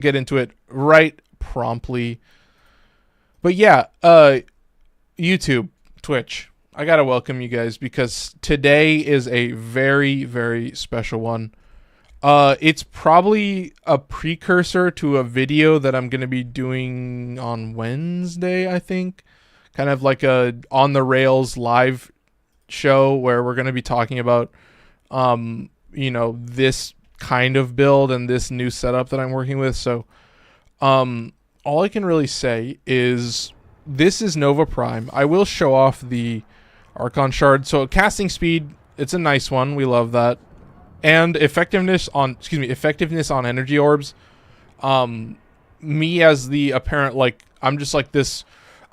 get into it right promptly. But yeah, YouTube, Twitch, I gotta welcome you guys because today is a very, very special one. It's probably a precursor to a video that I'm gonna be doing on Wednesday, I think. Kind of like a on the rails live show where we're gonna be talking about, this kind of build and this new setup that I'm working with. So, all I can really say is this is Nova Prime. I will show off the Archon shard. So casting speed, it's a nice one. We love that. And effectiveness on energy orbs. Me as the apparent, like, I'm just like this.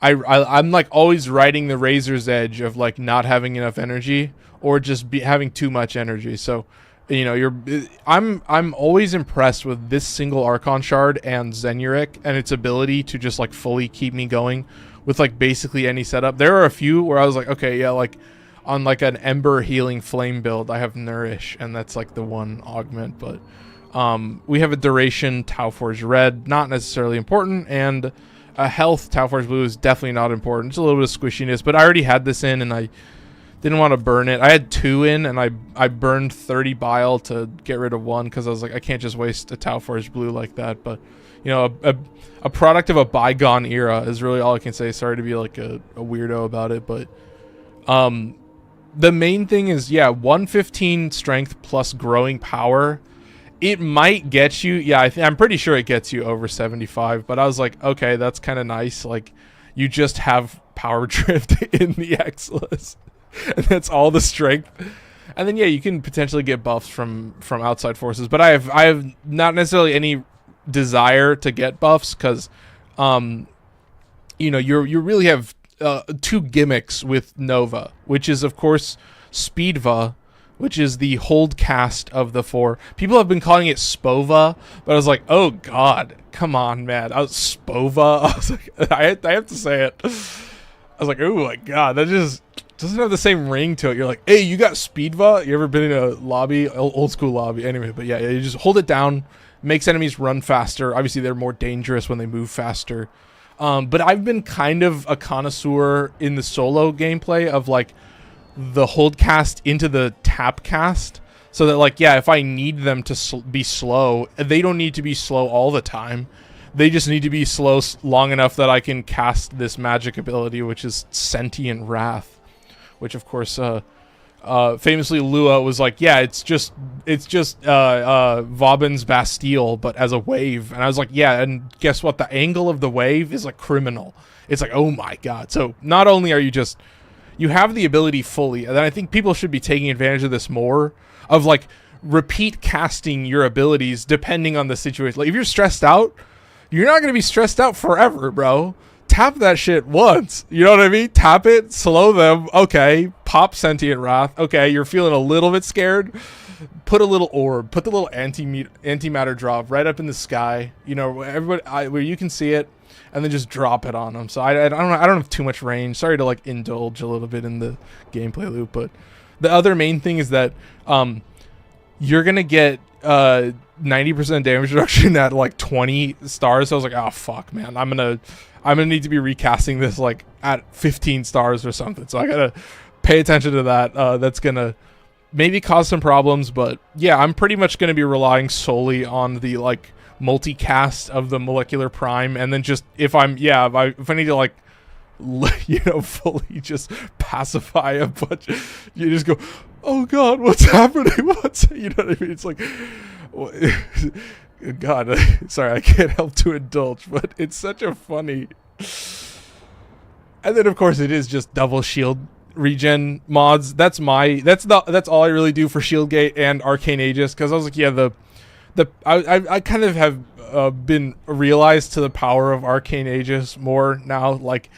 I'm like always riding the razor's edge of like not having enough energy or just having too much energy. So, I'm always impressed with this single Archon shard and Zenuric and its ability to just like fully keep me going with like basically any setup. There are a few where I was like, okay, yeah, like on like an Ember healing flame build, I have Nourish, and that's like the one augment. But we have a duration Tau Forge Red, not necessarily important, and a health Tau Forge Blue is definitely not important. It's a little bit of squishiness, but I already had this in, and I didn't want to burn it. I had 2 in, and I burned 30 bile to get rid of 1 because I was like, I can't just waste a Tau Forge Blue like that. But a product of a bygone era is really all I can say. Sorry to be like a weirdo about it, but the main thing is, yeah, 115 strength plus growing power. It might get you, yeah, I'm pretty sure it gets you over 75, but I was like, okay, that's kind of nice. Like, you just have power drift in the Exilus, and that's all the strength. And then, yeah, you can potentially get buffs from outside forces, but I have not necessarily any desire to get buffs because, you really have 2 gimmicks with Nova, which is, of course, Speedva, which is the hold cast of the 4. People have been calling it Spova, but I was like, oh god, come on, man. Spova. I was like, I have to say it. I was like, oh my god, that just doesn't have the same ring to it. You're like, hey, you got Speedva? You ever been in a lobby, old school lobby? Anyway, but yeah, you just hold it down, makes enemies run faster. Obviously, they're more dangerous when they move faster. But I've been kind of a connoisseur in the solo gameplay of like the hold cast into the tap cast, so that like, yeah, if I need them to be slow, they don't need to be slow all the time. They just need to be slow long enough that I can cast this magic ability, which is Sentient Wrath, which of course famously Lua was like, yeah, it's just Vauban's Bastille but as a wave. And I was like, yeah, and guess what, the angle of the wave is like criminal. It's like, oh my god. So not only are you have the ability fully, and I think people should be taking advantage of this more, of like repeat casting your abilities depending on the situation. Like if you're stressed out, you're not going to be stressed out forever, bro. Tap that shit once. You know what I mean? Tap it, slow them. Okay, pop Sentient Wrath. Okay, you're feeling a little bit scared. Put a little orb. Put the little antimatter drop right up in the sky. You know, everybody where you can see it, and then just drop it on them. So I don't have too much range. Sorry to like indulge a little bit in the gameplay loop, but the other main thing is that you're gonna get 90% damage reduction at like 20 stars. So I was like, oh fuck, man, I'm gonna need to be recasting this like at 15 stars or something. So I gotta pay attention to that. That's gonna maybe cause some problems, but yeah, I'm pretty much gonna be relying solely on the like multicast of the molecular prime, and then just if I need to like fully just pacify a bunch, you just go, oh god, what's happening? You know what I mean? It's like, god, sorry, I can't help to indulge, but it's such a funny. And then of course it is just double shield regen mods. That's all I really do for Shieldgate and Arcane Aegis, because I was like, yeah, I kind of have been realized to the power of Arcane Aegis more now. Like,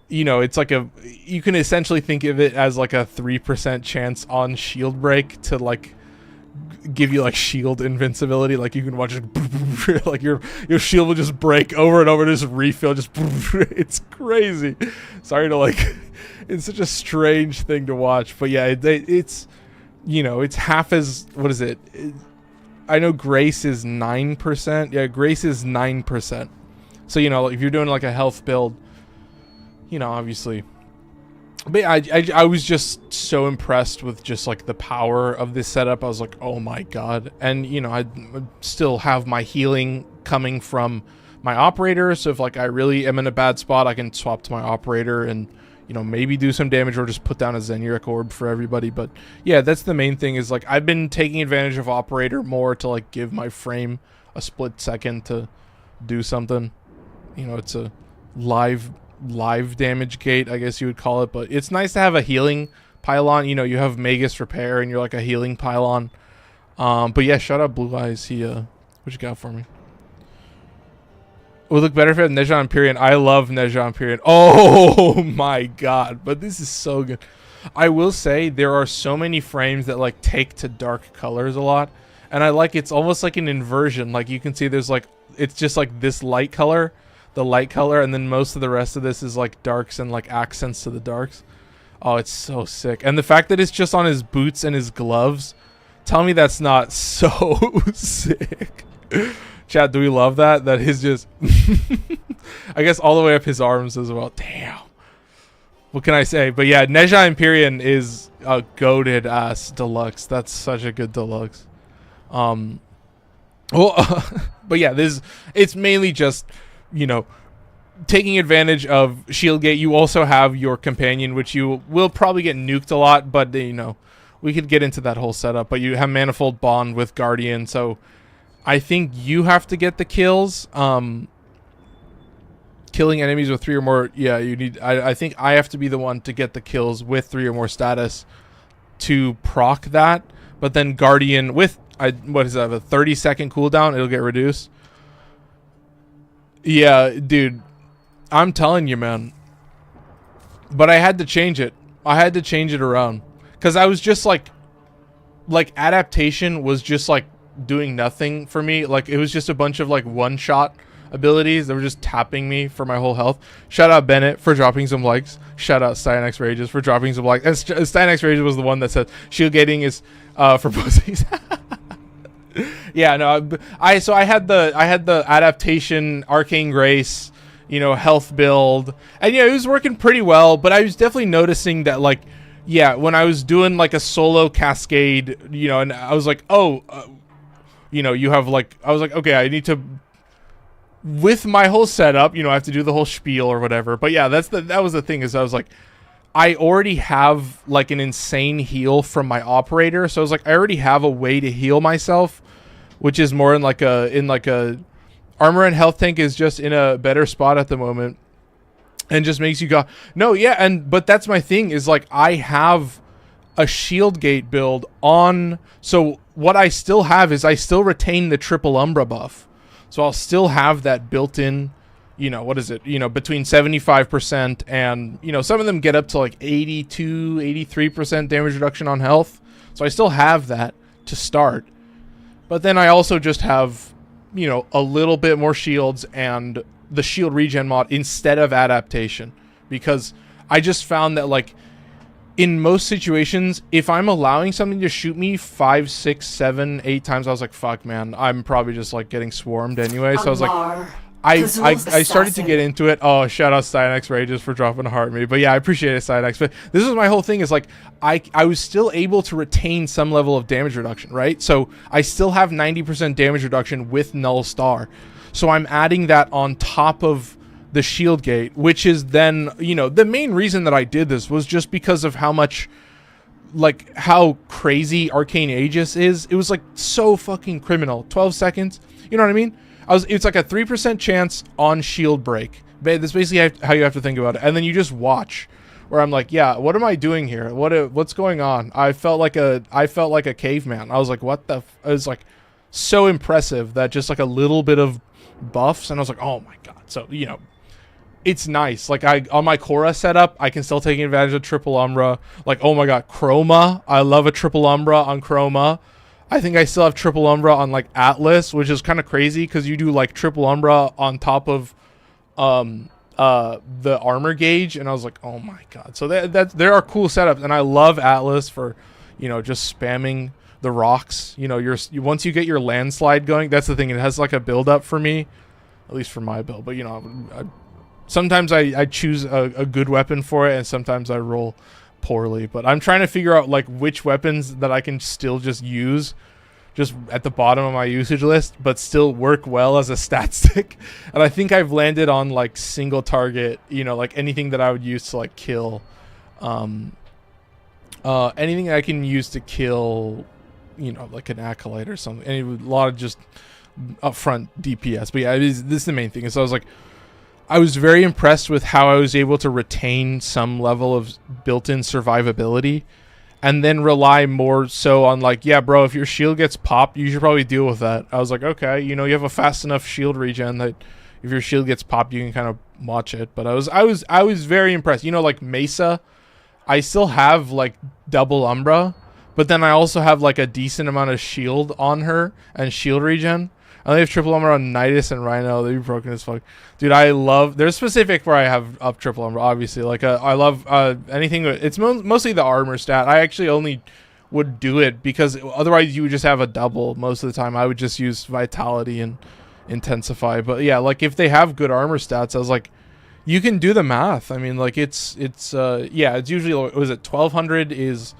it's like you can essentially think of it as like a 3% chance on shield break to like give you like shield invincibility. Like you can watch it, like your shield will just break over and over, just refill, just it's crazy. Sorry to like, it's such a strange thing to watch, but yeah, it's it's half as, what is it? I know Grace is 9%. Yeah, Grace is 9%. So, you know, if you're doing like a health build, you know, obviously. But I was just so impressed with just like the power of this setup. I was like, oh my god. And, you know, I still have my healing coming from my operator. So if like I really am in a bad spot, I can swap to my operator and, you know, maybe do some damage or just put down a Zenuric orb for everybody. But yeah, that's the main thing is like I've been taking advantage of operator more to like give my frame a split second to do something. You know, it's a live damage gate, I guess you would call it, but it's nice to have a healing pylon. You know, you have Magus repair and you're like a healing pylon. But yeah, shout out Blue Eyes. He what you got for me? It would look better if it had Neja Empyrean. I love Neja Empyrean. Oh my god, but this is so good. I will say there are so many frames that like take to dark colors a lot, and I like it's almost like an inversion. Like you can see there's like it's just like this light color, the light color, and then most of the rest of this is like darks and like accents to the darks. Oh, it's so sick. And the fact that it's just on his boots and his gloves, tell me that's not so sick. Chat, do we love that? That is just I guess all the way up his arms as well. Damn. What can I say? But yeah, Neja Empyrean is a goated ass deluxe. That's such a good deluxe. Well, but yeah, it's mainly just, you know, taking advantage of Shieldgate. You also have your companion, which you will probably get nuked a lot, but you know, we could get into that whole setup. But you have Manifold Bond with Guardian, so I think you have to get the kills. Killing enemies with 3 or more. Yeah, you need. I think I have to be the one to get the kills with 3 or more status to proc that. But then Guardian with what is that? A 30-second cooldown. It'll get reduced. Yeah, dude. I'm telling you, man. But I had to change it. I had to change it around because I was just like adaptation was just like doing nothing for me. Like it was just a bunch of like one-shot abilities that were just tapping me for my whole health. Shout out Bennett for dropping some likes. Shout out Stynex Rages for dropping some likes. And Stynex Rages was the one that said shield gating is for pussies. Yeah, no, I had the adaptation Arcane Grace, you know, health build, and yeah, it was working pretty well. But I was definitely noticing that, like, yeah, when I was doing like a solo cascade, you know, and I was like, oh, you know, you have like, I was like, okay, I need to. With my whole setup, you know, I have to do the whole spiel or whatever. But yeah, that was the thing is I was like, I already have like an insane heal from my operator. So I was like, I already have a way to heal myself, which is more in like a armor and health tank is just in a better spot at the moment. And just makes you go, no, yeah. But that's my thing is like, I have a shield gate build on. So what I still have is I still retain the triple Umbra buff. So I'll still have that built in, you know, what is it? You know, between 75% and, you know, some of them get up to like 82, 83% damage reduction on health. So I still have that to start. But then I also just have, you know, a little bit more shields and the shield regen mod instead of adaptation. Because I just found that, like, in most situations, if I'm allowing something to shoot me 5, 6, 7, 8 times, I was like, fuck, man, I'm probably just like getting swarmed anyway. So I was like, I started to get into it. Oh, shout out Stynex Rages for dropping a heart at me. But yeah, I appreciate it, Stynex. But this is my whole thing is like, I was still able to retain some level of damage reduction, right? So I still have 90% damage reduction with Null Star. So I'm adding that on top of the shield gate, which is then, you know, the main reason that I did this was just because of how much, like, how crazy Arcane Aegis is. It was like so fucking criminal. 12 seconds, you know what I mean? It's like a 3% chance on shield break. That's basically how you have to think about it. And then you just watch, where I'm like, yeah, what am I doing here? What's going on? I felt like a caveman. I was like, what the? It was like so impressive that just like a little bit of buffs, and I was like, oh my god. So, you know, it's nice. Like, on my Korra setup, I can still take advantage of triple Umbra. Like, oh my god, Chroma. I love a triple Umbra on Chroma. I think I still have triple Umbra on like Atlas, which is kind of crazy because you do like triple Umbra on top of the armor gauge, and I was like, oh my god. So there are cool setups, and I love Atlas for, you know, just spamming the rocks. You know, once you get your landslide going, that's the thing. It has like a build up for me, at least for my build. But you know, sometimes I choose a good weapon for it, and sometimes I roll poorly. But I'm trying to figure out like which weapons that I can still just use just at the bottom of my usage list, but still work well as a stat stick. And I think I've landed on like single target, you know, like anything that I would use to like kill, anything I can use to kill, you know, like an acolyte or something. And a lot of just upfront DPS. But yeah, this is the main thing. So I was very impressed with how I was able to retain some level of built-in survivability, and then rely more so on like, yeah, bro, if your shield gets popped, you should probably deal with that. I was like, okay, you know, you have a fast enough shield regen that if your shield gets popped, you can kind of watch it. But I was very impressed. You know, like Mesa, I still have like double Umbra, but then I also have like a decent amount of shield on her and shield regen. I only have triple Umbra on Nidus and Rhino. They'd be broken as fuck. Dude, I love... There's specific where I have up triple Umbra, obviously. Like, I love anything... It's mostly the armor stat. I actually only would do it because otherwise you would just have a double most of the time. I would just use Vitality and Intensify. But yeah, like, if they have good armor stats, I was like, you can do the math. I mean, like, it's usually... Was it 1200 is...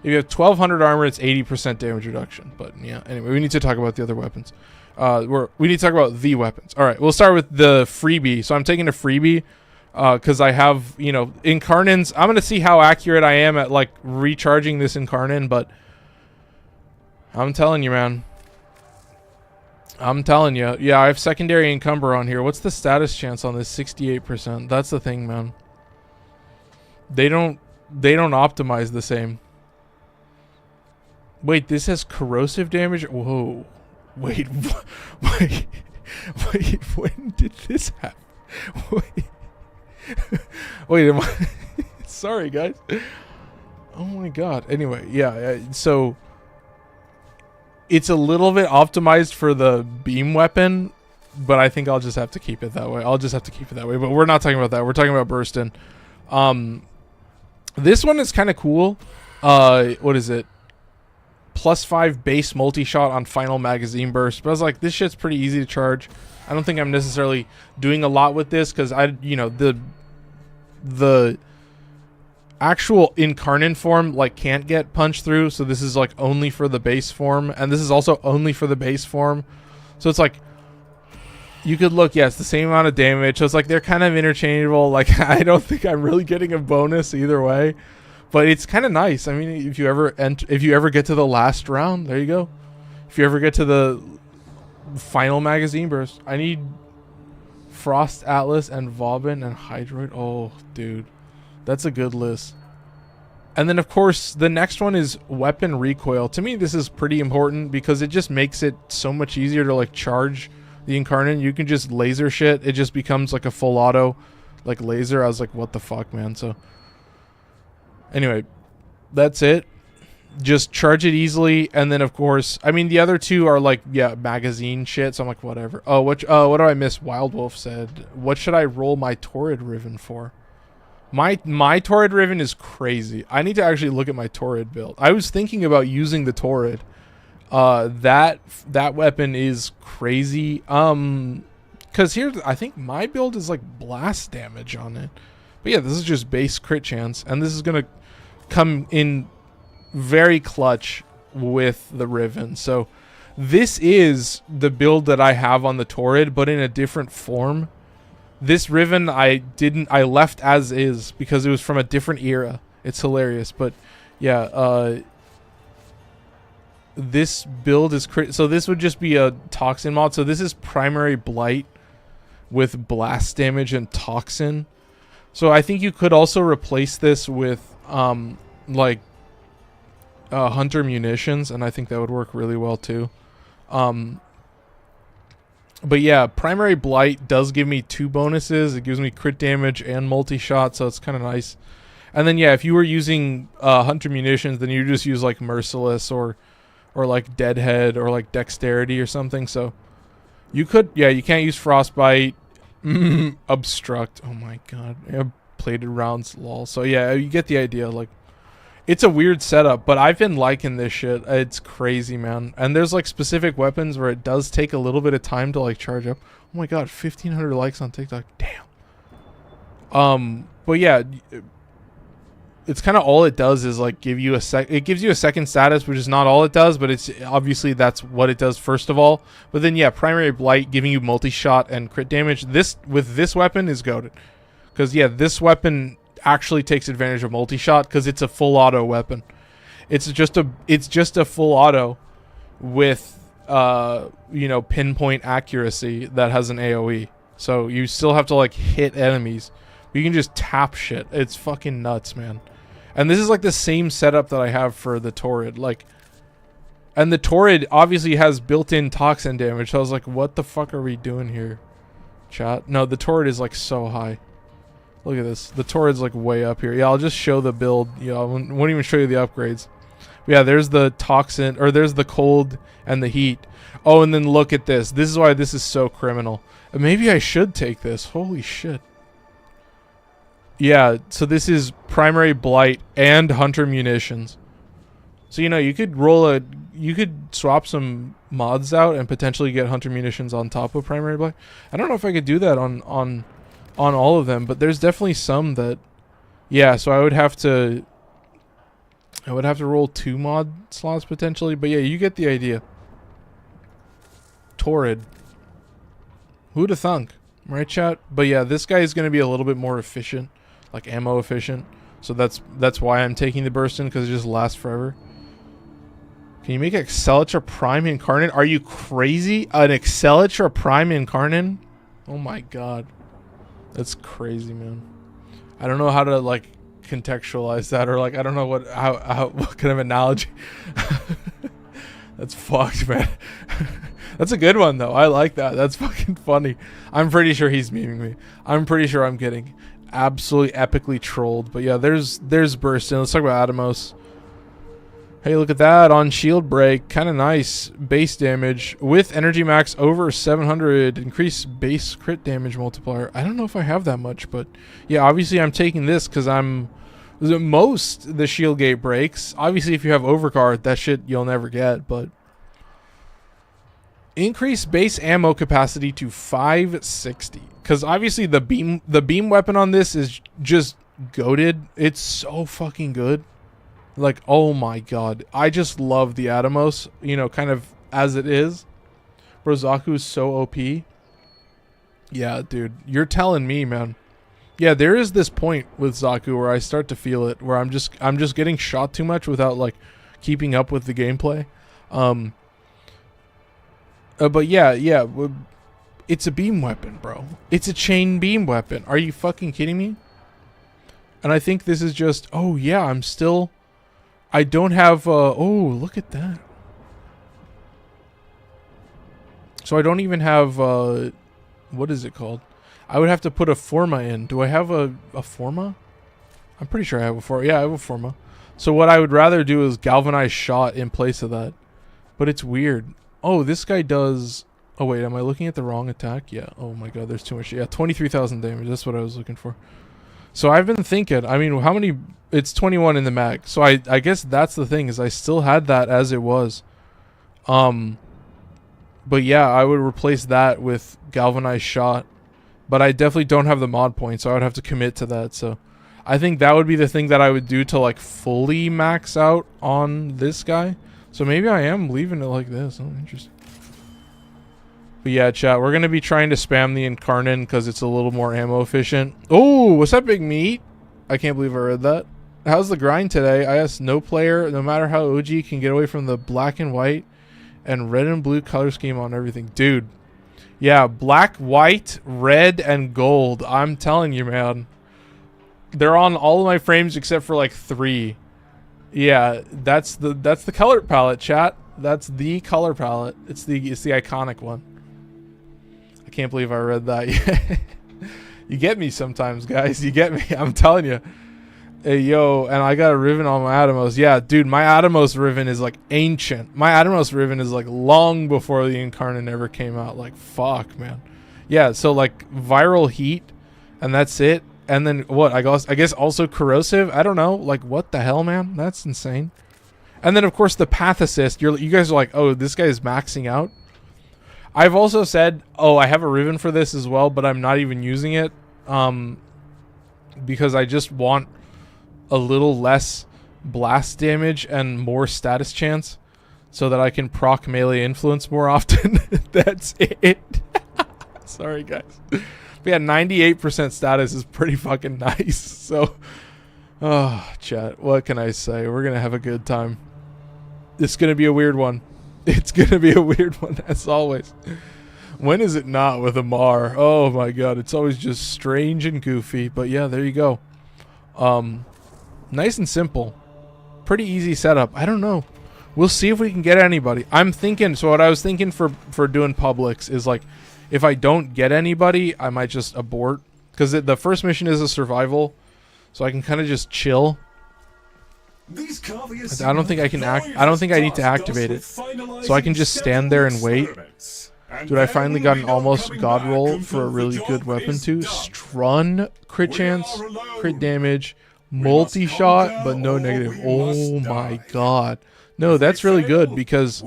If you have 1200 armor, it's 80% damage reduction. But yeah, anyway, we need to talk about the other weapons. We need to talk about the weapons. All right, we'll start with the freebie. So I'm taking a freebie because I have, you know, Incarnins. I'm going to see how accurate I am at, like, recharging this Incarnin, but I'm telling you, man. I'm telling you. Yeah, I have secondary Encumber on here. What's the status chance on this? 68%. That's the thing, man. They don't optimize the same. Wait, this has corrosive damage? Whoa. Wait, wait, when did this happen? Wait, am I... Sorry, guys. Oh my god. Anyway, yeah, so... It's a little bit optimized for the beam weapon, but I think I'll just have to keep it that way. But we're not talking about that. We're talking about Burstin. This one is kind of cool. What is it? +5 base multi-shot on final magazine burst. But I was like, this shit's pretty easy to charge. I don't think I'm necessarily doing a lot with this because the actual Incarnin form like can't get punched through. So this is like only for the base form, and this is also only for the base form. So it's like you could look, yeah, it's the same amount of damage. So it's like they're kind of interchangeable. Like I don't think I'm really getting a bonus either way. But it's kind of nice. I mean, if you ever get to the last round, there you go. If you ever get to the final magazine burst, I need Frost Atlas and Vauban and Hydroid. Oh, dude, that's a good list. And then, of course, the next one is weapon recoil. To me, this is pretty important because it just makes it so much easier to like charge the Incarnate. You can just laser shit. It just becomes like a full auto, like laser. I was like, what the fuck, man? So. Anyway, that's it. Just charge it easily, and then of course, I mean the other two are like, yeah, magazine shit. So I'm like, whatever. Oh, what do I miss? Wild Wolf said, what should I roll my Torrid Riven for? My Torrid Riven is crazy. I need to actually look at my Torrid build. I was thinking about using the Torrid. That weapon is crazy. Because here I think my build is like blast damage on it. But yeah, this is just base crit chance, and this is gonna come in very clutch with the Riven. So this is the build that I have on the Torrid, but in a different form. This Riven I left as is because it was from a different era. It's hilarious, but yeah, this build is crit. So this would just be a Toxin mod. So this is primary Blight with blast damage and Toxin. So I think you could also replace this with like Hunter munitions, and I think that would work really well too. But yeah, primary Blight does give me 2 bonuses. It gives me crit damage and multi-shot, so it's kind of nice. And then yeah, if you were using Hunter munitions, then you just use like Merciless or like Deadhead or like Dexterity or something. So you could, yeah, you can't use Frostbite. Obstruct. Oh my god. Yeah, plated rounds, lol. So yeah, you get the idea. Like, It's a weird setup, but I've been liking this shit. It's crazy, man. And there's like specific weapons where it does take a little bit of time to like charge up. Oh my god, 1,500 likes on TikTok. Damn. But yeah, it's kind of all it does is like give you it gives you a second status, which is not all it does, but it's obviously that's what it does first of all. But then yeah, primary blight giving you multi-shot and crit damage. This with this weapon is goated. Because yeah, this weapon actually takes advantage of multi-shot because it's a full auto weapon. It's just a full auto with you know, pinpoint accuracy that has an AoE. So you still have to like hit enemies. You can just tap shit. It's fucking nuts, man. And this is like the same setup that I have for the Torrid. Like, and the Torrid obviously has built-in toxin damage. So I was like, what the fuck are we doing here, chat? No, the Torrid is like so high. Look at this. The Torrid's like way up here. Yeah, I'll just show the build. Yeah, I won't even show you the upgrades. But yeah, there's the toxin, or there's the cold and the heat. Oh, and then look at this. This is why this is so criminal. Maybe I should take this. Holy shit. Yeah, so this is primary blight and hunter munitions. So, you know, you could swap some mods out and potentially get hunter munitions on top of primary blight. I don't know if I could do that on all of them, but there's definitely some that, yeah, so I would have to roll 2 mod slots potentially, but yeah, you get the idea. Torrid. Who'd have thunk? Right, chat? But yeah, this guy is going to be a little bit more efficient, like ammo efficient. So that's why I'm taking the burst in, because it just lasts forever. Can you make Accelitra Prime Incarnate? Are you crazy? An Accelitra Prime Incarnate? Oh my god. That's crazy, man. I don't know how to like contextualize that, or like I don't know what kind of analogy. That's fucked, man. That's a good one though. I like that. That's fucking funny. I'm pretty sure he's memeing me. I'm pretty sure I'm getting absolutely epically trolled. But yeah, there's Burstin. Let's talk about Atomos. Hey, look at that on shield break. Kind of nice. Base damage with energy max over 700. Increased base crit damage multiplier. I don't know if I have that much, but yeah, obviously I'm taking this because the shield gate breaks. Obviously, if you have overcard, that shit you'll never get, but increase base ammo capacity to 560. Because obviously the beam weapon on this is just goated. It's so fucking good. Like, oh my god. I just love the Atomos, you know, kind of as it is. Bro, Zaku is so OP. Yeah, dude. You're telling me, man. Yeah, there is this point with Zaku where I start to feel it, where I'm just getting shot too much without, like, keeping up with the gameplay. But yeah. It's a beam weapon, bro. It's a chain beam weapon. Are you fucking kidding me? And I think this is just... Oh, yeah, I don't have... oh, look at that. So I don't even have... what is it called? I would have to put a Forma in. Do I have a Forma? I'm pretty sure I have a Forma. Yeah, I have a Forma. So what I would rather do is galvanize shot in place of that. But it's weird. Oh, this guy does... Oh, wait, am I looking at the wrong attack? Yeah. Oh, my God, there's too much. Yeah, 23,000 damage. That's what I was looking for. So I've been thinking, I mean, how many... It's 21 in the mag. So I guess that's the thing, is I still had that as it was. But yeah, I would replace that with galvanized shot. But I definitely don't have the mod point, so I would have to commit to that. So I think that would be the thing that I would do to like fully max out on this guy. So maybe I am leaving it like this. Oh, interesting. But yeah, chat, we're going to be trying to spam the Incarnate because it's a little more ammo efficient. Oh, what's up, Big Meat? I can't believe I read that. How's the grind today? I asked no player, no matter how OG, can get away from the black and white and red and blue color scheme on everything. Dude. Yeah, black, white, red, and gold. I'm telling you, man. They're on all of my frames except for like 3. Yeah, that's the color palette, chat. That's the color palette. It's the iconic one. I can't believe I read that. You get me sometimes, guys. You get me. I'm telling you. Hey, yo, and I got a Riven on my Atomos. Yeah, dude, my Atomos Riven is like ancient. My Atomos Riven is like long before the Incarnate ever came out. Like, fuck, man. Yeah, so like viral heat, and that's it. And then what? I guess also corrosive. I don't know. Like, what the hell, man? That's insane. And then of course the path assist. You guys are like, oh, this guy is maxing out. I've also said, oh, I have a ribbon for this as well, but I'm not even using it, because I just want a little less blast damage and more status chance, so that I can proc melee influence more often. That's it. Sorry, guys. But yeah, 98% status is pretty fucking nice. So, oh, chat, what can I say? We're gonna have a good time. It's gonna be a weird one. It's gonna be a weird one, as always. When is it not with Amar? Oh my god, it's always just strange and goofy. But yeah, there you go. Nice and simple. Pretty easy setup. I don't know. We'll see if we can get anybody. I'm thinking, so what I was thinking for doing Publix is like, if I don't get anybody, I might just abort. Because the first mission is a survival, so I can kind of just chill. I don't think I can I don't think I need to activate it, so I can just stand there and wait. Dude, I finally got an almost god roll for a really good weapon too. Strun, crit chance, crit damage, multi-shot, but no negative. Oh my god. No, that's really good because,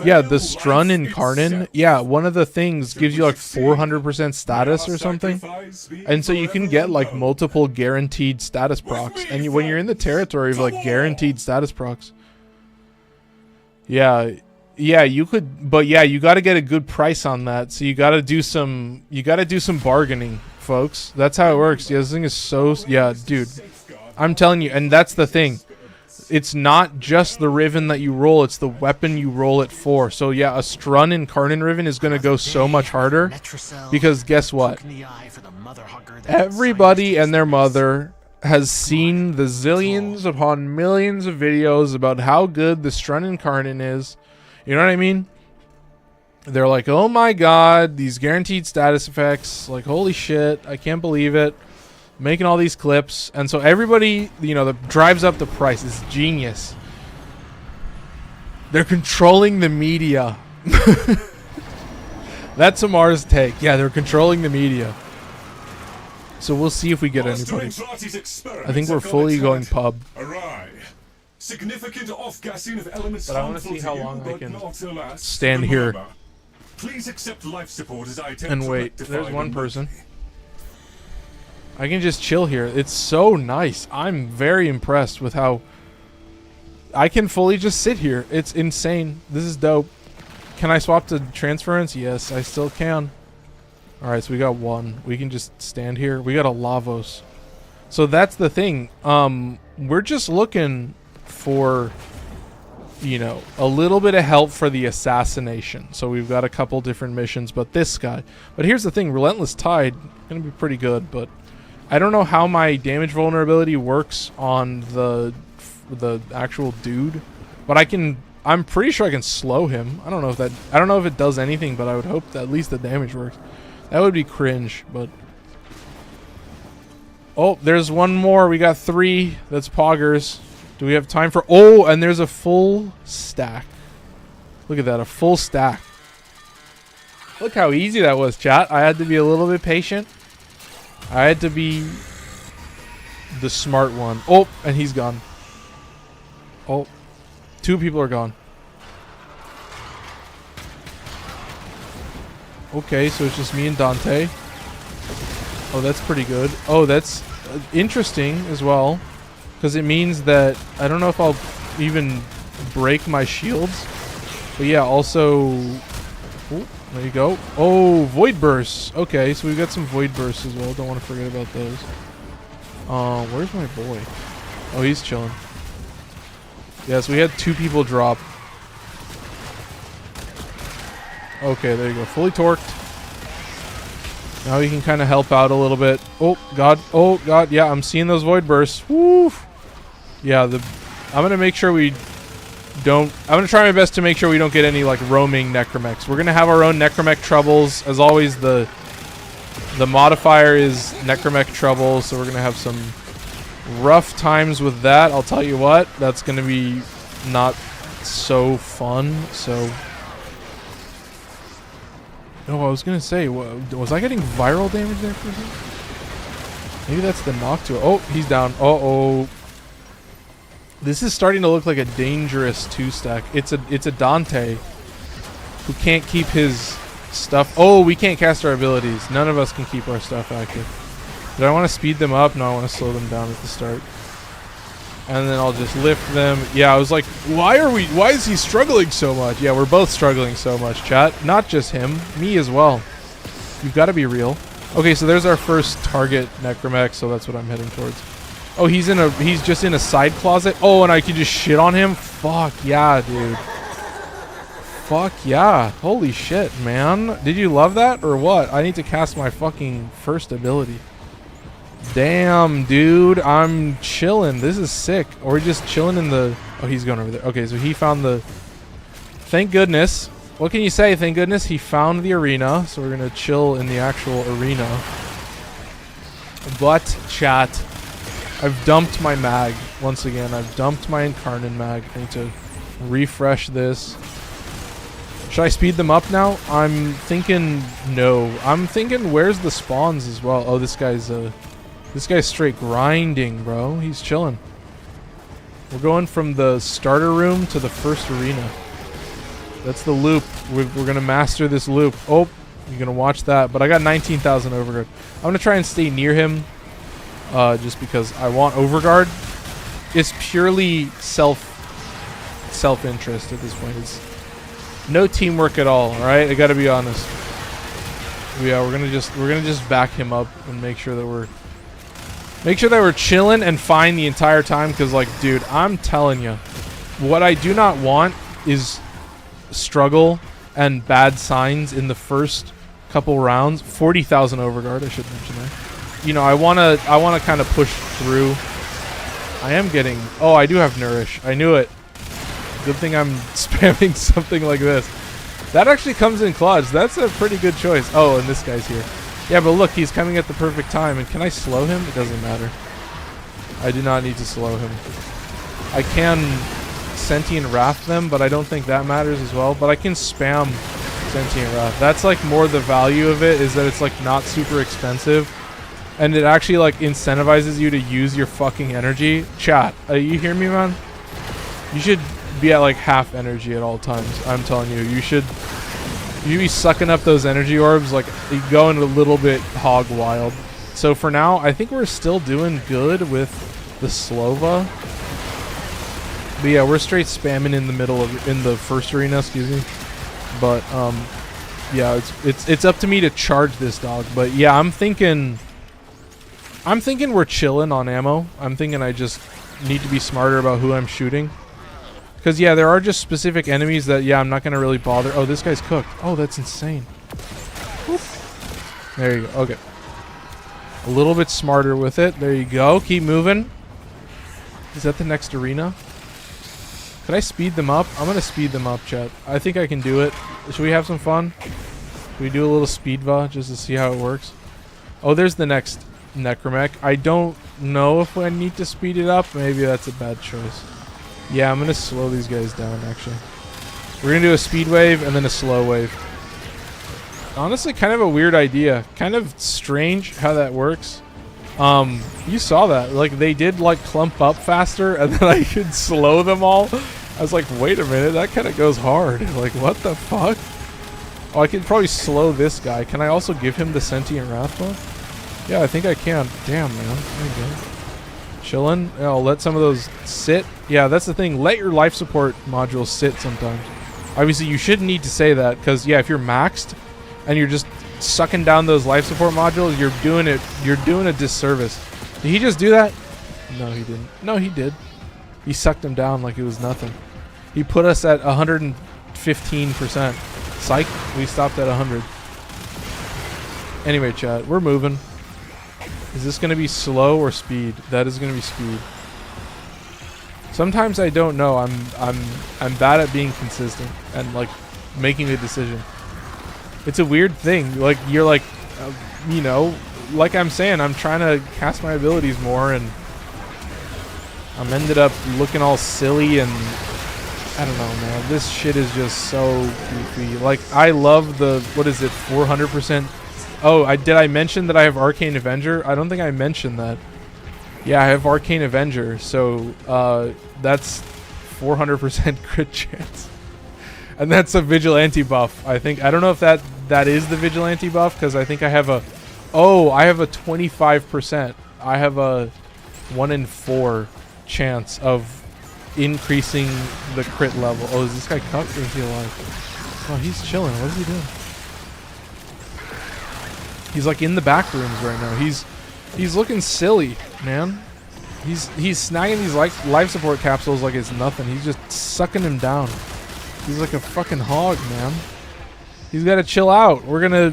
yeah, the Strun in Karnan, yeah, one of the things gives you like 400% status or something. And so you can get like multiple guaranteed status procs. And when you're in the territory of like guaranteed status procs, yeah, you could, but yeah, you got to get a good price on that. So you got to do some bargaining, folks. That's how it works. Yeah, this thing is so, yeah, dude, I'm telling you, and that's the thing. It's not just the Riven that you roll, it's the weapon you roll it for. So yeah, a Strun in Karnan Riven is going to go so much harder. Because guess what? Everybody and their mother has seen the zillions upon millions of videos about how good the Strun in Karnan is. You know what I mean? They're like, oh my god, these guaranteed status effects. Like, holy shit, I can't believe it. Making all these clips, and so everybody, you know, that drives up the price. Is genius. They're controlling the media. That's Amar's take. Yeah, they're controlling the media. So we'll see if we get anybody. I think we're fully going pub. Significant off-gassing of elements. But I want to see how long I can stand here. Please accept life support as I attempt and wait. There's one person. I can just chill here. It's so nice. I'm very impressed with how I can fully just sit here. It's insane. This is dope. Can I swap to transference? Yes, I still can. Alright, so we got one. We can just stand here. We got a Lavos. So that's the thing. We're just looking for, you know, a little bit of help for the assassination. So we've got a couple different missions, but this guy. But here's the thing. Relentless Tide, gonna be pretty good, but I don't know how my damage vulnerability works on the actual dude, but I'm pretty sure I can slow him. I don't know if it does anything, but I would hope that at least the damage works. That would be cringe, but oh, there's one more. We got 3. That's poggers. Do we have time for, oh, and there's a full stack. Look at that, a full stack. Look how easy that was, chat. I had to be a little bit patient. I had to be the smart one. Oh, and he's gone. Oh, 2 people are gone. Okay, so it's just me and Dante. Oh, that's pretty good. Oh, that's interesting as well, because it means that I don't know if I'll even break my shields. But yeah, also... Oh, there you go. Oh, Void Bursts. Okay, so we've got some Void Bursts as well. Don't want to forget about those. Where's my boy? Oh, he's chilling. Yeah, so we had 2 people drop. Okay, there you go. Fully torqued. Now we can kind of help out a little bit. Oh, God. Oh, God. Yeah, I'm seeing those Void Bursts. Woo! Yeah, I'm going to make sure we don't... I'm going to try my best to make sure we don't get any, like, roaming Necromechs. We're going to have our own Necromech troubles. As always, the modifier is Necromech trouble, so we're going to have some rough times with that. I'll tell you what, that's going to be not so fun, so... No, I was going to say, was I getting viral damage there for a second? Maybe that's the Noctua. Oh, he's down. Uh-oh. This is starting to look like a dangerous 2-stack. It's a Dante who can't keep his stuff. Oh, we can't cast our abilities. None of us can keep our stuff active. Do I want to speed them up? No, I want to slow them down at the start. And then I'll just lift them. Yeah, I was like, why is he struggling so much? Yeah, we're both struggling so much, chat. Not just him, me as well. You've got to be real. Okay, so there's our first target necromech, so that's what I'm heading towards. Oh, he's just in a side closet. Oh, and I can just shit on him? Fuck yeah, dude. Fuck yeah. Holy shit, man. Did you love that or what? I need to cast my fucking first ability. Damn, dude. I'm chilling. This is sick. Or we're just chilling in the... Oh, he's going over there. Okay, so he found the... Thank goodness. What can you say? Thank goodness he found the arena. So we're going to chill in the actual arena. But, chat, I've dumped my mag. Once again, I've dumped my Incarnate mag. I need to refresh this. Should I speed them up now? I'm thinking no. I'm thinking where's the spawns as well? Oh, this guy's straight grinding, bro. He's chilling. We're going from the starter room to the first arena. That's the loop. We're going to master this loop. Oh, you're going to watch that. But I got 19,000 overguard. I'm going to try and stay near him just because I want overguard. It's purely self-interest at this point. It's no teamwork at all right? I got to be honest. Yeah, we're going to just back him up and make sure that we're chilling and fine the entire time, because, like, dude, I'm telling you, what I do not want is struggle and bad signs in the first couple rounds. 40,000 overguard, I should mention that. You know, I wanna kind of push through. I am getting... Oh, I do have Nourish. I knew it. Good thing I'm spamming something like this. That actually comes in clutch. That's a pretty good choice. Oh, and this guy's here. Yeah, but look, he's coming at the perfect time. And can I slow him? It doesn't matter. I do not need to slow him. I can Sentient Wrath them, but I don't think that matters as well. But I can spam Sentient Wrath. That's like more the value of it, is that it's like not super expensive. And it actually like incentivizes you to use your fucking energy. Chat, you hear me, man? You should be at like half energy at all times. I'm telling you, you should be sucking up those energy orbs, like going a little bit hog wild. So for now, I think we're still doing good with the Slova. But yeah, we're straight spamming in the middle of in the first arena, excuse me. But yeah, it's up to me to charge this dog. But yeah, I'm thinking we're chilling on ammo. I'm thinking I just need to be smarter about who I'm shooting. Because, yeah, there are just specific enemies that, yeah, I'm not going to really bother. Oh, this guy's cooked. Oh, that's insane. Whoop. There you go. Okay. A little bit smarter with it. There you go. Keep moving. Is that the next arena? Could I speed them up? I'm going to speed them up, chat. I think I can do it. Should we have some fun? Should we do a little speedva just to see how it works? Oh, there's the next necromech. I don't know if I need to speed it up. Maybe that's a bad choice. Yeah, I'm going to slow these guys down, actually. We're going to do a speed wave and then a slow wave. Honestly, kind of a weird idea. Kind of strange how that works. You saw that. Like, they did, like, clump up faster, and then I could slow them all. I was like, wait a minute, that kind of goes hard. Like, what the fuck? Oh, I could probably slow this guy. Can I also give him the Sentient Wrath buff? Yeah, I think I can. Damn, man. There you go. Chillin'. I'll let some of those sit. Yeah, that's the thing. Let your life support modules sit sometimes. Obviously, you shouldn't need to say that, because, yeah, if you're maxed and you're just sucking down those life support modules, you're doing a disservice. Did he just do that? No, he didn't. No, he did. He sucked them down like it was nothing. He put us at 115%. Psych. We stopped at 100. Anyway, chat, we're moving. Is this going to be slow or speed? That is going to be speed. Sometimes I don't know. I'm bad at being consistent and like making a decision. It's a weird thing. Like you're like, you know, like I'm saying, I'm trying to cast my abilities more, and I'm ended up looking all silly, and I don't know, man. This shit is just so goofy. Like I love the, what is it, 400% Oh, did I mention that I have Arcane Avenger? I don't think I mentioned that. Yeah, I have Arcane Avenger, so that's 400% crit chance. And that's a Vigilante buff. I don't know if that is the Vigilante buff, because I think I have a... Oh, I have a 25%. I have a 1 in 4 chance of increasing the crit level. Oh, is this guy cucked or is he alive? Oh, he's chilling. What is he doing? He's like in the back rooms right now. He's looking silly, man. He's snagging these life support capsules like it's nothing. He's just sucking him down. He's like a fucking hog, man. He's got to chill out. We're gonna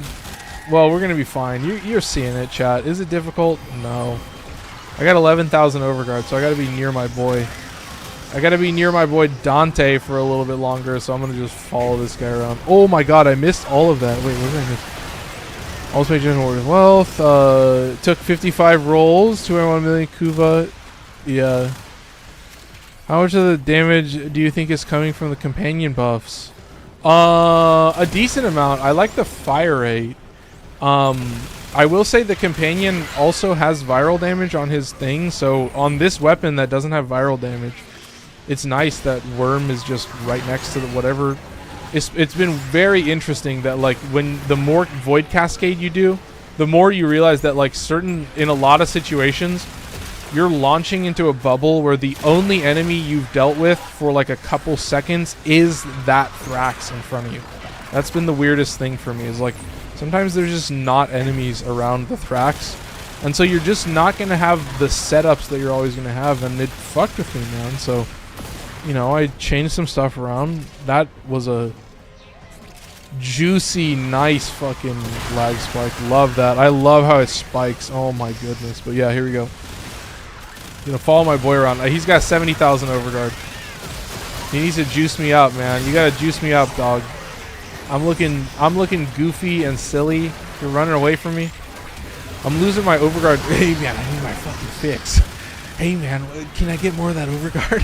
be fine. You're seeing it, chat. Is it difficult? No. I got 11,000 overguard, so I got to be near my boy. I got to be near my boy Dante for a little bit longer, so I'm gonna just follow this guy around. Oh my god, I missed all of that. Wait, what did I miss? Also made general order wealth. Took 55 rolls, 2.1 million Kuva. Yeah. How much of the damage do you think is coming from the companion buffs? A decent amount. I like the fire rate. I will say the companion also has viral damage on his thing, so on this weapon that doesn't have viral damage, it's nice that Worm is just right next to the whatever. It's been very interesting that like when the more Void Cascade you do, the more you realize that like in a lot of situations, you're launching into a bubble where the only enemy you've dealt with for like a couple seconds is that Thrax in front of you. That's been the weirdest thing for me, is like sometimes there's just not enemies around the Thrax, and so you're just not going to have the setups that you're always going to have, and it fucked with me, man. So, you know, I changed some stuff around. That was a juicy, nice fucking lag spike. Love that. I love how it spikes. Oh my goodness. But yeah, here we go. Gonna follow my boy around. He's got 70,000 overguard. He needs to juice me up, man. You gotta juice me up, dog. I'm looking goofy and silly. You're running away from me. I'm losing my overguard. Hey man, I need my fucking fix. Hey man, can I get more of that overguard?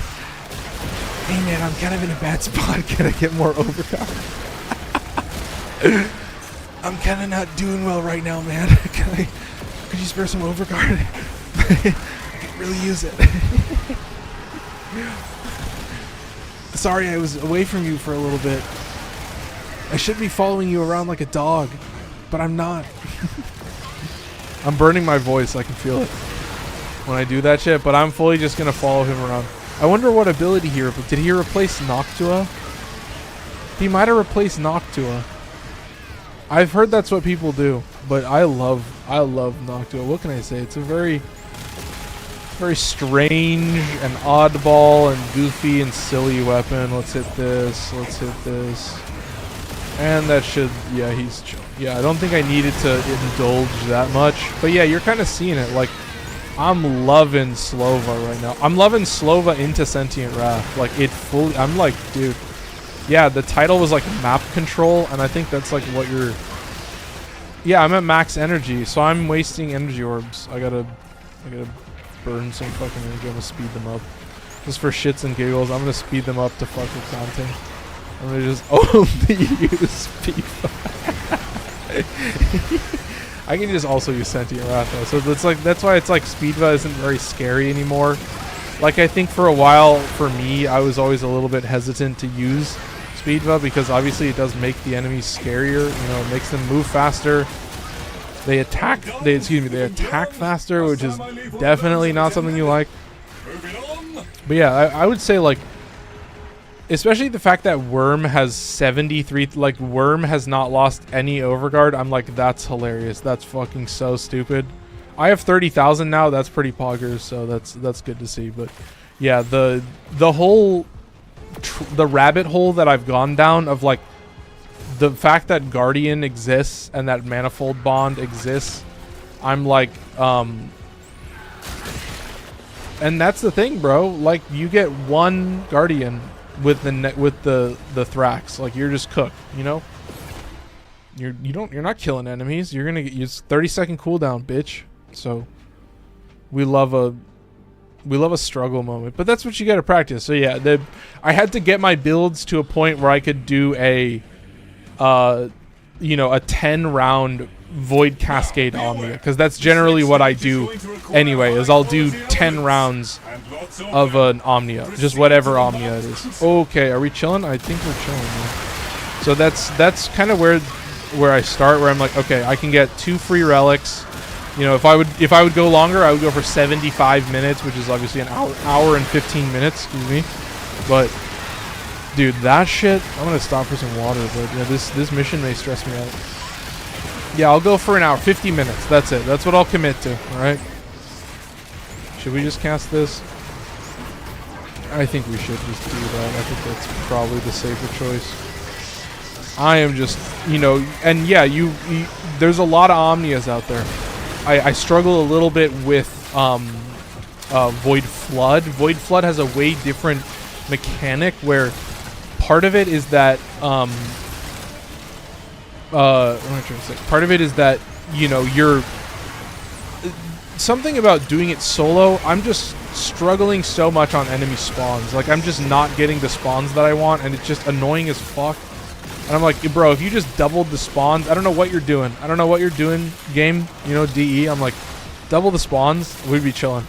Hey man, I'm kind of in a bad spot. Can I get more overguard? I'm kind of not doing well right now, man. Could you spare some overguard? I could really use it. Sorry, I was away from you for a little bit. I should be following you around like a dog, but I'm not. I'm burning my voice. I can feel it when I do that shit, but I'm fully just going to follow him around. I wonder what ability he replaced. Did he replace Noctua? He might have replaced Noctua. I've heard that's what people do, but I love Noctua. What can I say? It's a very strange and oddball and goofy and silly weapon. Let's hit this. Let's hit this. And that should, yeah, I don't think I needed to indulge that much. But yeah, you're kind of seeing it. Like, I'm loving Slova right now. I'm loving Slova into Sentient Wrath. Like, I'm like, dude. Yeah, the title was like map control, and I think that's like what you're... Yeah, I'm at max energy, so I'm wasting energy orbs. I gotta burn some fucking energy. I'm gonna speed them up. Just for shits and giggles, I'm gonna speed them up to fuck with Dante. I'm gonna just only use people. I can just also use Sentient Wrath though. So that's why it's like Speedva isn't very scary anymore. Like, I think for a while, for me, I was always a little bit hesitant to use Speedva because obviously it does make the enemies scarier. You know, it makes them move faster. They attack faster, which is definitely not something you like. But yeah, I would say, like, especially the fact that Worm has 73, like, Worm has not lost any overguard. I'm like, that's hilarious. That's fucking so stupid. I have 30,000 now. That's pretty poggers, so that's good to see. But yeah, the whole the rabbit hole that I've gone down of like the fact that Guardian exists and that Manifold Bond exists, I'm like, and that's the thing, bro. Like, you get one Guardian with the Thrax, like, you're just cooked, you know. You're not killing enemies. You're gonna get use 30-second cooldown, bitch. So we love a struggle moment, but that's what you got to practice. So yeah, I had to get my builds to a point where I could do a you know, a 10 round Void Cascade Omnia, because that's generally what I do anyway, is I'll do 10 rounds of an Omnia, just whatever Omnia it is. Okay, are we chilling? I think we're chilling, man. So that's kind of where I start, where I'm like, okay, I can get 2 free relics. You know, if I would go longer, I would go for 75 minutes, which is obviously an hour and 15 minutes, excuse me. But dude, that shit, I'm gonna stop for some water, but yeah, this mission may stress me out. Yeah, I'll go for an hour, 50 minutes. That's it. That's what I'll commit to. All right. Should we just cast this? I think we should just do that. I think that's probably the safer choice. I am just, you know, and yeah, there's a lot of Omnias out there. I struggle a little bit with Void Flood. Void Flood has a way different mechanic where part of it is that what am I trying to say? Part of it is that, you know, you're something about doing it solo. I'm just struggling so much on enemy spawns. Like, I'm just not getting the spawns that I want, and it's just annoying as fuck. And I'm like, bro, if you just doubled the spawns, I don't know what you're doing. I don't know what you're doing, game. You know, DE. I'm like, double the spawns, we'd be chilling.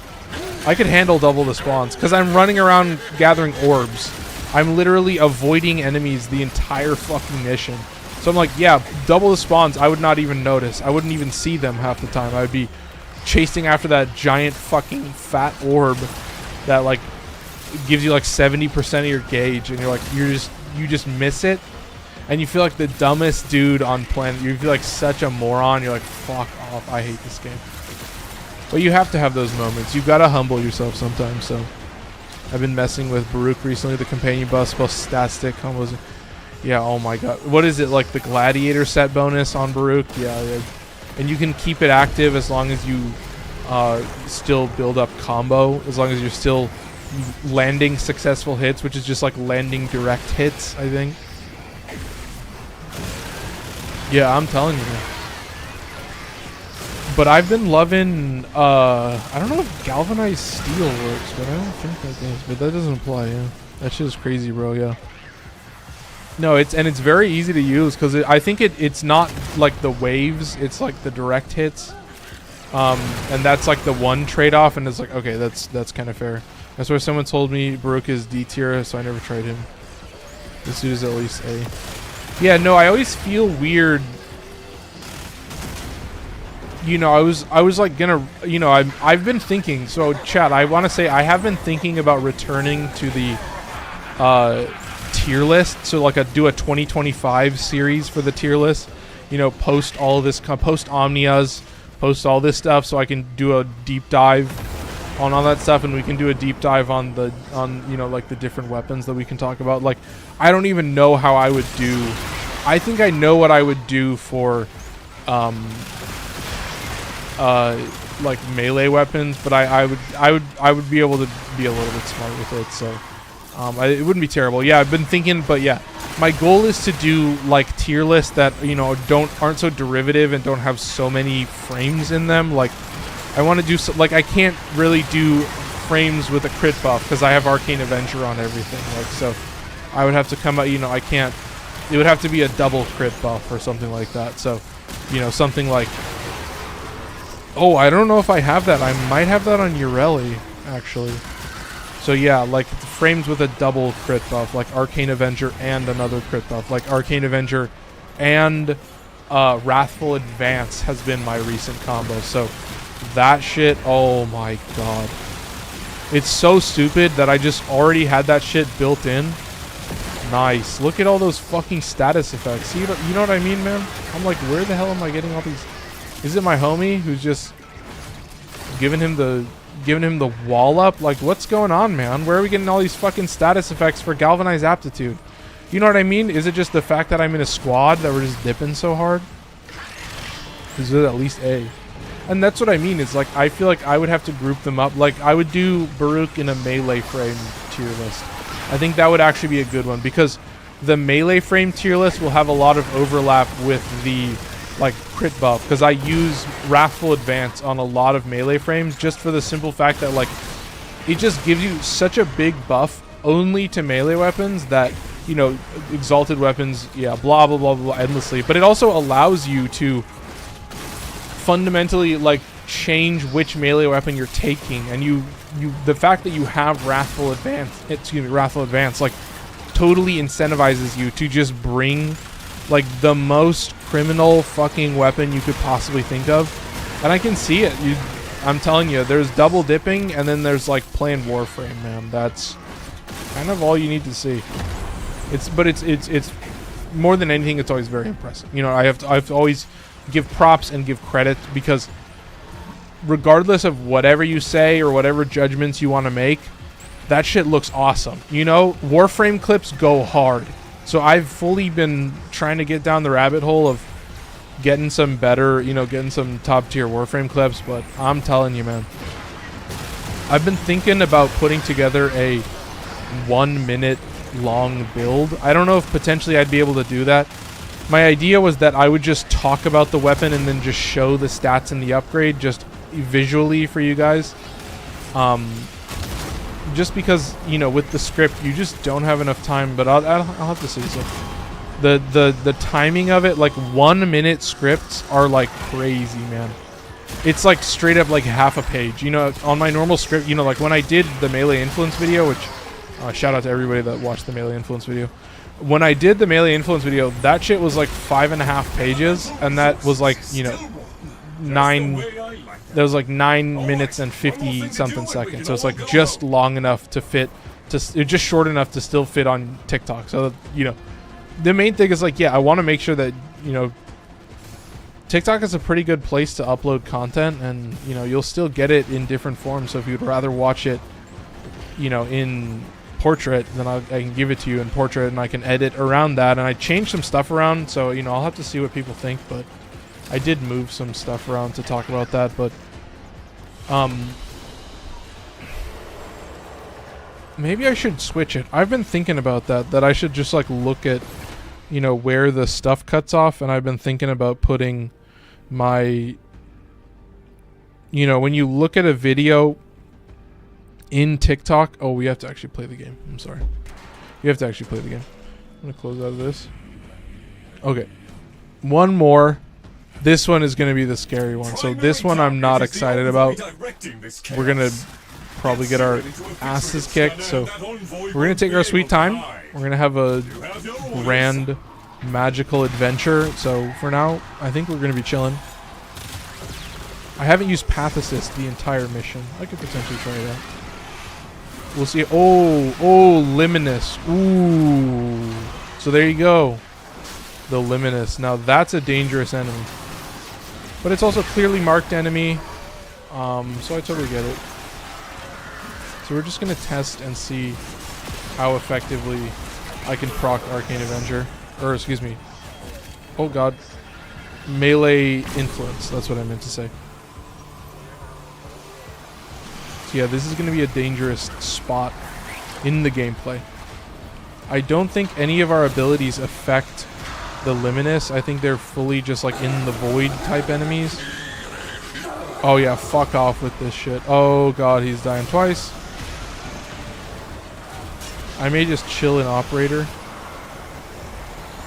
I could handle double the spawns because I'm running around gathering orbs. I'm literally avoiding enemies the entire fucking mission. So I'm like, yeah, double the spawns, I would not even notice. I wouldn't even see them half the time. I would be chasing after that giant fucking fat orb that like gives you like 70% of your gauge, and you're like, you just miss it, and you feel like the dumbest dude on planet. You feel like such a moron. You're like, fuck off, I hate this game. But you have to have those moments. You've got to humble yourself sometimes. So I've been messing with Baruch recently, the companion buff, spell stat stick combos. Yeah, oh my god. What is it, like the gladiator set bonus on Baruch? Yeah. And you can keep it active as long as you still build up combo, as long as you're still landing successful hits, which is just like landing direct hits, I think. Yeah, I'm telling you, man. But I've been loving, I don't know if galvanized steel works, but I don't think that does. But that doesn't apply, yeah. That shit is crazy, bro, yeah. No, it's very easy to use because I think it's not like the waves, it's like the direct hits. And that's like the one trade-off, and it's like, okay, that's kind of fair. That's why someone told me Baruch is D tier, so I never tried him. This dude is at least A. Yeah, no, I always feel weird. You know, I was like gonna, you know, I've been thinking. So, chat, I want to say I have been thinking about returning to the tier list. So, like, do a 2025 series for the tier list. You know, post all this, post Omnias, post all this stuff, so I can do a deep dive on all that stuff, and we can do a deep dive on you know, like the different weapons that we can talk about. Like, I don't even know how I would do. I think I know what I would do for like melee weapons, but I would be able to be a little bit smart with it. So it wouldn't be terrible. Yeah, I've been thinking, but yeah, my goal is to do like tier lists that, you know, aren't so derivative and don't have so many frames in them. Like, I want to do like, I can't really do frames with a crit buff because I have Arcane Avenger on everything. Like, so I would have to come out, you know, I can't. It would have to be a double crit buff or something like that. So, you know, something like, oh, I don't know if I have that. I might have that on Ureli, actually. So yeah, like frames with a double crit buff, like Arcane Avenger and another crit buff. Like Arcane Avenger and Wrathful Advance has been my recent combo. So that shit, oh my god. It's so stupid that I just already had that shit built in. Nice. Look at all those fucking status effects. See, you know what I mean, man? I'm like, where the hell am I getting all these? Is it my homie who's just giving him the wall up? Like, what's going on, man? Where are we getting all these fucking status effects for Galvanized Aptitude? You know what I mean? Is it just the fact that I'm in a squad that we're just dipping so hard? Is it at least A? And that's what I mean. Is like, I feel like I would have to group them up. Like, I would do Baruch in a melee frame tier list. I think that would actually be a good one, because the melee frame tier list will have a lot of overlap with the like crit buff, because I use Wrathful Advance on a lot of melee frames just for the simple fact that, like, it just gives you such a big buff only to melee weapons that, you know, exalted weapons, yeah, blah blah blah blah endlessly, but it also allows you to fundamentally like change which melee weapon you're taking, and the fact that you have Wrathful Advance like totally incentivizes you to just bring like the most criminal fucking weapon you could possibly think of. And I can see it. I'm telling you, there's double dipping, and then there's like playing Warframe, man. That's kind of all you need to see. It's more than anything, it's always very impressive. You know, I have to always give props and give credit, because regardless of whatever you say or whatever judgments you want to make, that shit looks awesome. You know, Warframe clips go hard. So I've fully been trying to get down the rabbit hole of getting some better, you know, getting some top tier Warframe clips, but I'm telling you, man, I've been thinking about putting together a 1 minute long build. I don't know if potentially I'd be able to do that. My idea was that I would just talk about the weapon and then just show the stats and the upgrade just visually for you guys. Just because, you know, with the script you just don't have enough time, but I'll have to see. So the timing of it, like 1 minute scripts are like crazy, man. It's like straight up like half a page. You know, on my normal script, you know, like when I did the Melee Influence video, which shout out to everybody that watched the Melee Influence video. When I did the Melee Influence video, that shit was like 5.5 pages, and that was like, you know, 9 minutes and 50 something seconds. So it's like just long enough to fit, just short enough to still fit on TikTok. So, you know, the main thing is like, yeah, I want to make sure that, you know, TikTok is a pretty good place to upload content, and, you know, you'll still get it in different forms. So if you'd rather watch it, you know, in portrait, then I can give it to you in portrait, and I can edit around that. And I changed some stuff around, so, you know, I'll have to see what people think, but I did move some stuff around to talk about that. But maybe I should switch it. I've been thinking about that I should just like look at, you know, where the stuff cuts off, and I've been thinking about putting my, you know, when you look at a video in TikTok, oh, we have to actually play the game. I'm sorry. We have to actually play the game. I'm going to close out of this. Okay. One more. This one is going to be the scary one. So this one I'm not excited about. We're going to probably get our asses kicked. So we're going to take our sweet time. We're going to have a grand magical adventure. So for now, I think we're going to be chilling. I haven't used Path Assist the entire mission. I could potentially try that. We'll see. Oh, Liminus. Ooh. So there you go. The Liminus. Now that's a dangerous enemy. But it's also clearly marked enemy. So I totally get it. So we're just going to test and see how effectively I can proc Arcane Avenger. Or, excuse me. Oh god. Melee Influence. That's what I meant to say. So yeah, this is going to be a dangerous spot in the gameplay. I don't think any of our abilities affect the Liminus. I think they're fully just like in the void type enemies. Oh yeah, fuck off with this shit. Oh god, he's dying twice. I may just chill in Operator.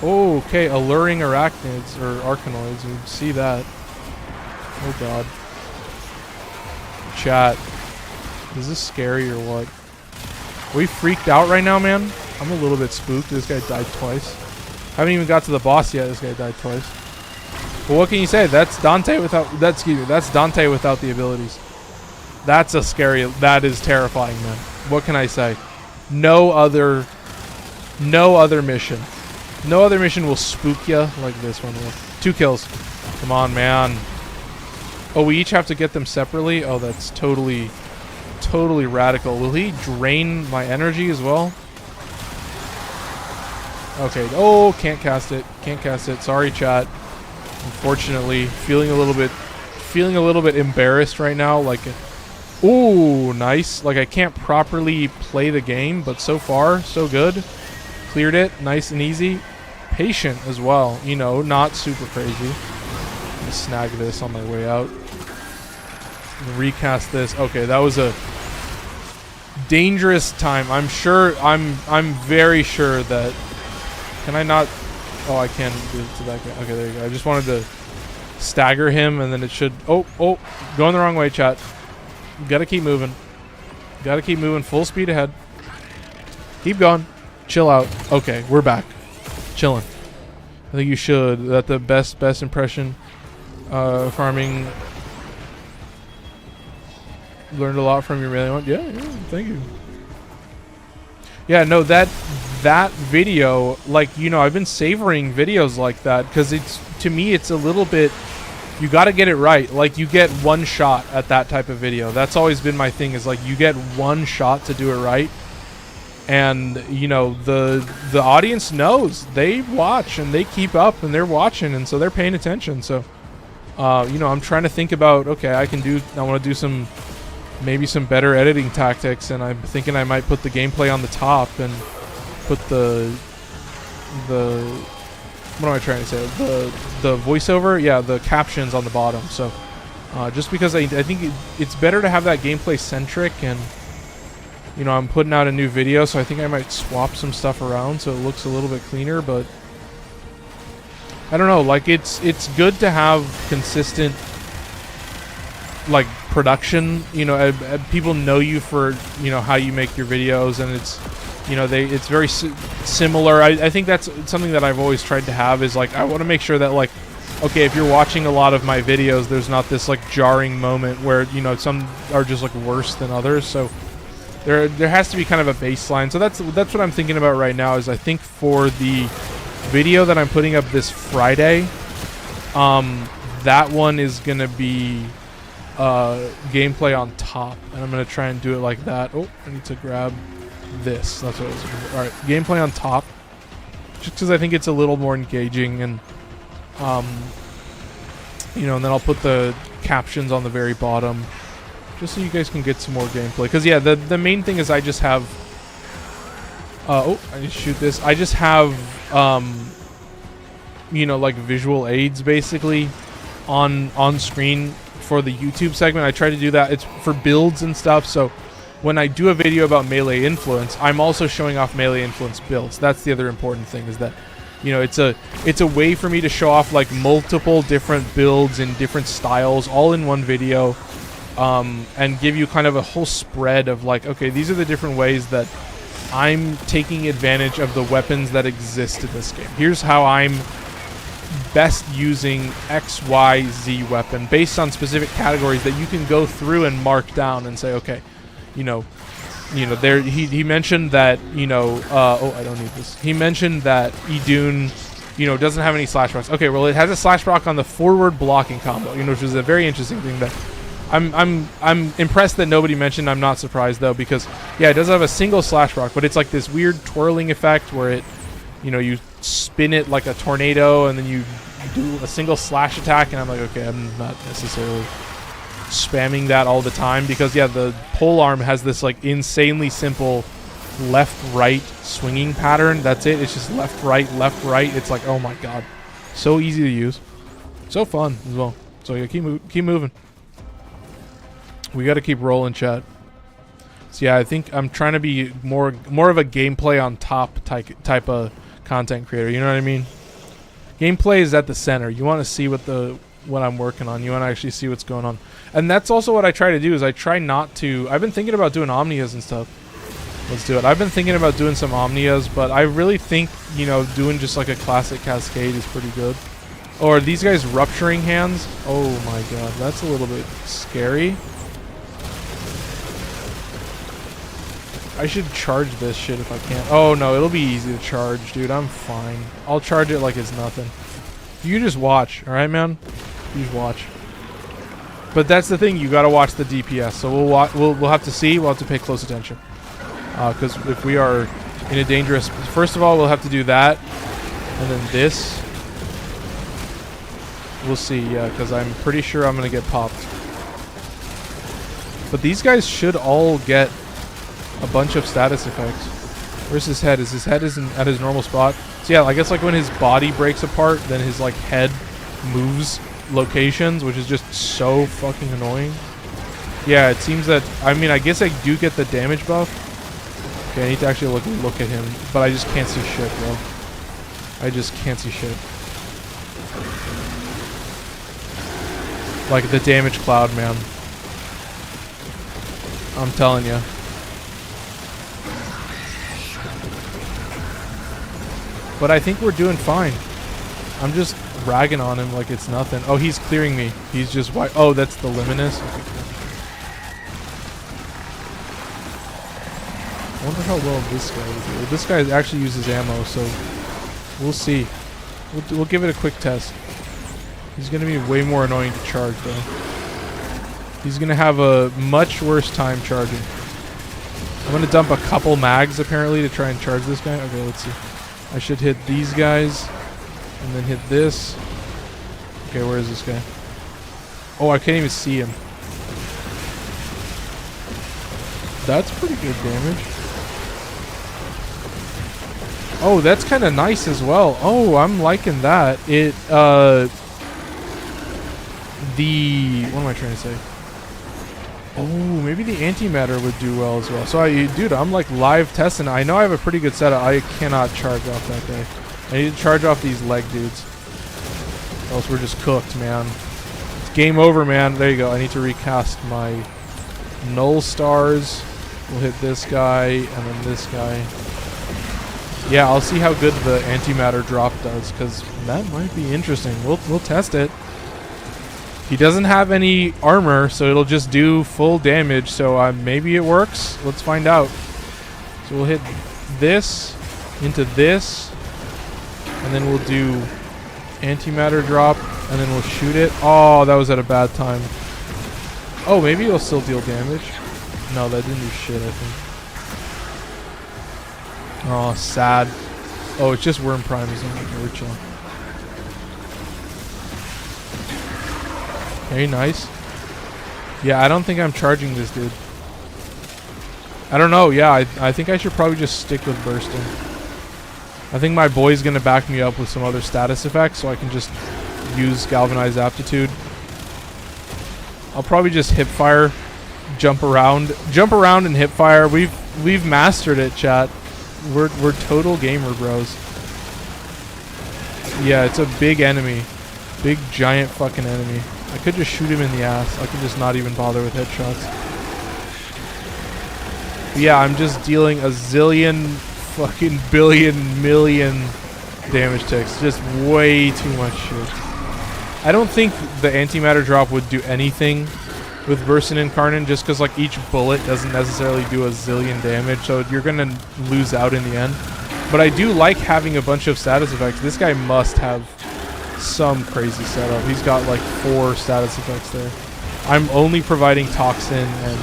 Oh, okay, alluring arachnids or arcanoids. You see that. Oh god. Chat. Is this scary or what? Are we freaked out right now, man? I'm a little bit spooked. This guy died twice. Haven't even got to the boss yet. This guy died twice. But what can you say? That's Dante without that's Dante without the abilities. That's a scary, that is terrifying, man. What can I say? No other mission. No other mission will spook you like this one will. 2 kills. Come on, man. Oh, we each have to get them separately? Oh, that's totally radical. Will he drain my energy as well? Okay. Oh, can't cast it. Can't cast it. Sorry, chat. Unfortunately, feeling a little bit embarrassed right now. Like, ooh, nice. Like I can't properly play the game, but so far so good. Cleared it, nice and easy. Patient as well. You know, not super crazy. Let me snag this on my way out. Recast this. Okay, that was a dangerous time. I'm sure. I'm very sure that. Can I not? Oh, I can do it to that guy. Okay, there you go. I just wanted to stagger him, and then it should... Oh, going the wrong way, chat. Gotta keep moving. Gotta keep moving full speed ahead. Keep going. Chill out. Okay, we're back. Chilling. I think you should. That the best impression. Farming. Learned a lot from your melee one. Yeah, thank you. Yeah, no, that video, like, you know, I've been savoring videos like that because it's, to me, it's a little bit, you got to get it right. Like, you get one shot at that type of video. That's always been my thing, is like, you get one shot to do it right. And, you know, the audience knows. They watch and they keep up and they're watching, and so they're paying attention. So, you know, I'm trying to think about, okay, I want to do some, maybe some better editing tactics, and I'm thinking I might put the gameplay on the top and put the what am I trying to say? The voiceover, yeah, the captions on the bottom. So, just because I think it's better to have that gameplay centric, and you know, I'm putting out a new video, so I think I might swap some stuff around so it looks a little bit cleaner, but I don't know, like, it's good to have consistent, like, production. You know, people know you for, you know, how you make your videos, and it's, you know, it's very similar. I think that's something that I've always tried to have, is like, I want to make sure that, like, okay, if you're watching a lot of my videos, there's not this, like, jarring moment where, you know, some are just, like, worse than others. So there has to be kind of a baseline. So that's what I'm thinking about right now, is I think for the video that I'm putting up this Friday, that one is gonna be gameplay on top, and I'm gonna try and do it like that. Oh, I need to grab this. That's what I was looking for. All right, gameplay on top, just because I think it's a little more engaging, and you know, and then I'll put the captions on the very bottom, just so you guys can get some more gameplay. Because yeah, the main thing is I just have oh, I need to shoot this. I just have you know, like, visual aids basically on screen for the YouTube segment. I try to do that. It's for builds and stuff. So when I do a video about melee influence, I'm also showing off melee influence builds. That's the other important thing, is that, you know, it's a way for me to show off, like, multiple different builds in different styles all in one video, and give you kind of a whole spread of, like, okay, these are the different ways that I'm taking advantage of the weapons that exist in this game. Here's how I'm best using X, Y, Z weapon based on specific categories that you can go through and mark down and say, okay, you know, there, he mentioned that, you know, oh, I don't need this. He mentioned that Idun, you know, doesn't have any slash procs. Okay, well, it has a slash proc on the forward blocking combo, you know, which is a very interesting thing that I'm impressed that nobody mentioned. I'm not surprised though, because yeah, it does have a single slash proc, but it's like this weird twirling effect where it, you know, you spin it like a tornado and then you do a single slash attack, and I'm like, okay, I'm not necessarily spamming that all the time, because yeah, the pole arm has this, like, insanely simple left-right swinging pattern. That's it. It's just left-right. It's like, oh my god, so easy to use, so fun as well. So yeah, keep moving. We got to keep rolling, chat. So yeah, I think I'm trying to be more of a gameplay on top type of content creator. You know what I mean? Gameplay is at the center. You want to see what I'm working on. You want to actually see what's going on. And that's also what I try to do, is I try not to... I've been thinking about doing Omnias and stuff. Let's do it. I've been thinking about doing some Omnias, but I really think, you know, doing just like a classic cascade is pretty good. Or these guys rupturing hands. Oh my god, that's a little bit scary. I should charge this shit if I can. Oh no, it'll be easy to charge, dude. I'm fine. I'll charge it like it's nothing. You just watch, all right, man? You just watch. But that's the thing, you gotta watch the DPS. So we'll have to see. We'll have to pay close attention, because if we are in a dangerous... First of all, we'll have to do that, and then this. We'll see, yeah, because I'm pretty sure I'm gonna get popped. But these guys should all get a bunch of status effects. Where's his head? Is his head isn't at his normal spot? So yeah, I guess like when his body breaks apart, then his like head moves locations, which is just so fucking annoying. Yeah, it seems that, I mean, I guess I do get the damage buff. Okay, I need to actually look at him, but I just can't see shit, bro. I just can't see shit. Like the damage cloud, man. I'm telling you. But I think we're doing fine. I'm just ragging on him like it's nothing. Oh, he's clearing me. He's just white. Oh, that's the Luminous. Okay, cool. I wonder how well this guy will do. This guy actually uses ammo, so we'll see. We'll give it a quick test. He's going to be way more annoying to charge, though. He's going to have a much worse time charging. I'm going to dump a couple mags, apparently, to try and charge this guy. Okay, let's see. I should hit these guys, and then hit this. Okay, where is this guy? Oh, I can't even see him. That's pretty good damage. Oh, that's kind of nice as well. Oh, I'm liking that. It, what am I trying to say? Oh, maybe the antimatter would do well as well. So, dude, I'm like live testing. I know I have a pretty good setup. I cannot charge off that guy. I need to charge off these leg dudes. Or else we're just cooked, man. It's game over, man. There you go. I need to recast my null stars. We'll hit this guy and then this guy. Yeah, I'll see how good the antimatter drop does, because that might be interesting. We'll test it. He doesn't have any armor, so it'll just do full damage. So maybe it works. Let's find out. So we'll hit this into this, and then we'll do antimatter drop, and then we'll shoot it. Oh, that was at a bad time. Oh, maybe it'll still deal damage. No, that didn't do shit, I think. Oh, sad. Oh, it's just Worm Prime, isn't it? Okay, we're chilling. Okay, nice. Yeah, I don't think I'm charging this dude. I don't know. Yeah, I think I should probably just stick with bursting. I think my boy's going to back me up with some other status effects, so I can just use Galvanized Aptitude. I'll probably just hip fire, jump around and hip fire. We've mastered it, chat. We're total gamer bros. Yeah, it's a big enemy. Big giant fucking enemy. I could just shoot him in the ass. I could just not even bother with headshots. But yeah, I'm just dealing a zillion fucking billion million damage ticks. Just way too much shit. I don't think the antimatter drop would do anything with Bursin Incarnate, just because like each bullet doesn't necessarily do a zillion damage, so you're gonna lose out in the end. But I do like having a bunch of status effects. This guy must have some crazy setup. He's got like 4 status effects there. I'm only providing Toxin and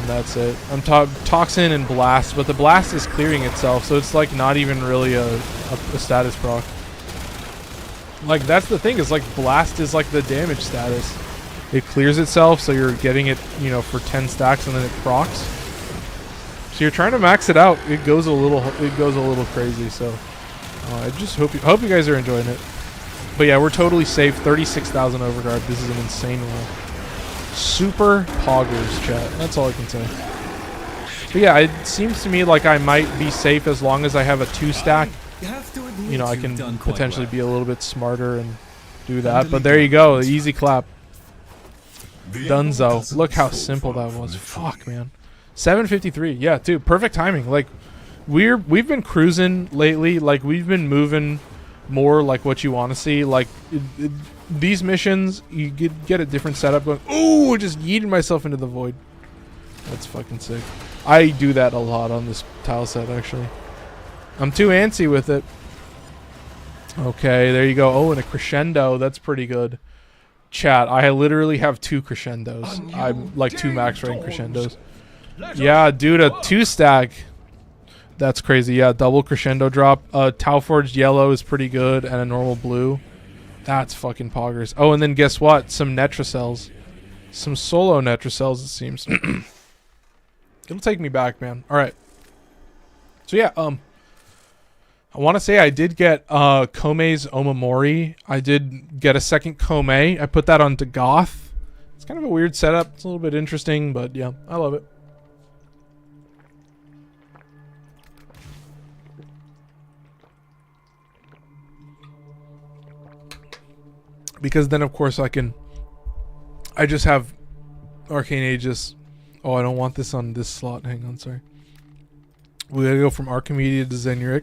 that's it. I'm Toxin and Blast, but the Blast is clearing itself, so it's like not even really a status proc. Like that's the thing, is like Blast is like the damage status. It clears itself, so you're getting it, you know, for 10 stacks, and then it procs. So you're trying to max it out. It goes a little crazy. So I just hope you guys are enjoying it. But yeah, we're totally safe. 36,000 overguard. This is an insane roll. Super poggers, chat. That's all I can say. But yeah, it seems to me like I might be safe as long as I have a 2-stack. You know, I can potentially be a little bit smarter and do that. But there you go. Easy clap. Dunzo. Look how simple that was. Fuck, man. 753. Yeah, dude, perfect timing. Like we've been cruising lately. Like we've been moving more like what you want to see. Like these missions, you get a different setup going. Ooh, just yeeted myself into the void. That's fucking sick. I do that a lot on this tile set, actually. I'm too antsy with it. Okay, there you go. Oh, and a crescendo. That's pretty good. Chat, I literally have 2 crescendos. I'm like 2 max rank crescendos. Yeah, dude, a 2-stack. That's crazy. Yeah, double crescendo drop. Tau Forged yellow is pretty good, and a normal blue. That's fucking poggers. Oh, and then guess what? Some Netracells. Some solo Netracells, it seems. It'll take me back, man. Alright. So yeah, I want to say I did get Komei's Omamori. I did get a second Komei. I put that onto Goth. It's kind of a weird setup. It's a little bit interesting, but yeah, I love it. Because then, of course, I can I just have Arcane Aegis. Oh, I don't want this on this slot. Hang on, sorry. We gotta go from Archimedea to Zenuric.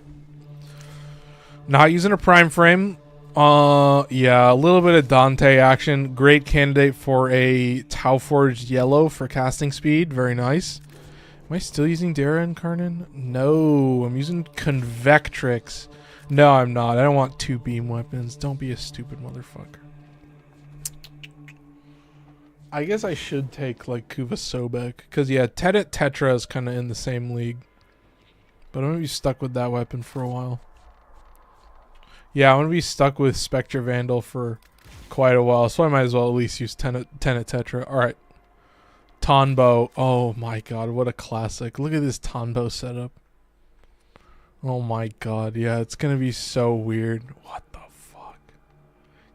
Not using a prime frame. Yeah, a little bit of Dante action. Great candidate for a Tau Forged Yellow for casting speed. Very nice. Am I still using Dara Incarnin? No, I'm using Convectrix. No, I'm not. I don't want 2 beam weapons. Don't be a stupid motherfucker. I guess I should take like Kuva Sobek. Because yeah, Tenet Tetra is kind of in the same league. But I'm going to be stuck with that weapon for a while. Yeah, I'm going to be stuck with Spectre Vandal for quite a while. So I might as well at least use Tenet Tetra. Alright. Tonbo. Oh my god, what a classic. Look at this Tonbo setup. Oh my god, yeah, it's going to be so weird. What the fuck?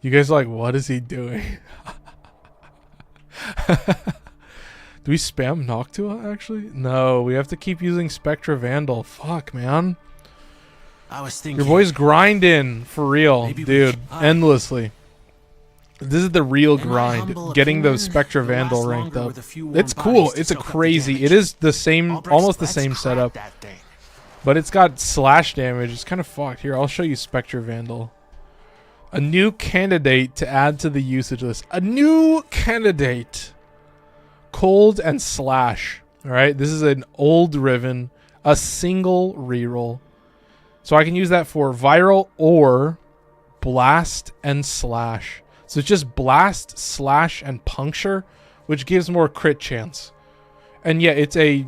You guys are like, what is he doing? Do we spam Noctua, actually? No, we have to keep using Spectra Vandal. Fuck, man. I was thinking, your boy's grinding, for real, dude, endlessly. This is the real grind, getting the Spectra Vandal ranked up. It's cool, it's a crazy, it is the same, almost the same setup. But it's got slash damage, it's kind of fucked. Here, I'll show you Spectra Vandal. A new candidate to add to the usage list. A new candidate. Cold and slash. Alright, this is an old Riven. A single reroll. So I can use that for viral or blast and slash. So it's just blast, slash, and puncture, which gives more crit chance. And yeah, it's a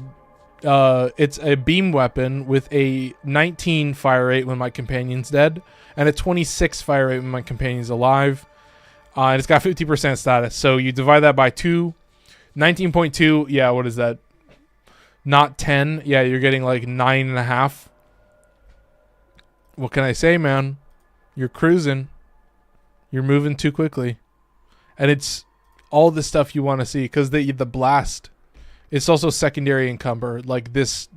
beam weapon with a 19 fire rate when my companion's dead, and a 26 fire rate when my companion's alive. And it's got 50% status. So you divide that by 2. 19.2, yeah, what is that? Not 10. Yeah, you're getting like 9.5. What can I say, man? You're cruising. You're moving too quickly. And it's all the stuff you want to see. Because the blast. It's also secondary encumber. Like this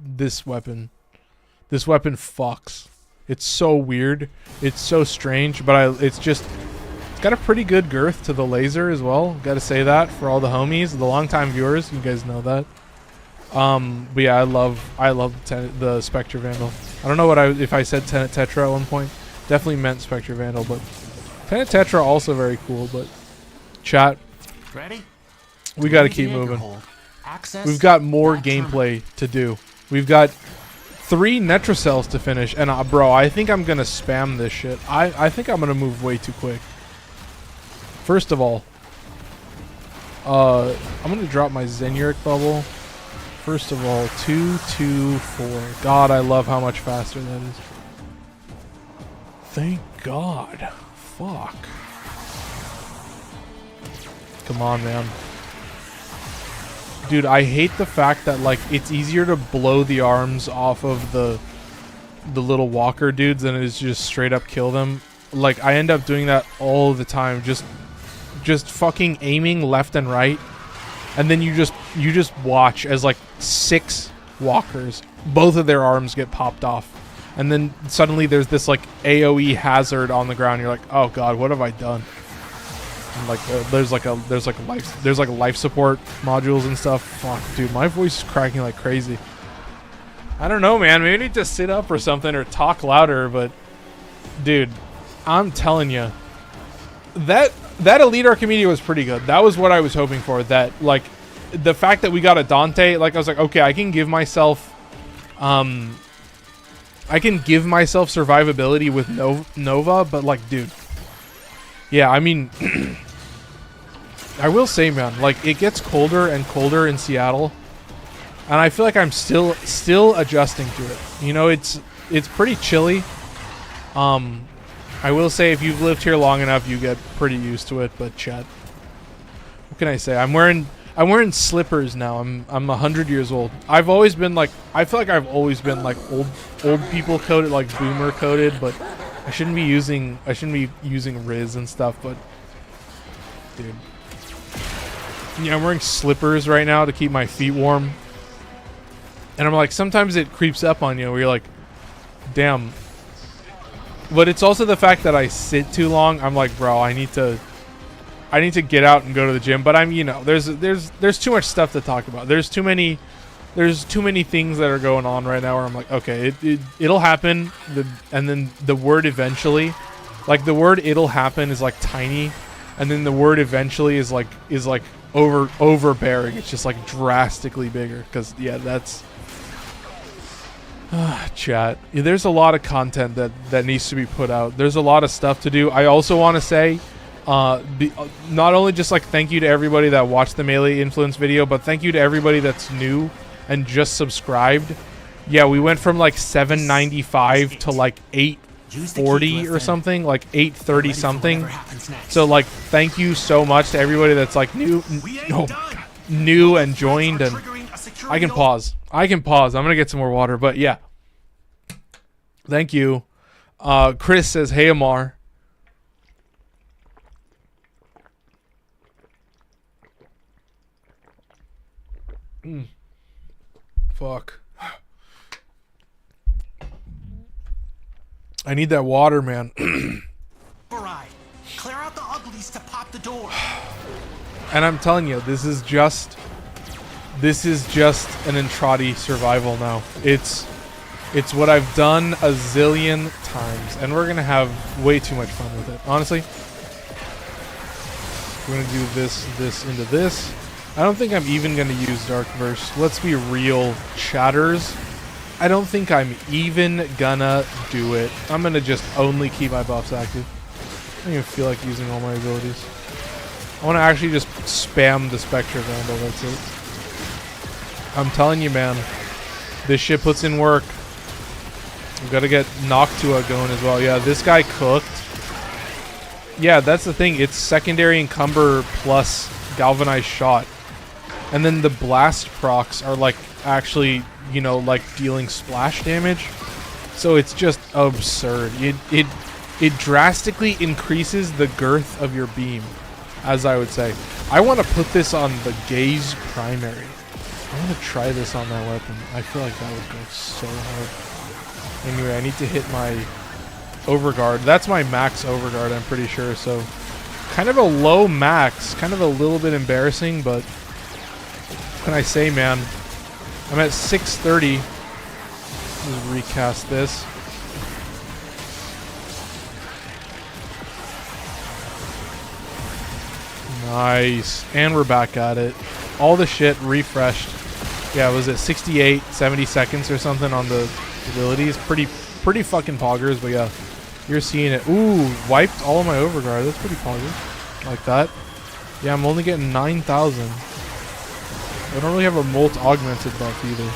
weapon. This weapon fucks. It's so weird. It's so strange. But it's got a pretty good girth to the laser as well. Gotta say that for all the homies. The longtime viewers. You guys know that. But yeah, I love the Spectre Vandal. I don't know if I said Tenet Tetra at one point. Definitely meant Spectre Vandal, but Tenet Tetra also very cool. But chat, ready? We got to keep moving. We've got more gameplay to do. We've got 3 Netrocells to finish, and bro, I think I'm gonna spam this shit. I think I'm gonna move way too quick. First of all, I'm gonna drop my Zenuric bubble. First of all, 2, 2, 4. God, I love how much faster that is. Thank God. Fuck. Come on, man. Dude, I hate the fact that, like, it's easier to blow the arms off of the little walker dudes than it is just straight up kill them. Like, I end up doing that all the time. Just fucking aiming left and right. And then you just watch as like 6 walkers, both of their arms get popped off, and then suddenly there's this like AOE hazard on the ground. You're like, oh god, what have I done? And like there's like life support modules and stuff. Fuck, dude, my voice is cracking like crazy. I don't know, man. Maybe I need to sit up or something or talk louder. But dude, I'm telling you, that Elite Archimedea was pretty good. That was what I was hoping for. That, like, the fact that we got a Dante, like, I was like, okay, I can give myself survivability with Nova, but, like, dude. Yeah, I mean, I will say, man, like, it gets colder and colder in Seattle, and I feel like I'm still adjusting to it. You know, it's pretty chilly. I will say, if you've lived here long enough, you get pretty used to it. But chat, what can I say? I'm wearing slippers now. I'm 100 years old. I've always been like, I feel like I've always been like old people coded, like boomer coded. But I shouldn't be using Riz and stuff. But dude, yeah, I'm wearing slippers right now to keep my feet warm. And I'm like, sometimes it creeps up on you where you're like, damn. But it's also the fact that I sit too long. I'm like, bro, I need to I need to get out and go to the gym, but I'm, you know, there's too much stuff to talk about. There's too many things that are going on right now where I'm like, okay, it'll happen, and then the word eventually, like the word it'll happen is like tiny, and then the word eventually is like overbearing. It's just like drastically bigger, because yeah, that's chat. Yeah, there's a lot of content that needs to be put out. There's a lot of stuff to do. I also want to say, not only just like thank you to everybody that watched the Melee Influence video, but thank you to everybody that's new and just subscribed. Yeah, we went from like 795 to like 840 or something, like 830 something. So like thank you so much to everybody that's like new. Oh my God, new and joined. And I can pause. I'm gonna get some more water, but yeah. Thank you. Chris says, hey Amar. Fuck. I need that water, man. Alright. Clear out the uglies to pop the door. And I'm telling you, this is just an Entrati survival now. It's what I've done a zillion times, and we're gonna have way too much fun with it. Honestly, we're gonna do this into this. I don't think I'm even gonna use Dark Verse. Let's be real, chatters. I don't think I'm even gonna do it. I'm gonna just only keep my buffs active. I don't even feel like using all my abilities. I want to actually just spam the Spectre Vandal, that's it. I'm telling you, man. This shit puts in work. We've got to get Noctua going as well. Yeah, this guy cooked. Yeah, that's the thing. It's secondary encumber plus galvanized shot. And then the blast procs are like actually, you know, like dealing splash damage. So it's just absurd. It drastically increases the girth of your beam, as I would say. I want to put this on the Gaze primary. I want to try this on that weapon. I feel like that would go so hard. Anyway, I need to hit my overguard. That's my max overguard, I'm pretty sure. So kind of a low max, kind of a little bit embarrassing, but what can I say, man? I'm at 630. Let's recast this. Nice. And we're back at it. All the shit refreshed. Yeah, was it 68, 70 seconds or something on the abilities? Pretty fucking poggers, but yeah. You're seeing it. Ooh, wiped all of my overguard. That's pretty poggers. Like that. Yeah, I'm only getting 9,000. I don't really have a Molt augmented buff either.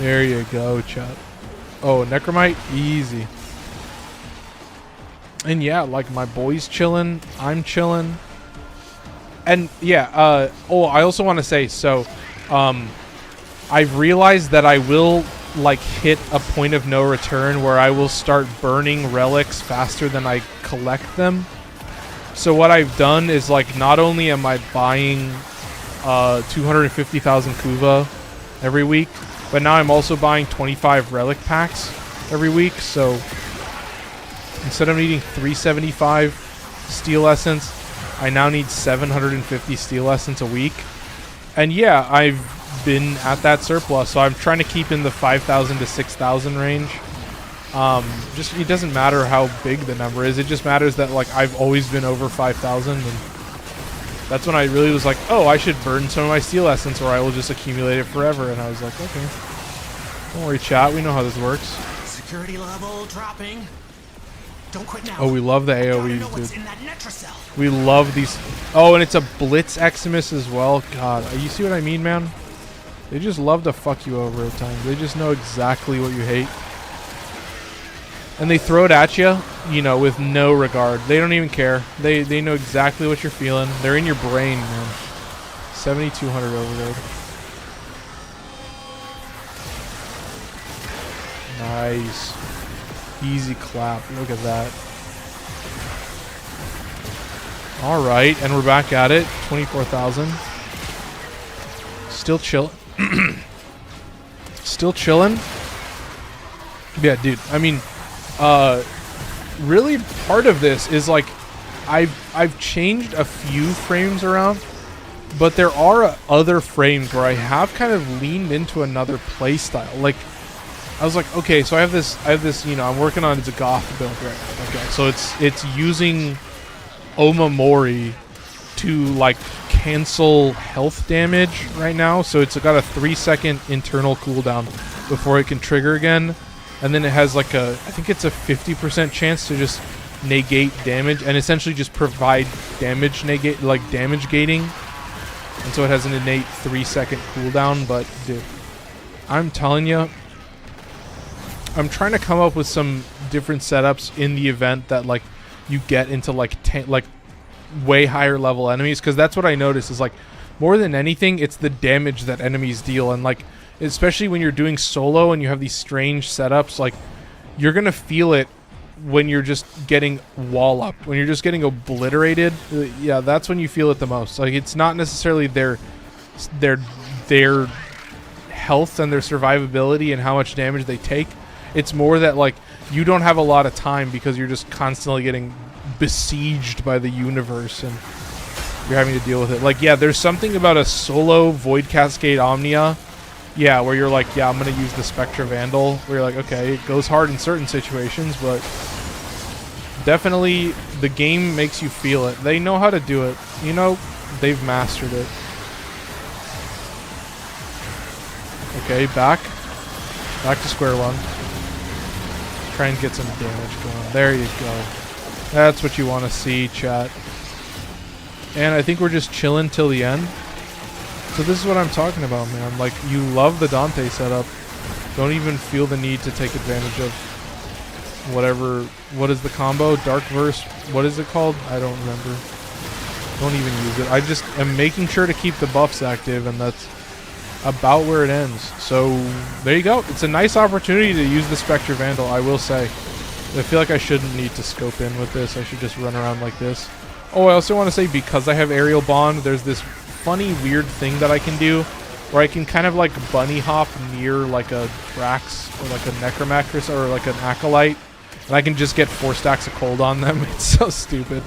There you go, chat. Oh, Necromite? Easy. And yeah, like my boy's chilling. I'm chilling. And yeah, oh, I also want to say, so, I've realized that I will, like, hit a point of no return where I will start burning relics faster than I collect them. So what I've done is, like, not only am I buying 250,000 Kuva every week, but now I'm also buying 25 relic packs every week. So instead of needing 375 steel essence, I now need 750 steel essence a week. And yeah, I've been at that surplus, so I'm trying to keep in the 5,000 to 6,000 range. Just, it doesn't matter how big the number is. It just matters that, like, I've always been over 5,000, and that's when I really was like, oh, I should burn some of my steel essence, or I will just accumulate it forever. And I was like, okay, don't worry, chat. We know how this works. Security level dropping. Don't quit now. Oh, we love the AoEs, dude. We love these. Oh, and it's a Blitz Eximus as well. God, you see what I mean, man? They just love to fuck you over at times. They just know exactly what you hate. And they throw it at you, you know, with no regard. They don't even care. They know exactly what you're feeling. They're in your brain, man. 7,200 overload. Nice. Easy clap. Look at that. All right, and we're back at it. 24,000. Still chill. Still chilling. Yeah, dude. I mean, really part of this is like I've changed a few frames around, but there are other frames where I have kind of leaned into another playstyle. Like I was like, okay, so I have this, you know, I'm working on, it's a goth build right now. Okay, so it's using Omamori to like cancel health damage right now. So it's got a 3-second internal cooldown before it can trigger again. And then it has like I think it's a 50% chance to just negate damage and essentially just provide damage damage gating. And so it has an innate 3-second cooldown. But dude, I'm telling you, I'm trying to come up with some different setups in the event that like you get into like way higher level enemies, because that's what I notice is like more than anything it's the damage that enemies deal, and like especially when you're doing solo and you have these strange setups, like you're gonna feel it when you're just getting walloped, when you're just getting obliterated. Yeah, that's when you feel it the most. Like it's not necessarily their health and their survivability and how much damage they take. It's more that like you don't have a lot of time because you're just constantly getting besieged by the universe and you're having to deal with it. Like, yeah, there's something about a solo Void Cascade Omnia, yeah, where you're like, yeah, I'm gonna use the Spectra Vandal, where you're like, okay, it goes hard in certain situations, but definitely the game makes you feel it. They know how to do it, you know, they've mastered it. Okay, back to square one. Try and get some damage going. There you go. That's what you want to see, chat. And I think we're just chilling till the end. So this is what I'm talking about, man. Like, you love the Dante setup. Don't even feel the need to take advantage of whatever. What is the combo? Dark Verse. What is it called? I don't remember. Don't even use it. I just am making sure to keep the buffs active, and that's about where it ends. So there you go. It's a nice opportunity to use the Spectre Vandal, I will say. I feel like I shouldn't need to scope in with this. I should just run around like this. Oh, I also want to say, because I have aerial bond, there's this funny weird thing that I can do where I can kind of like bunny hop near like a Drax or like a Necromancer or like an Acolyte, and I can just get 4 stacks of cold on them. It's so stupid.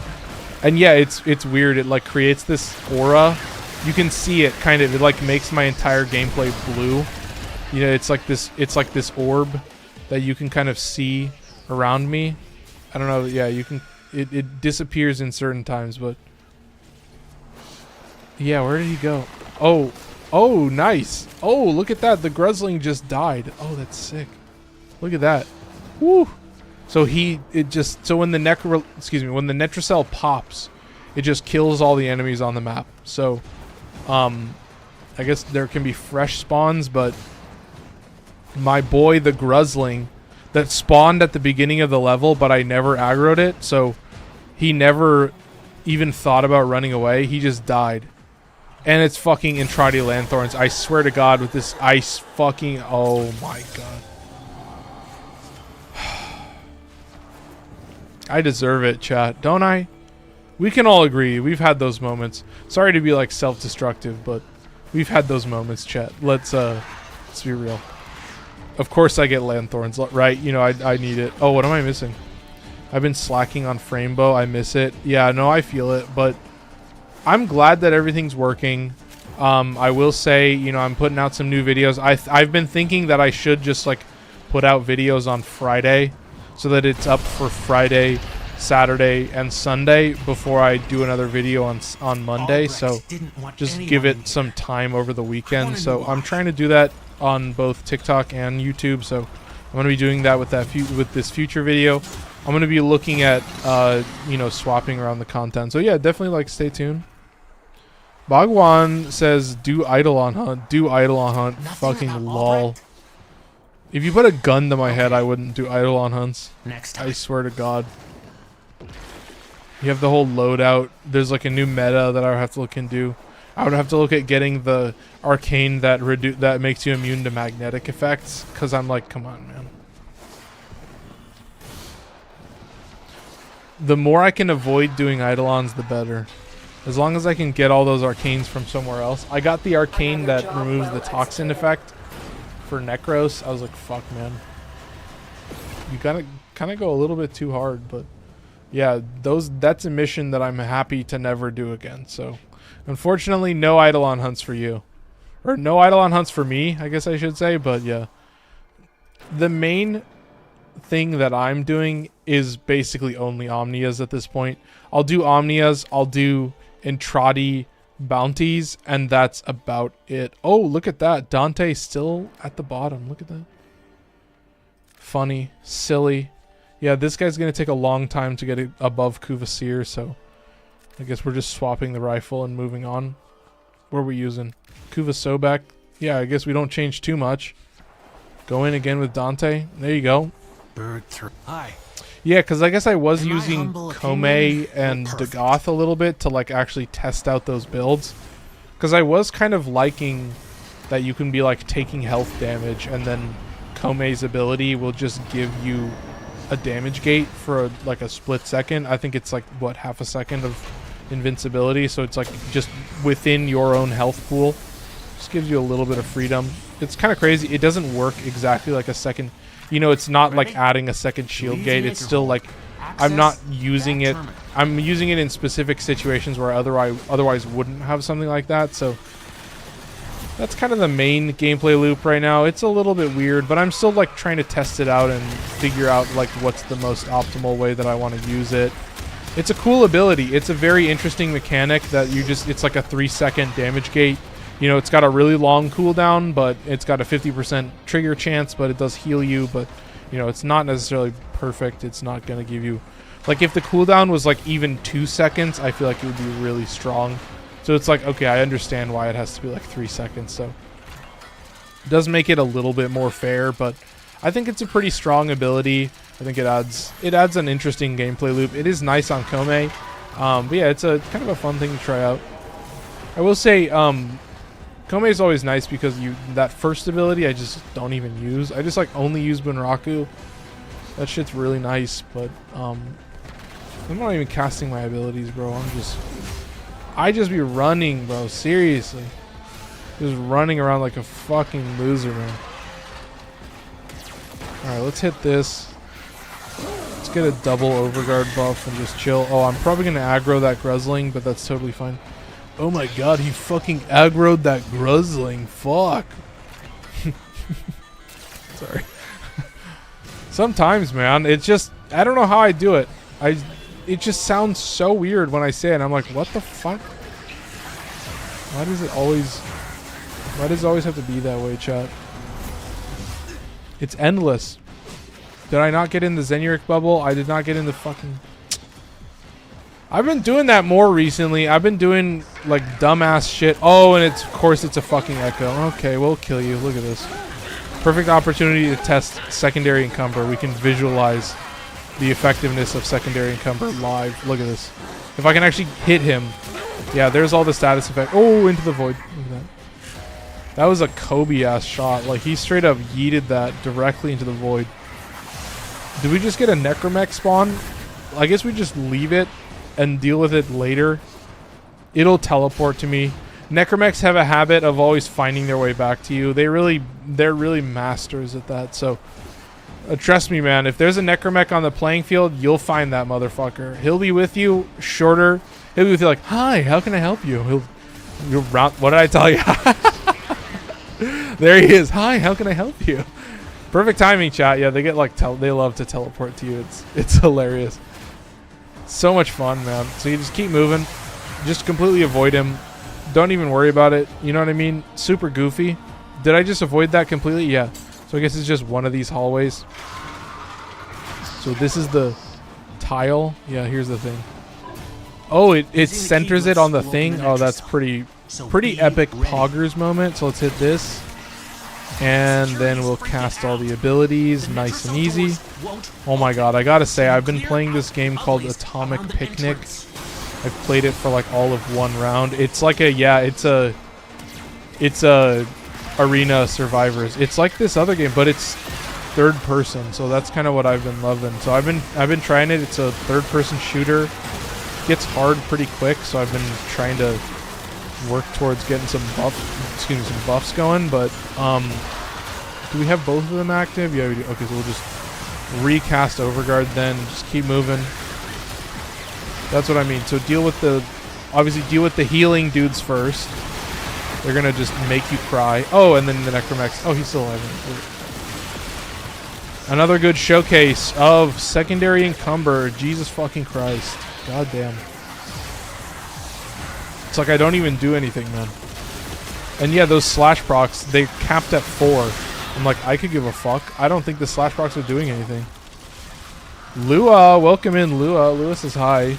And yeah, it's weird. It like creates this aura. You can see it kind of. It like makes my entire gameplay blue. You know, it's like this orb that you can kind of see around me. I don't know. Yeah, you can. It disappears in certain times, but yeah, where did he go? Oh, nice. Oh, look at that. The Gruzling just died. Oh, that's sick. Look at that. Woo. So when the Netracell pops, it just kills all the enemies on the map. So I guess there can be fresh spawns, but my boy the Gruzling that spawned at the beginning of the level, but I never aggroed it, so he never even thought about running away. He just died. And it's fucking Entrati Lanthorns. I swear to God, with this ice fucking... Oh my God. I deserve it, chat. Don't I? We can all agree. We've had those moments. Sorry to be like self-destructive, but we've had those moments, chat. Let's be real. Of course I get Lanthorns, right? You know, I need it. Oh, what am I missing? I've been slacking on Framebow. I miss it. Yeah, no, I feel it, but I'm glad that everything's working. I will say, you know, I'm putting out some new videos. I've been thinking that I should just like put out videos on Friday so that it's up for Friday, Saturday, and Sunday before I do another video on Monday. So just give it some time over the weekend. So I'm trying to do that on both TikTok and YouTube. So I'm going to be doing that with this future video. I'm going to be looking at, you know, swapping around the content. So yeah, definitely like stay tuned. Bhagwan says, do Eidolon Hunt. Do Eidolon Hunt. Fucking lol. If you put a gun to my head, I wouldn't do Eidolon Hunts. Next time. I swear to God. You have the whole loadout. There's like a new meta that I would have to look into. I would have to look at getting the arcane that makes you immune to magnetic effects. Because I'm like, come on, man. The more I can avoid doing Eidolons, the better. As long as I can get all those arcanes from somewhere else. I got the arcane that removes the toxin effect for Necros. I was like, fuck, man. You gotta kind of go a little bit too hard, but yeah, that's a mission that I'm happy to never do again. So unfortunately, no Eidolon hunts for you. Or no Eidolon hunts for me, I guess I should say, but yeah. The main thing that I'm doing is basically only Omnias at this point. I'll do Omnias, I'll do Entrati bounties, and that's about it. Oh, look at that. Dante's still at the bottom. Look at that. Funny. Silly. Yeah, this guy's going to take a long time to get it above Kuvasir, so I guess we're just swapping the rifle and moving on. What are we using? Kuvasobek. Yeah, I guess we don't change too much. Go in again with Dante. There you go. Hi. Yeah, because I guess I was using humble Kome opinion, and perfect. Dagoth a little bit to like actually test out those builds. Because I was kind of liking that you can be like taking health damage and then Kome's ability will just give you a damage gate for like a split second. I think it's like, what, half a second of invincibility. So it's like just within your own health pool. Just gives you a little bit of freedom. It's kind of crazy. It doesn't work exactly like a second. You know, it's not like adding a second shield gate. It's still like I'm not using it. I'm using it in specific situations where I otherwise wouldn't have something like that. So that's kind of the main gameplay loop right now. It's a little bit weird, but I'm still like trying to test it out and figure out like what's the most optimal way that I want to use it. It's a cool ability. It's a very interesting mechanic that it's like a 3-second damage gate. You know, it's got a really long cooldown, but it's got a 50% trigger chance, but it does heal you. But, you know, it's not necessarily perfect. It's not going to give you... Like, if the cooldown was, like, even 2 seconds, I feel like it would be really strong. So it's like, okay, I understand why it has to be, like, 3 seconds. So it does make it a little bit more fair, but I think it's a pretty strong ability. I think it adds an interesting gameplay loop. It is nice on Kome. But, yeah, it's a kind of a fun thing to try out. I will say... Kome is always nice because that first ability I just don't even use. I just like only use Bunraku. That shit's really nice, but I'm not even casting my abilities, bro. I just be running, bro. Seriously. Just running around like a fucking loser, man. Alright, let's hit this. Let's get a double overguard buff and just chill. Oh, I'm probably gonna aggro that Gruzling, but that's totally fine. Oh my god, he fucking aggroed that Gruzling. Fuck. Sorry. Sometimes, man, it's just... I don't know how I do it. It just sounds so weird when I say it. I'm like, what the fuck? Why does it always have to be that way, chat? It's endless. Did I not get in the Zenuric bubble? I did not get in the fucking... I've been doing that more recently. I've been doing like dumbass shit. Oh, and of course it's a fucking echo. Okay, we'll kill you. Look at this. Perfect opportunity to test secondary encumber. We can visualize the effectiveness of secondary encumber live. Look at this. If I can actually hit him. Yeah, there's all the status effect. Oh, into the void. Look at that. That was a Kobe-ass shot. Like, he straight up yeeted that directly into the void. Did we just get a Necromech spawn? I guess we just leave it and deal with it later. It'll teleport to me. Necromechs have a habit of always finding their way back to you. They're really masters at that. So trust me, man, if there's a Necromech on the playing field, you'll find that motherfucker. He'll be with you shorter. He'll be with you like, hi, how can I help you? You'll round, what did I tell you? There he is. Hi, how can I help you? Perfect timing, chat. Yeah, they get like they love to teleport to you. It's hilarious. So much fun, man. So you just keep moving. Just completely avoid him. Don't even worry about it. You know what I mean? Super goofy. Did I just avoid that completely? Yeah. So I guess it's just one of these hallways. So this is the tile. Yeah, here's the thing. Oh, it centers it on the thing. Oh, that's pretty epic poggers moment. So let's hit this. And then we'll cast all the abilities. Nice and easy. Oh my god, I gotta say, I've been playing this game called Atomic Picnic. I've played it for like all of one round. It's like it's a Arena Survivors. It's like this other game, but it's third person. So that's kind of what I've been loving. So I've been trying it. It's a third person shooter. Gets hard pretty quick, so I've been trying to work towards getting some buffs going, but do we have both of them active? Yeah, we do. Okay, so recast Overguard then. Just keep moving. That's what I mean. So obviously deal with the healing dudes first. They're gonna just make you cry. Oh, and then the Necromex. Oh, he's still alive. Another good showcase of secondary encumber. Jesus fucking Christ. God damn. It's like I don't even do anything, man. And yeah, those slash procs, they capped at 4. I'm like, I could give a fuck. I don't think the slash procs are doing anything. Lua, welcome in, Lua. Lua says hi.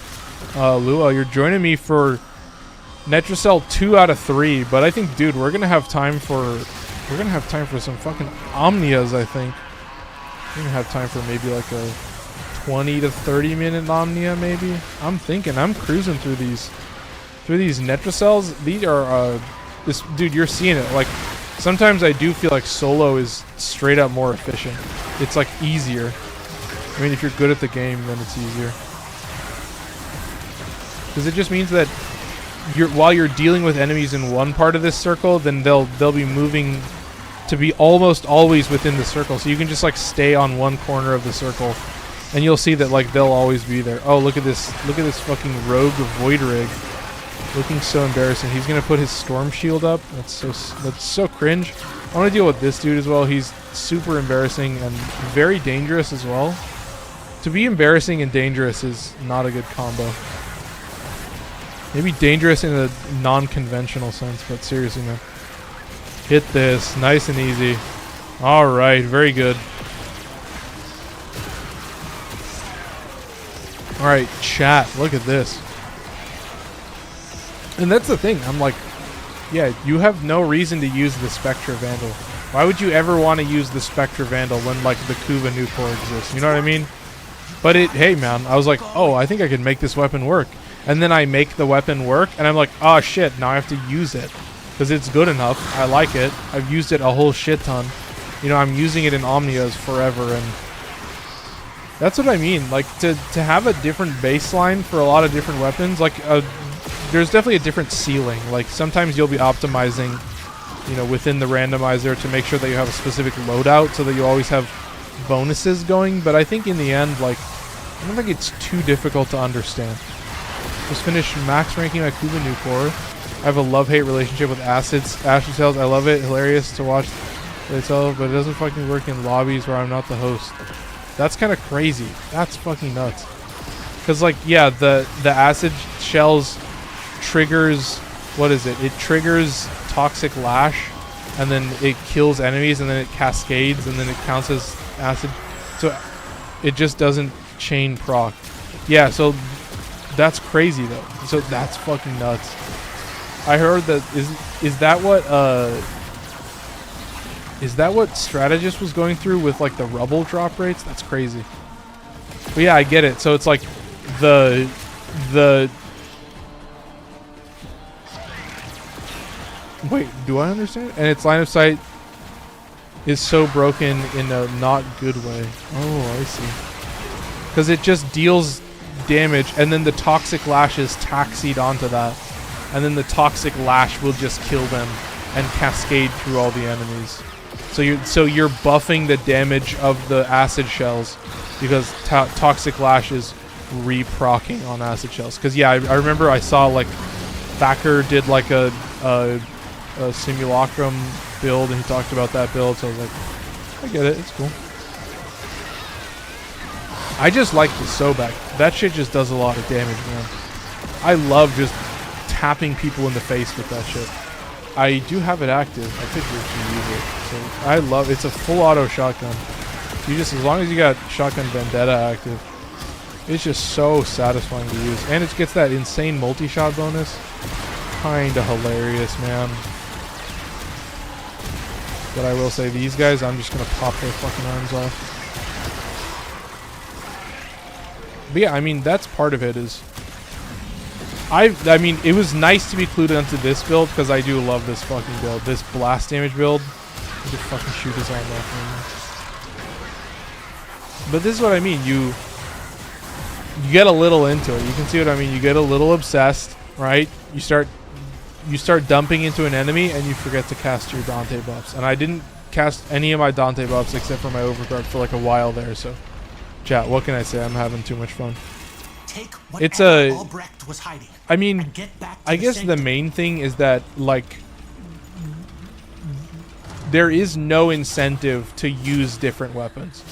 Lua, you're joining me for Netracell 2 out of 3, but I think, dude, we're gonna have time for some fucking Omnias, I think. We're gonna have time for maybe like a 20 to 30 minute Omnia, maybe. I'm cruising through these Netracells. These are dude, you're seeing it. Like, sometimes I do feel like solo is straight up more efficient. It's like easier. I mean, if you're good at the game, then it's easier. Because it just means that while you're dealing with enemies in one part of this circle, then they'll be moving to be almost always within the circle. So you can just like stay on one corner of the circle, and you'll see that like they'll always be there. Oh, look at this! Look at this fucking rogue Void Rig. Looking so embarrassing. He's gonna put his storm shield up. That's so cringe. I want to deal with this dude as well. He's super embarrassing and very dangerous as well. To be embarrassing and dangerous is not a good combo. Maybe dangerous in a non-conventional sense, but seriously, man. Hit this. Nice and easy. Alright, very good. Alright, chat. Look at this. And that's the thing. I'm like, yeah, you have no reason to use the Spectra Vandal. Why would you ever want to use the Spectra Vandal when, like, the Kuva Nukor exists? You know what I mean? But hey, man, I was like, oh, I think I can make this weapon work. And then I make the weapon work, and I'm like, oh, shit, now I have to use it. Because it's good enough. I like it. I've used it a whole shit ton. You know, I'm using it in Omnias forever, and that's what I mean. Like, to have a different baseline for a lot of different weapons, like, there's definitely a different ceiling. Like, sometimes you'll be optimizing, you know, within the randomizer to make sure that you have a specific loadout so that you always have bonuses going. But I think in the end, like, I don't think it's too difficult to understand. Just finished max ranking my Kuva Nukor. I have a love-hate relationship with Acid Cells. I love it. Hilarious to watch they tell, but it doesn't fucking work in lobbies where I'm not the host. That's kind of crazy. That's fucking nuts. Because, like, yeah, the Acid Shells triggers, what is it? It triggers Toxic Lash, and then it kills enemies, and then it cascades, and then it counts as acid. So it just doesn't chain proc. Yeah, so that's crazy though. So that's fucking nuts. I heard that is that what Strategist was going through with like the rubble drop rates? That's crazy. But yeah, I get it. So it's like the wait, do I understand? And its line of sight is so broken in a not good way. Oh, I see. Because it just deals damage, and then the Toxic Lash is taxied onto that. And then the Toxic Lash will just kill them and cascade through all the enemies. So you're buffing the damage of the Acid Shells because Toxic Lash is re-procking on Acid Shells. Because yeah, I remember I saw like Thacker did like a Simulacrum build, and he talked about that build, so I was like, I get it, it's cool. I just like the Sobek. That shit just does a lot of damage, man. I love just tapping people in the face with that shit. I do have it active. I could actually use it. So I love it's a full auto shotgun. You just, as long as you got Shotgun Vendetta active, it's just so satisfying to use. And it gets that insane multi-shot bonus. Kinda hilarious, man. But I will say, these guys, I'm just gonna pop their fucking arms off. But yeah, I mean, that's part of it is... I mean, it was nice to be clued into this build, because I do love this fucking build. This blast damage build. I just fucking shoot his arm off. But this is what I mean. You get a little into it. You can see what I mean. You get a little obsessed, right? You start dumping into an enemy, and you forget to cast your Dante buffs. And I didn't cast any of my Dante buffs except for my Overguard for like a while there, so Chat, what can I say? I'm having too much fun. Take It's whatever a- Albrecht was hiding. I mean, And get back to I the guess the sanctum. main thing is that, like, there is no incentive to use different weapons.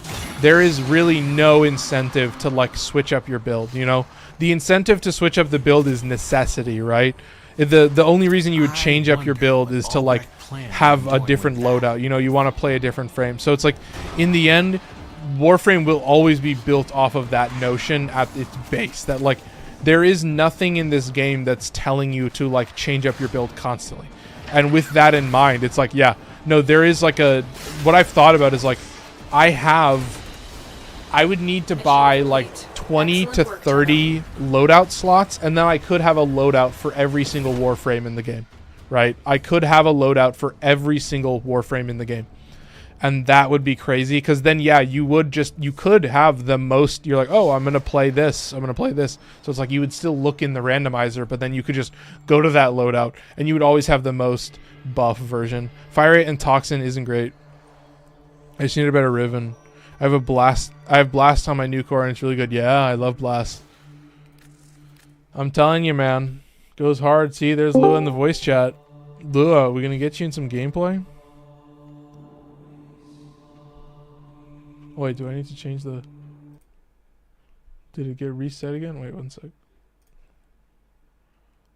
There is really no incentive to, like, switch up your build, you know? The incentive to switch up the build is necessity, right? The only reason you would change up your build is to, like, have a different loadout. You know, you want to play a different frame. So it's like, in the end, Warframe will always be built off of that notion at its base. That, like, there is nothing in this game that's telling you to, like, change up your build constantly. And with that in mind, it's like, yeah, no, there is, like, what I've thought about is, like, I would need to buy, like, 20 to 30 loadout slots, and then I could have a loadout for every single Warframe in the game, right? I could have a loadout for every single Warframe in the game. And that would be crazy, because then, yeah, you could have the most, you're like, oh, I'm going to play this, I'm going to play this. So it's like you would still look in the randomizer, but then you could just go to that loadout, and you would always have the most buff version. Fire Rate and Toxin isn't great. I just need a better Riven. I have Blast on my new core, and it's really good. Yeah, I love Blast. I'm telling you, man. Goes hard. See, there's Lua in the voice chat. Lua, we going to get you in some gameplay? Wait, do I need to change the... Did it get reset again? Wait, one sec.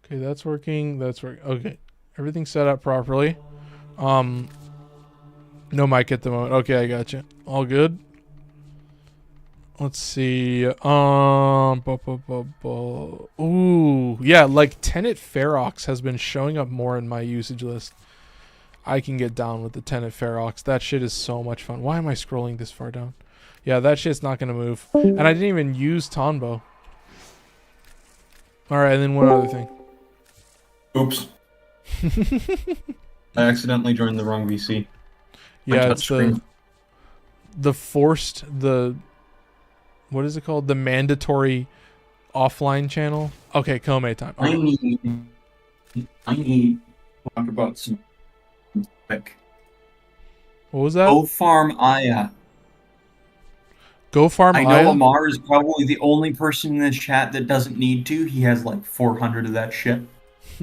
Okay, that's working. That's working. Okay. Everything's set up properly. No mic at the moment. Okay, I got you. All good. Let's see. Ooh, yeah, like Tenet Ferox has been showing up more in my usage list. I can get down with the Tenet Ferox. That shit is so much fun. Why am I scrolling this far down? Yeah, that shit's not gonna move. And I didn't even use Tonbo. Alright, and then one other thing. Oops. I accidentally joined the wrong VC. Yeah, it's the forced, what is it called? The mandatory offline channel. Okay, Kome time. I need to talk about some quick. What was that? Go farm Aya. Go farm I know Aya? Amar is probably the only person in this chat that doesn't need to. He has like 400 of that shit.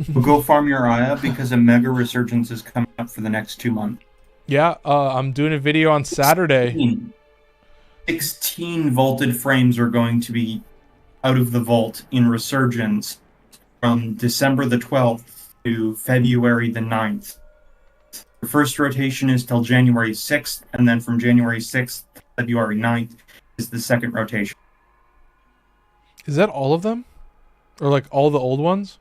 But go farm your Aya because a mega resurgence is coming up for the next 2 months. Yeah, I'm doing a video on Saturday. 16 vaulted frames are going to be out of the vault in resurgence from December the 12th to February the 9th. The first rotation is till January 6th, and then from January 6th to February 9th is the second rotation. Is that all of them? Or like all the old ones?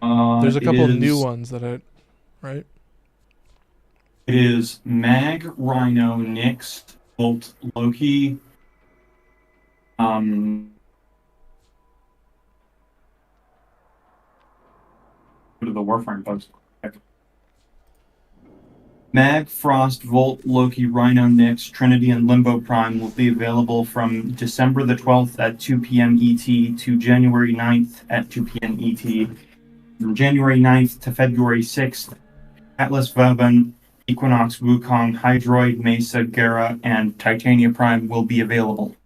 There's a couple of new ones that I... Right? It is Mag, Rhino, Nyx, Bolt, Loki, go to the Warframe post. Mag, Frost, Volt, Loki, Rhino, Nyx, Trinity, and Limbo Prime will be available from December the 12th at 2 p.m. ET to January 9th at 2 p.m. ET. From January 9th to February 6th, Atlas Vauban, Equinox, Wukong, Hydroid, Mesa, Gera, and Titania Prime will be available.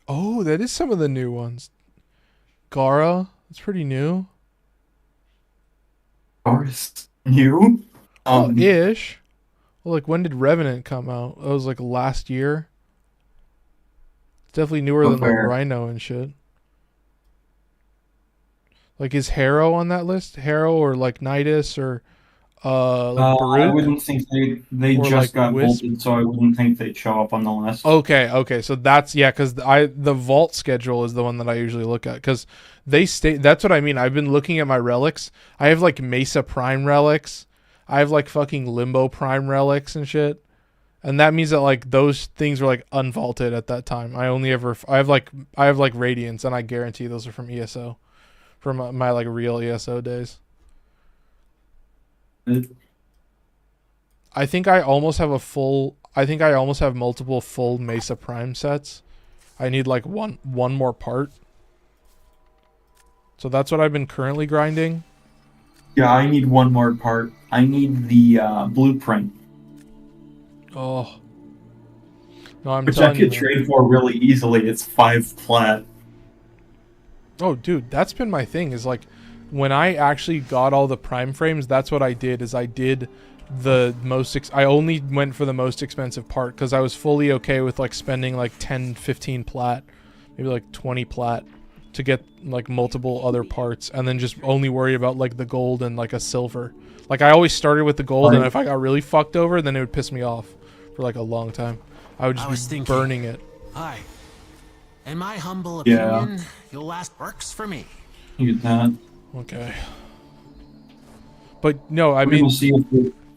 Oh, that is some of the new ones. Gara, that's pretty new. Gara's new? Ish. Well, like, when did Revenant come out? That was like last year. It's definitely newer than like Rhino and shit. Like, is Harrow on that list? Harrow or like Nidus or I wouldn't think they just like got Wisp? vaulted, so I wouldn't think they'd show up on the list. Okay, so that's, yeah, because the vault schedule is the one that I usually look at, because they stay. That's what I mean. I've been looking at my relics. I have like Mesa Prime relics. I have like fucking Limbo Prime relics and shit, and that means that like those things were like unvaulted at that time. I have like Radiance, and I guarantee those are from ESO, from my like real ESO days. I think I almost have multiple full Mesa Prime sets. I need like one more part. So that's what I've been currently grinding. Yeah, I need one more part. I need the blueprint. Oh, No, I'm Which I telling you. could trade for really easily. It's 5 plat. Oh, dude, that's been my thing. Is like, when I actually got all the prime frames, that's what I did. Is I did the most. I only went for the most expensive part because I was fully okay with like spending like 10, 15 plat, maybe like 20 plat, to get like multiple other parts, and then just only worry about like the gold and like a silver. Like I always started with the gold, and if I got really fucked over, then it would piss me off for like a long time. I would just be burning it. Hi. In my humble opinion, your last works for me. You get that. Okay. But no, I mean,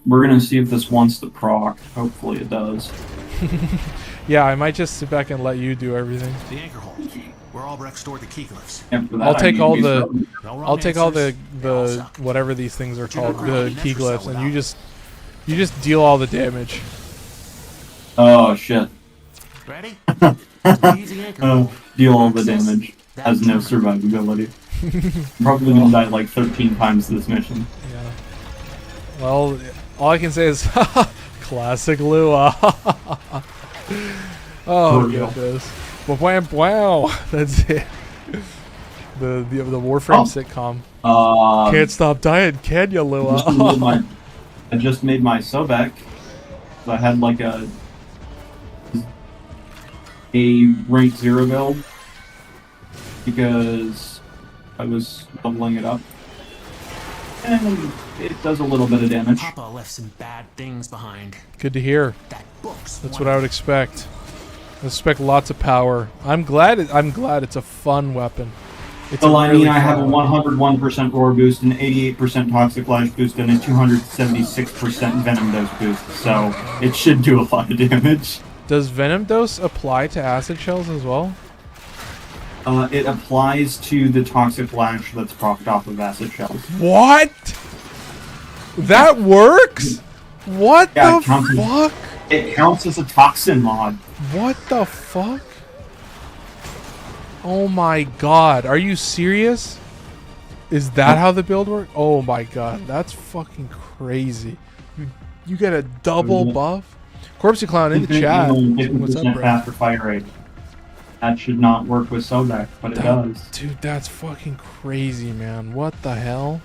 we're gonna see if this wants to proc. Hopefully it does. yeah, I might just sit back and let you do everything. The anchor hold, where Albrecht stored the key glyphs. I'll take all the whatever these things are called, the key glyphs, and you just deal all the damage. Oh shit. Ready? Deal all the damage. Has no survivability. Probably gonna die like 13 times this mission. Yeah. Well, all I can say is, classic Lua. Oh goodness. Wow, that's it. The Warframe sitcom. Can't stop dying, can you, Lua? I just made my Sobek. I had like a rank 0 build because I was leveling it up, and it does a little bit of damage. Papa left some bad things behind. Good to hear. That's what I would expect. I expect lots of power. I'm glad it's a fun weapon. Well, I mean, I have a 101% roar boost, an 88% toxic flash boost, and a 276% venom dose boost, so it should do a lot of damage. Does venom dose apply to acid shells as well? It applies to the toxic flash that's procced off of acid shells. What? That works? What the fuck? It counts as a toxin mod. What the fuck? Oh my god, are you serious? Is that how the build works? Oh my god, that's fucking crazy. You get a double buff? Corpsey Clown in the chat. What's up, bro? Faster fire rate. That should not work with Sobek, but it does. Dude, that's fucking crazy, man. What the hell?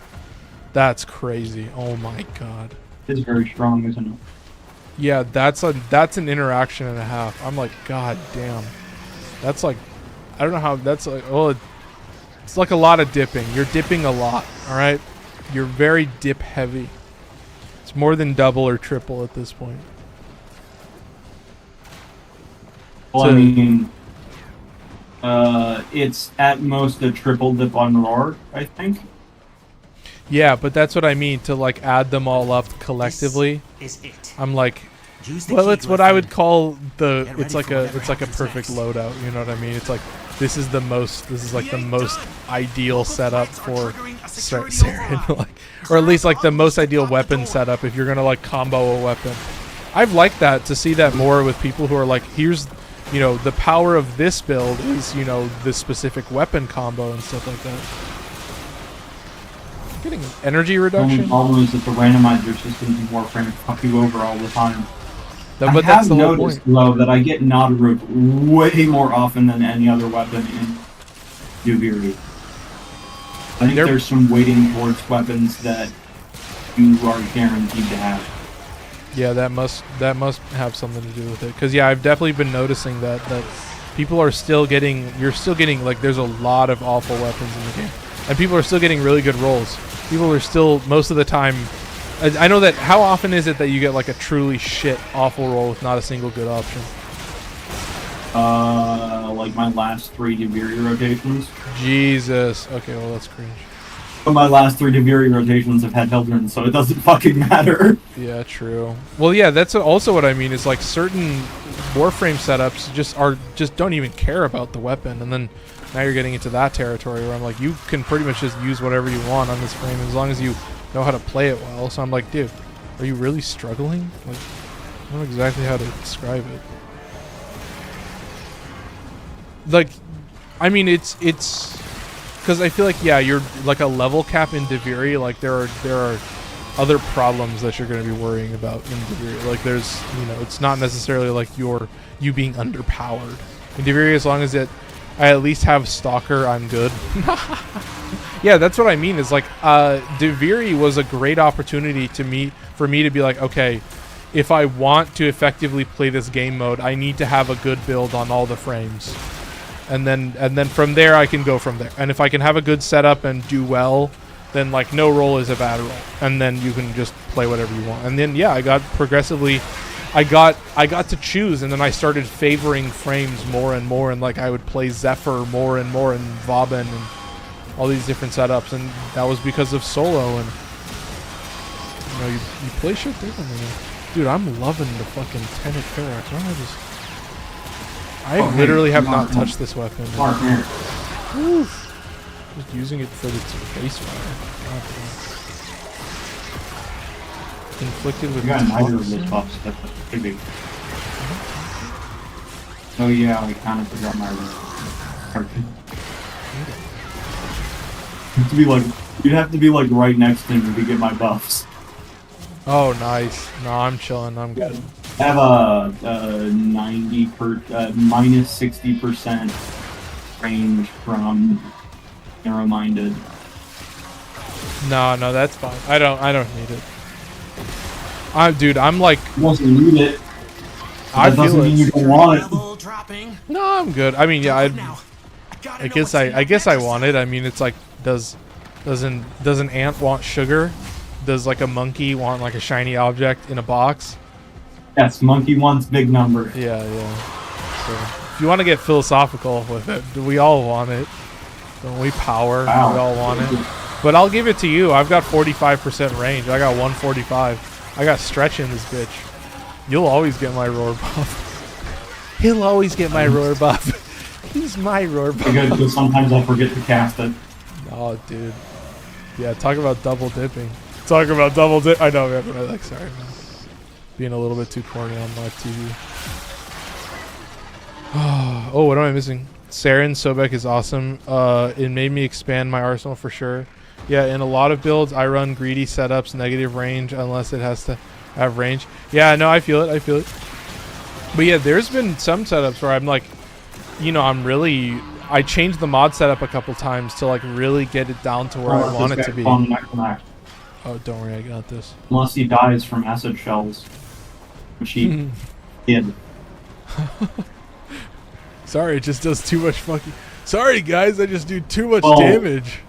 That's crazy. Oh my god. It's very strong, isn't it? Yeah, that's an interaction and a half. I'm like, god damn. That's like, I don't know how that's like. Well, it's like a lot of dipping. You're dipping a lot. All right, you're very dip heavy. It's more than double or triple at this point. Well, I mean, it's at most a triple dip on roar, I think. Yeah, but that's what I mean, to like add them all up collectively. I'm like, well, it's what I would call the it's like a perfect loadout, you know what I mean? It's like this is like the most ideal setup for Saren, like, or at least like the most ideal weapon setup if you're gonna like combo a weapon. I've liked that, to see that more with people who are like, here's, you know, the power of this build is, you know, this specific weapon combo and stuff like that. Getting energy reduction. The problem is that the randomizer systems in Warframe fuck you over all the time. But I have noticed, though, that I get Nadaruk way more often than any other weapon in Duviri. I think there's some weighting towards weapons that you are guaranteed to have. Yeah, that must have something to do with it. Because yeah, I've definitely been noticing that people are still getting, like, there's a lot of awful weapons in the game, and people are still getting really good rolls. People are still, most of the time, I know that. How often is it that you get like a truly shit awful roll with not a single good option? Like my last 3 Duviri rotations. Jesus. Okay, well that's cringe. But my last 3 Duviri rotations have had Hildren, so it doesn't fucking matter. Yeah, true. Well, yeah, that's also what I mean. Is like certain Warframe setups just don't even care about the weapon, and then now you're getting into that territory where I'm like, you can pretty much just use whatever you want on this frame as long as you know how to play it well. So I'm like, dude, are you really struggling? Like, I don't know exactly how to describe it. Like, I mean, it's because I feel like, yeah, you're like a level cap in Duviri. Like there are other problems that you're going to be worrying about in Diviria. Like there's, you know, it's not necessarily like you being underpowered. In Diviria, as long as I at least have Stalker, I'm good. Yeah, that's what I mean. Is like Diviri was a great opportunity for me to be like, okay, if I want to effectively play this game mode, I need to have a good build on all the frames, and then from there I can go from there. And if I can have a good setup and do well, then like no roll is a bad roll, and then you can just play whatever you want. And then yeah, I got progressively, I got to choose, and then I started favoring frames more and more, and like I would play Zephyr more and more, and Vauban and all these different setups, and that was because of solo. And you know, you play shit differently. Dude, I'm loving the fucking Tenet Parax. Why don't I just... I literally have not touched this weapon. Just using it for its base fire. Inflicted with buffs. That's pretty big. Oh yeah, I kind of forgot my you'd have to be like right next to me to get my buffs. Oh, nice. No, I'm chilling. I'm good. I have a minus 60% range from narrow-minded. No, that's fine. I don't need it. Dude, I'm like... You want to need it. I feel it. You don't want it. No, I'm good. I mean, yeah, I guess I want it. I mean, it's like, does an ant want sugar? Does like a monkey want like a shiny object in a box? Yes, monkey wants big number. Yeah. So, if you want to get philosophical with it, we all want it. Don't we? Power. Wow. We all want it. But I'll give it to you. I've got 45% range. I got 145. I got stretch in this bitch. You'll always get my roar buff. He'll always get my roar buff. He's my roar buff. Because sometimes I forget to cast it. Oh, dude. Yeah, talk about double dipping. Talk about double dip. I know, man. Like, sorry, man. Being a little bit too corny on my TV. Oh, what am I missing? Saren Sobek is awesome. It made me expand my arsenal for sure. Yeah, in a lot of builds, I run greedy setups, negative range, unless it has to have range. Yeah, no, I feel it. But yeah, there's been some setups where I'm like, you know, I changed the mod setup a couple times to like really get it down to where I want it to be. Oh, don't worry, I got this. Unless he dies from acid shells. Which he did. Sorry, it just does too much fucking... Sorry, guys, I just do too much damage.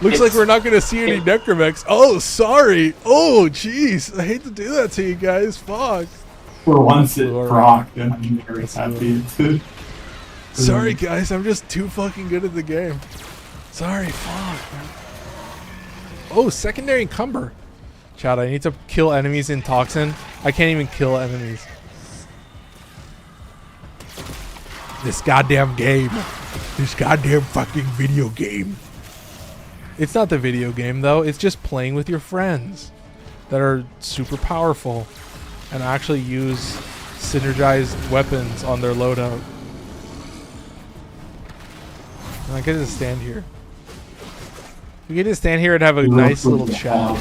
Looks like we're not going to see any Necromechs. Oh, sorry. Oh, jeez. I hate to do that to you guys. Fuck. For once it procced, and I'm very happy. Sorry, guys. I'm just too fucking good at the game. Sorry. Fuck, man. Oh, secondary encumber. Chad, I need to kill enemies in Toxin. I can't even kill enemies. This goddamn game. This goddamn fucking video game. It's not the video game, though. It's just playing with your friends that are super powerful and actually use synergized weapons on their loadout. And I get to stand here. We get to stand here and have a nice little chat.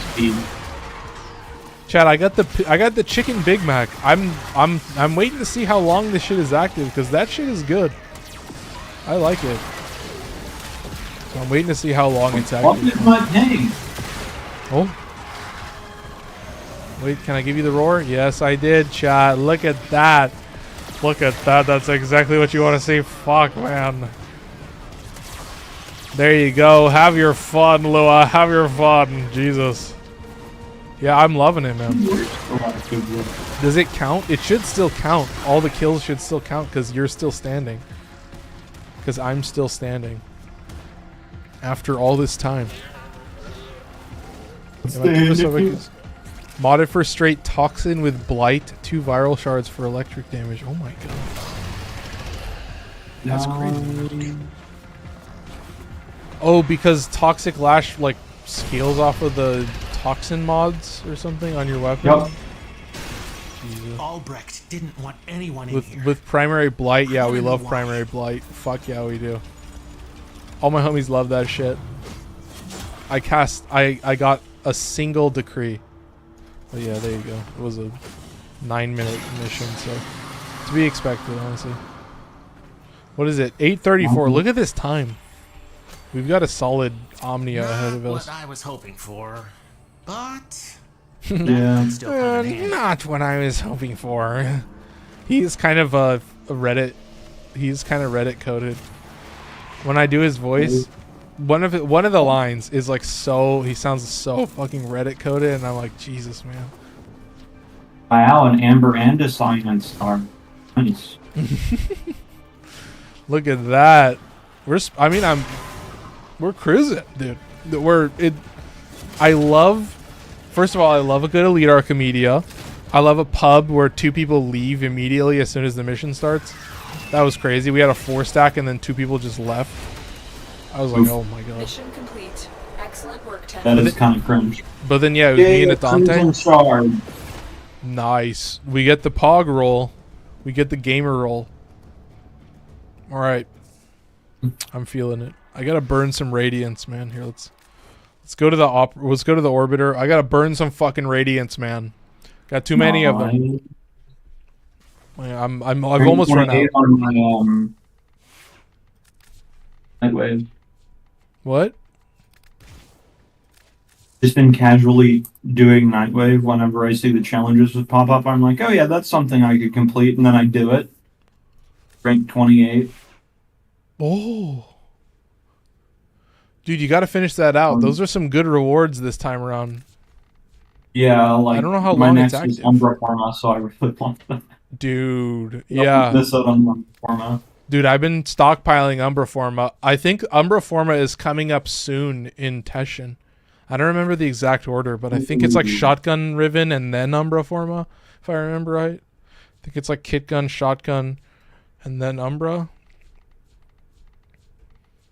Chad, I got the chicken Big Mac. I'm waiting to see how long this shit is active, because that shit is good. I like it. So I'm waiting to see how long it's active. What is my name? Oh. Wait, can I give you the roar? Yes, I did, Chad. Look at that. Look at that. That's exactly what you want to see. Fuck, man. There you go. Have your fun, Lua. Have your fun. Jesus. Yeah, I'm loving it, man. Does it count? It should still count. All the kills should still count because you're still standing. Because I'm still standing. After all this time. Modded for straight Toxin with Blight. 2 viral shards for electric damage. Oh my god. That's crazy. Oh, because Toxic Lash like scales off of the Toxin mods or something on your weapon? Yep. Jesus. Albrecht didn't want anyone in here. With Primary Blight, yeah, we love Primary Blight. Fuck yeah, we do. All my homies love that shit. I got a single decree. But yeah, there you go. It was a 9-minute mission, so to be expected, honestly. What is it? 8:34. Look at this time. We've got a solid Omnia ahead of us. What I was hoping for, but Yeah. still come in handy. Not what I was hoping for. He's kind of a Reddit. He's kind of Reddit coded. When I do his voice, one of the lines is like so. He sounds so fucking Reddit coded, and I'm like, Jesus, man. Wow, an Amber and a Cyan star. Nice. Look at that. We're cruising, dude. First of all, I love a good Elite Archimedea. I love a pub where 2 people leave immediately as soon as the mission starts. That was crazy. We had a 4-stack and then 2 people just left. I was like, oh my god. Mission complete. Excellent work, Ted. That is kind of cringe. But then yeah, it was me and Dante. Crimson Shard. Nice. We get the Pog roll. We get the gamer roll. Alright. I'm feeling it. I gotta burn some radiance, man. Here, let's go to the orbiter. I gotta burn some fucking radiance, man. Got too many of them. I've almost run out. On my, Nightwave. What? Just been casually doing Nightwave whenever I see the challenges pop up. I'm like, oh yeah, that's something I could complete, and then I do it. Rank 28. Oh. Dude, you gotta finish that out. Those are some good rewards this time around. Yeah, like I don't know how my long next it's is active. Umbra Pharma, so I really want that. Dude, yeah. This is Umbra Pharma. Dude, I've been stockpiling Umbra Forma. I think Umbra Forma is coming up soon in Teshin. I don't remember the exact order, but I think it's like Shotgun Riven and then Umbra Forma, if I remember right. I think it's like Kit Gun, Shotgun, and then Umbra.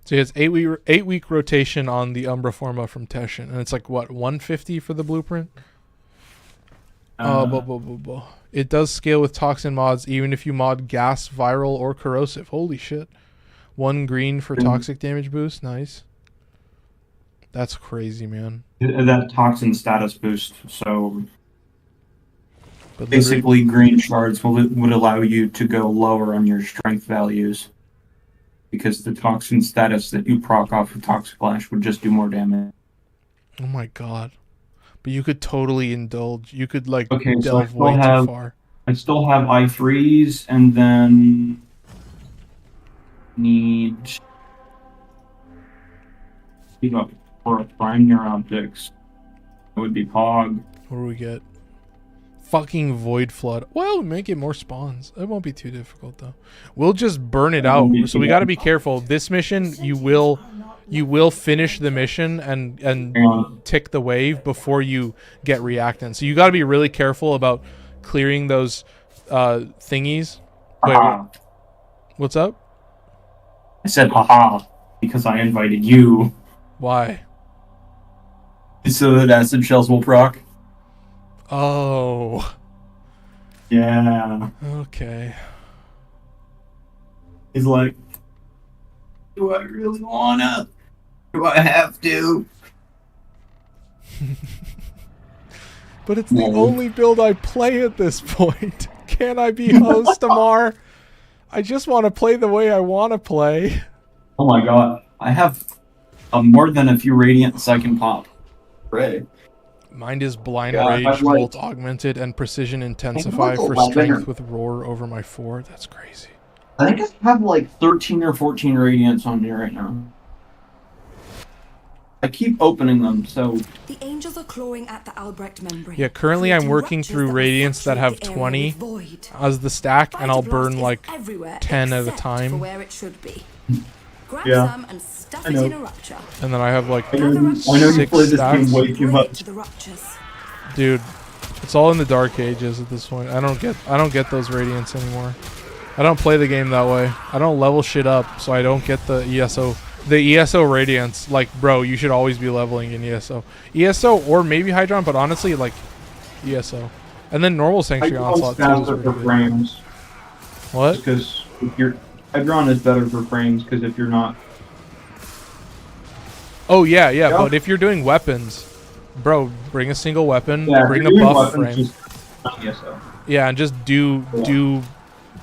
So he has 8-week rotation on the Umbra Forma from Teshin, and it's like what, 150 for the blueprint? It does scale with toxin mods, even if you mod gas, viral, or corrosive. Holy shit! 1 green for toxic damage boost. Nice. That's crazy, man. That toxin status boost. So But basically, green shards would allow you to go lower on your strength values, because the toxin status that you proc off of Toxic Flash would just do more damage. Oh my god. But you could totally indulge. You could like Okay, so delve way too far. I still have I3s, and then need for a prime neuroptics. It would be Pog. What do we get? Fucking Void Flood. Well, make it more spawns. It won't be too difficult though. We'll just burn it out. So we got to be careful. This mission, you will finish the mission and tick the wave before you get reactants. So you got to be really careful about clearing those thingies. Wait, what's up? I said haha because I invited you. Why? So that acid shells will proc. Oh. Yeah. Okay. He's like, do I really wanna? Do I have to? But it's the only build I play at this point. Can I be host, Amar? I just want to play the way I want to play. Oh my god. I have more than a few radiants I can pop. Right. Mine is Blind Yeah, Rage, I've like- Volt Augmented, and Precision Intensify like for 11 strength with Roar over my 4. That's crazy. I think I have like 13 or 14 radiants on me right now. I keep opening them, so... The angels are clawing at the Albrecht membrane. Yeah, currently I'm creating working ruptures through will radiants that have saturate the area 20 with void. as the stack, and I'll Phytoblast burn is like everywhere 10 at a except for time. where it should be. Grab Yeah, some and stuff I it know. in a rupture. And then I have like I know you 6 play this stacks. game way too Bring it much. to the ruptures. Dude, it's all in the dark ages at this point. I don't get those radiants anymore. I don't play the game that way. I don't level shit up, so I don't get the ESO. The ESO radiants, like, bro, you should always be leveling in ESO. ESO or maybe Hydron, but honestly, like, ESO. And then normal Sanctuary Onslaught too is faster really for good. frames. What? Because if you're... Hydron is better for frames, because if you're not... Oh, yeah, Yeah. but if you're doing weapons, bro, bring a single weapon, Yeah, bring if the you're doing buff weapons, frame. just not ESO. Yeah, and just do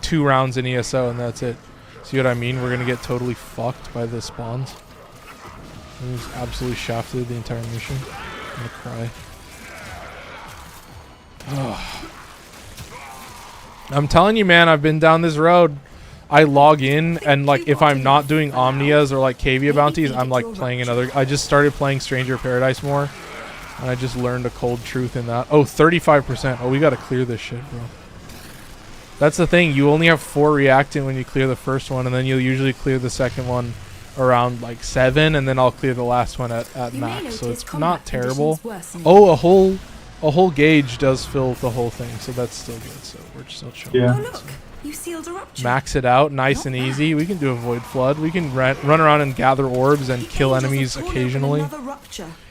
2 rounds in ESO and that's it. See what I mean? We're gonna get totally fucked by the spawns. I'm just absolutely shafted the entire mission. I'm gonna cry. Ugh. I'm telling you, man, I've been down this road. I log in and like if I'm not doing Omnias or like Cavia bounties, I'm like playing another. I just started playing Stranger Paradise more, and I just learned a cold truth in that. Oh, 35%. Oh, we gotta clear this shit, bro. That's the thing. You only have 4 reactant when you clear the first one, and then you'll usually clear the second one around like 7, and then I'll clear the last one at max. So it's not terrible. Oh, a whole gauge does fill the whole thing, so that's still good. So we're still chilling. Yeah. Oh look, you sealed a rupture. Max it out, nice and easy. We can do a void flood. We can run around and gather orbs and kill enemies occasionally.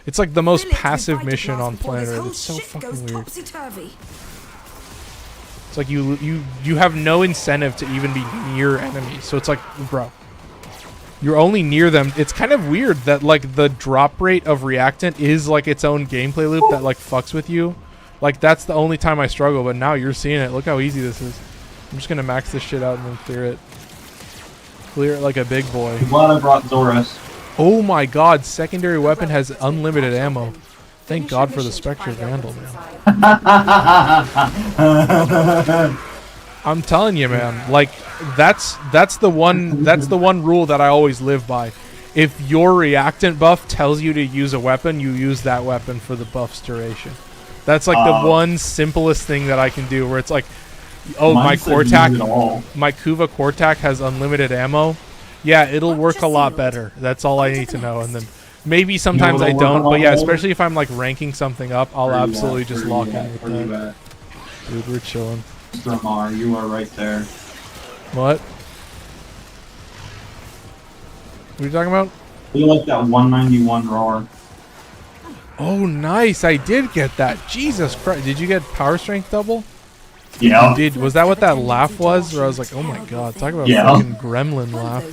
It's like the most passive mission on planet Earth. It's so fucking weird. It's like you have no incentive to even be near enemies. So it's like, bro, you're only near them. It's kind of weird that like the drop rate of reactant is like its own gameplay loop that like fucks with you. Like that's the only time I struggle, but now you're seeing it. Look how easy this is. I'm just gonna max this shit out and then clear it. Clear it like a big boy. I'm glad I brought Zoras. Oh my god, secondary weapon has unlimited ammo. Thank God for the Spectre Vandal, man. I'm telling you, man. Like that's the one rule that I always live by. If your reactant buff tells you to use a weapon, you use that weapon for the buff's duration. That's like the one simplest thing that I can do. Where it's like, oh, my Cortac, my Kuva Cortac has unlimited ammo. Yeah, it'll work a lot better. That's all I need to know. And then maybe sometimes I don't, but yeah, especially if I'm like ranking something up, I'll absolutely just lock in with that. Dude, we're chilling. Mr. Mar, you are right there. What? What are you talking about? You like that 191 roar. Oh, nice. I did get that. Jesus Christ. Did you get power strength double? Yeah. Was that what that laugh was? Where I was like, oh my god, talk about fucking gremlin laugh.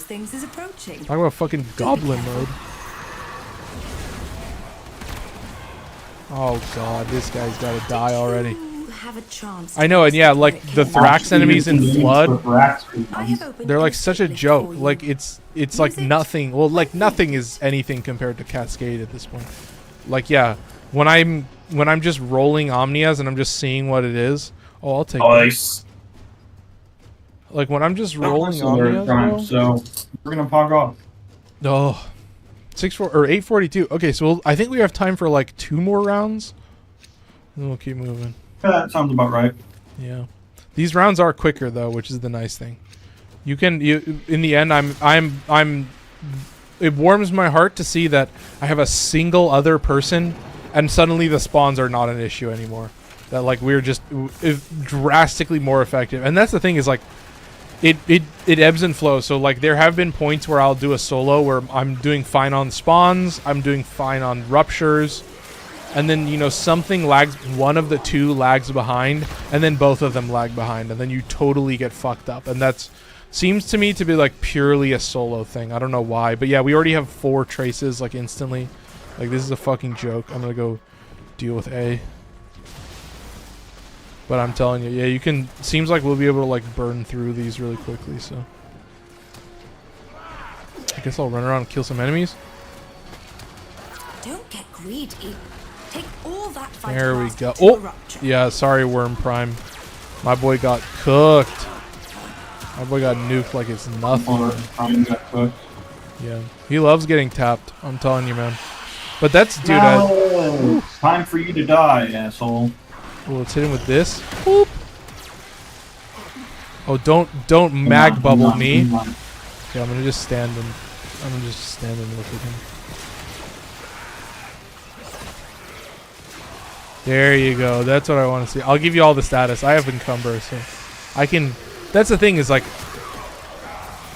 Talk about fucking goblin mode. Oh god, this guy's gotta die already. I know, and yeah, like the Thrax enemies in Flood, they're like such a joke. Like it's like nothing. Well, like nothing is anything compared to Cascade at this point. Like yeah, when I'm just rolling Omnias and I'm just seeing what it is. Oh, I'll take nice. Like when I'm just rolling Omnias, so we're gonna pog off. Oh, 8:42. Okay, so I think we have time for like 2 more rounds, and we'll keep moving. Yeah, that sounds about right. Yeah, these rounds are quicker though, which is the nice thing. In the end, it warms my heart to see that I have a single other person, and suddenly the spawns are not an issue anymore. That like we're just drastically more effective, and that's the thing is like it ebbs and flows. So like there have been points where I'll do a solo where I'm doing fine on spawns, I'm doing fine on ruptures, and then you know something lags, one of the 2 lags behind, and then both of them lag behind, and then you totally get fucked up. And that's seems to me to be like purely a solo thing. I don't know why, but yeah, we already have 4 traces like instantly. Like this is a fucking joke. I'm gonna go deal with A. But I'm telling you, yeah, you can. Seems like we'll be able to like burn through these really quickly. So I guess I'll run around and kill some enemies. Don't get greedy. Take all that fight. There we go. Oh, yeah. Sorry, Worm Prime. My boy got cooked. My boy got nuked like it's nothing. Prime got cooked. Yeah, he loves getting tapped. I'm telling you, man. But that's dude. No. Time for you to die, asshole. Well, let's hit him with this. Boop. Oh, don't mag bubble me. Okay, I'm gonna just stand and look at him. There you go. That's what I want to see. I'll give you all the status. I have encumber, so I can. That's the thing is like.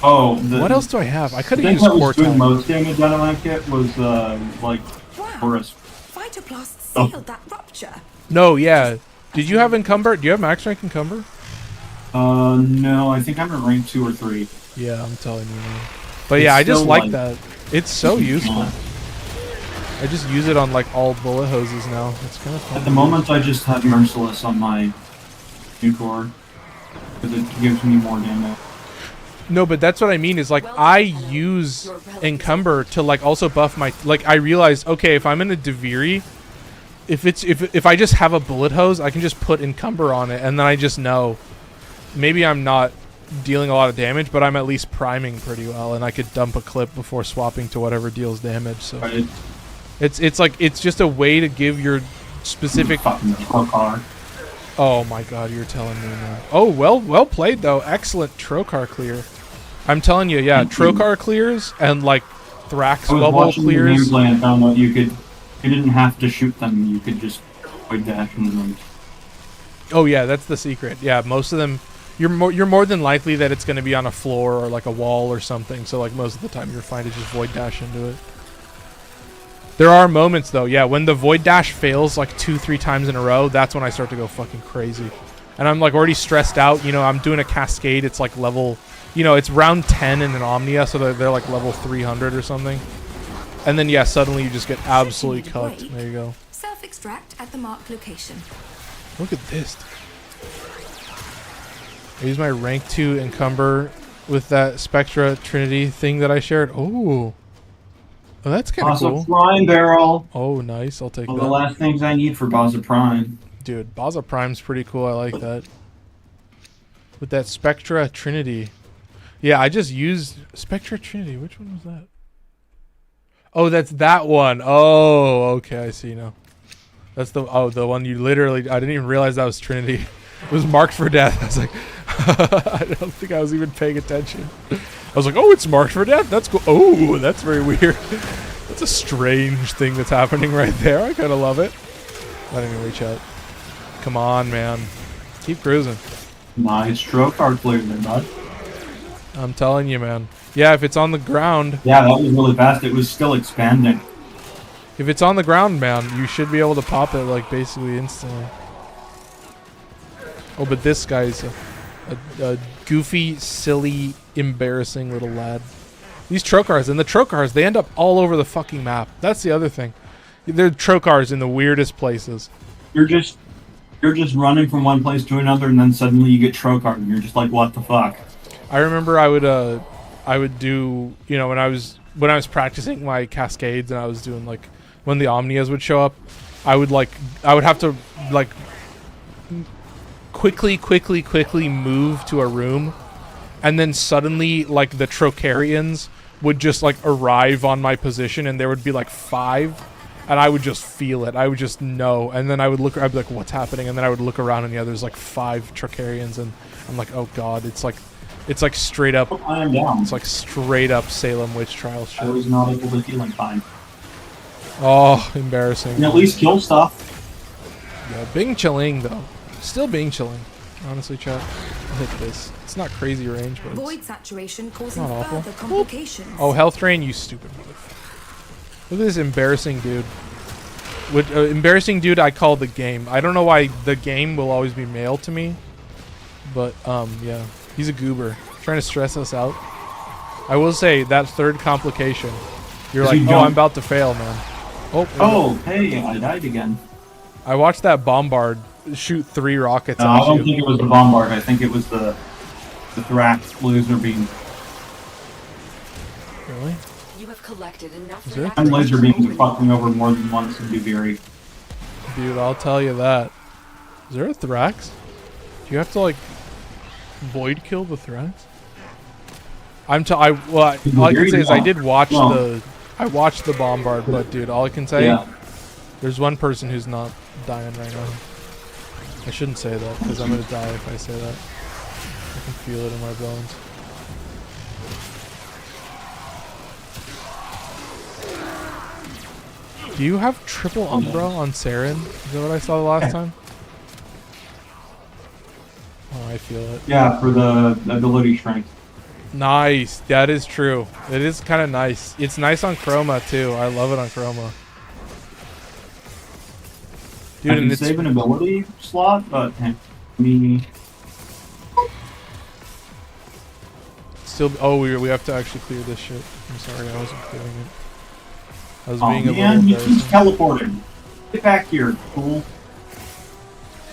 Oh. What else do I have? I could have used Cortac. Cortac. Most damage on that kit was like Horus. Phytoplast sealed that rupture. No, yeah. Did you have encumber? Do you have max rank encumber? No, I think I'm at rank 2 or 3. Yeah, I'm telling you, man. But yeah, I just like that. It's so useful. I just use it on like all bullet hoses now. It's kind of fun. At the moment, I just have Merciless on my new core because it gives me more damage. No, but that's what I mean is like I use Encumber to like also buff my like I realized okay if I'm in a Deviri, if I just have a bullet hose I can just put Encumber on it and then I just know maybe I'm not dealing a lot of damage but I'm at least priming pretty well and I could dump a clip before swapping to whatever deals damage. So Right. it's like it's just a way to give your specific. Oh my god, you're telling me, man. Oh, well played though. Excellent Trokar clear. I'm telling you, yeah, Trokar clears and like Thrax bubble clears. The gameplay and found out you didn't have to shoot them. You could just void dash into them. Oh yeah, that's the secret. Yeah, most of them you're more than likely that it's going to be on a floor or like a wall or something. So like most of the time you're fine to just void dash into it. There are moments though, yeah, when the void dash fails like 2-3 times in a row, that's when I start to go fucking crazy. And I'm like already stressed out, you know, I'm doing a cascade, it's like level, you know, it's round 10 in an Omnia, so they're like level 300 or something. And then yeah, suddenly you just get absolutely cooked. There you go. Self-extract at the marked location. Look at this. I use my rank 2 Encumber with that Spectra Trinity thing that I shared. Oh. Oh, that's kind of cool. Prime barrel. Oh, nice. I'll take that. The last things I need for Baza Prime. Dude, Baza Prime's pretty cool. I like that. With that Spectra Trinity. Yeah, I just used Spectra Trinity. Which one was that? Oh, that's that one. Oh, okay. I see now. That's the one you literally... I didn't even realize that was Trinity. It was marked for death. I was like... I don't think I was even paying attention. I was like, oh, it's marked for death. That's cool. Oh, that's very weird. That's a strange thing that's happening right there. I kind of love it. Not even reach out. Come on, man. Keep cruising. Nice Trokar clear there, bud. I'm telling you, man. Yeah, if it's on the ground... Yeah, that was really fast. It was still expanding. If it's on the ground, man, you should be able to pop it, like, basically instantly. Oh, but this guy's a goofy, silly, embarrassing little lad. These Trokars, and the Trokars, they end up all over the fucking map. That's the other thing. They're Trokars in the weirdest places. You're just running from one place to another, and then suddenly you get Trokar, and you're just like, what the fuck? I remember I would do, you know, when I was practicing my cascades, and I was doing like when the Omnias would show up, I would have to like quickly move to a room, and then suddenly like the Trokarians would just like arrive on my position, and there would be like 5, and I would just feel it. I would just know, and then I'd be like, what's happening? And then I would look around, and yeah, there's like 5 Trokarians, and I'm like, oh god, it's like straight up. I am down. It's like straight up Salem witch trial shit. I was not able to heal in time. Oh, embarrassing. And at least kill stuff. Yeah, Bing chilling though. Still Bing chilling. Honestly, chat. I'll hit this. It's not crazy range, but Void saturation causing not awful. further complications. Oh, health drain, you stupid motherfucker. Look at this embarrassing dude. Embarrassing dude I call the game. I don't know why the game will always be male to me. But, yeah. He's a goober. Trying to stress us out. I will say, that third complication. You're like, oh, I'm about to fail, man. Oh, hey, I died again. I watched that Bombard shoot 3 rockets at I don't you. think it was the Bombard. I think it was the Thrax laser beam. Really? You have collected enough. Is there? And laser beams are fucking over more than once in Duviri. Dude, I'll tell you that. Is there a Thrax? Do you have to like void kill the Thrax? All I can say is I did watch I watched the Bombard, but dude, all I can say, there's one person who's not dying right now. I shouldn't say that because I'm gonna die if I say that. I can feel it in my bones. Do you have triple Umbra on Saren? Is that what I saw the last time? Oh, I feel it. Yeah, for the ability strength. Nice. That is true. It is kind of nice. It's nice on Chroma too. I love it on Chroma. Dude, I can save an ability slot, but me. Still, oh, we have to actually clear this shit. I'm sorry, I wasn't clearing it. I was Oh being a little man, he keeps embarrassing. teleporting. Get back here, fool.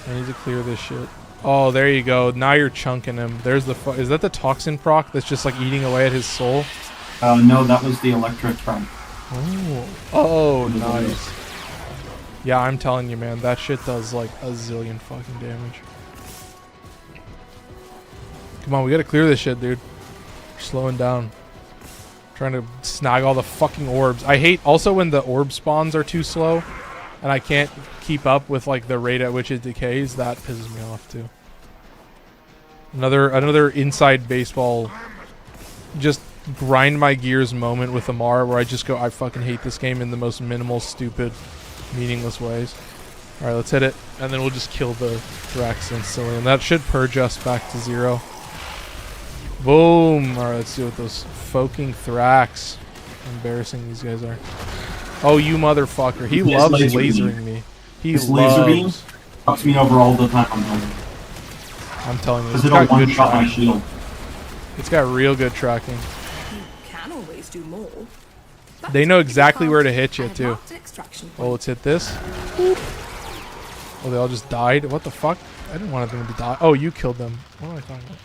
I need to clear this shit. Oh, there you go. Now you're chunking him. There's the is that the toxin proc that's just like eating away at his soul? No, that was the electric front. Oh, nice. Yeah, I'm telling you, man, that shit does like a zillion fucking damage. Come on, we gotta clear this shit, dude. We're slowing down. Trying to snag all the fucking orbs. I hate also when the orb spawns are too slow and I can't keep up with like the rate at which it decays. That pisses me off too. Another inside baseball just grind my gears moment with Amar where I just go, I fucking hate this game in the most minimal, stupid, meaningless ways. Alright, let's hit it. And then we'll just kill the Thrax instantly. And that should purge us back to 0. Boom! Alright, let's see what those fucking Thrax. Embarrassing these guys are. Oh, you motherfucker. He loves lasering me. He This laser beam loves... fucks me over all the time. I'm telling you, Because it's it'll got good one-shot my tracking. shield. It's got real good tracking. You can always do more. But They know if you exactly can't, where to hit you, an too. marked extraction Oh, point. let's hit this. Oh, they all just died? What the fuck? I didn't want them to die. Oh, you killed them. What am I talking about?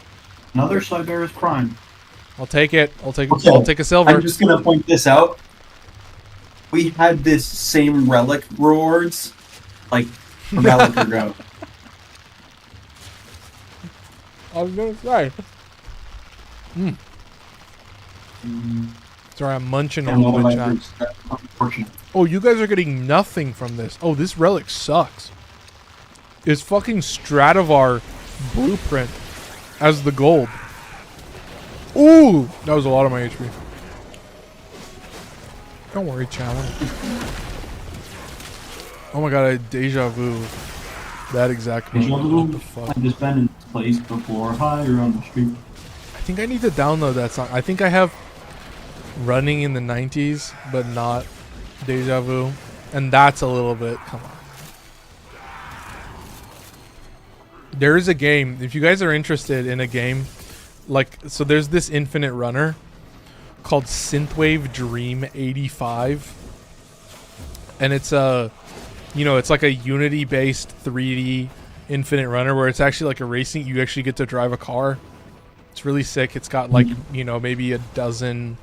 Another Siberia's Prime. I'll take it. I'll take Okay, I'll take a silver. I'm just gonna point this out. We had this same relic rewards like a relic ago. I was gonna say. Sorry, I'm munching a And little all bit, that chat. good stuff. Unfortunate. Oh, you guys are getting nothing from this. Oh, this relic sucks. It's fucking Stradivar blueprint as the gold. Ooh, that was a lot of my HP. Don't worry, challenge. Oh my god, I had deja vu. That exact Deja moment. vu? What the fuck? I've just been in this place before. Hi, you're on the street. I think I need to download that song. I think I have Running in the 90s, but not Deja Vu. And that's a little bit, come on. There is a game, if you guys are interested in a game, like, so there's this infinite runner called Synthwave Dream 85. And it's a, you know, it's like a Unity-based 3D infinite runner where it's actually like a racing, you actually get to drive a car. It's really sick. It's got like, you know, maybe a dozen,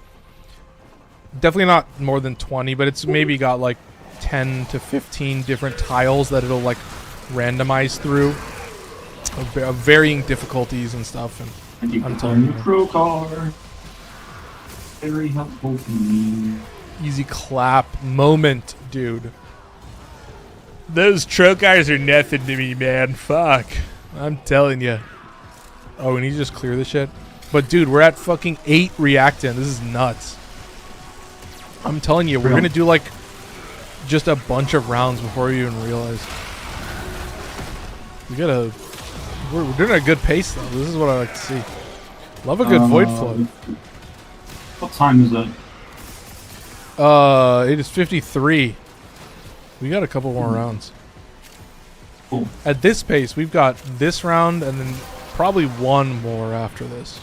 definitely not more than 20, but it's maybe got like 10 to 15 different tiles that it'll like randomize through of varying difficulties and stuff. And I'm telling you, Pro car. Very helpful to me. easy clap moment, dude. Those trocars are nothing to me, man. Fuck. I'm telling you. Oh, we need to just clear this shit. But dude, we're at fucking 8 reactant. This is nuts. I'm telling you, we're gonna do like just a bunch of rounds before you even realize. We gotta. We're doing a good pace though. This is what I like to see. Love a good void flow. What time is it? It is 53. We got a couple more rounds. Cool. At this pace, we've got this round and then probably one more after this.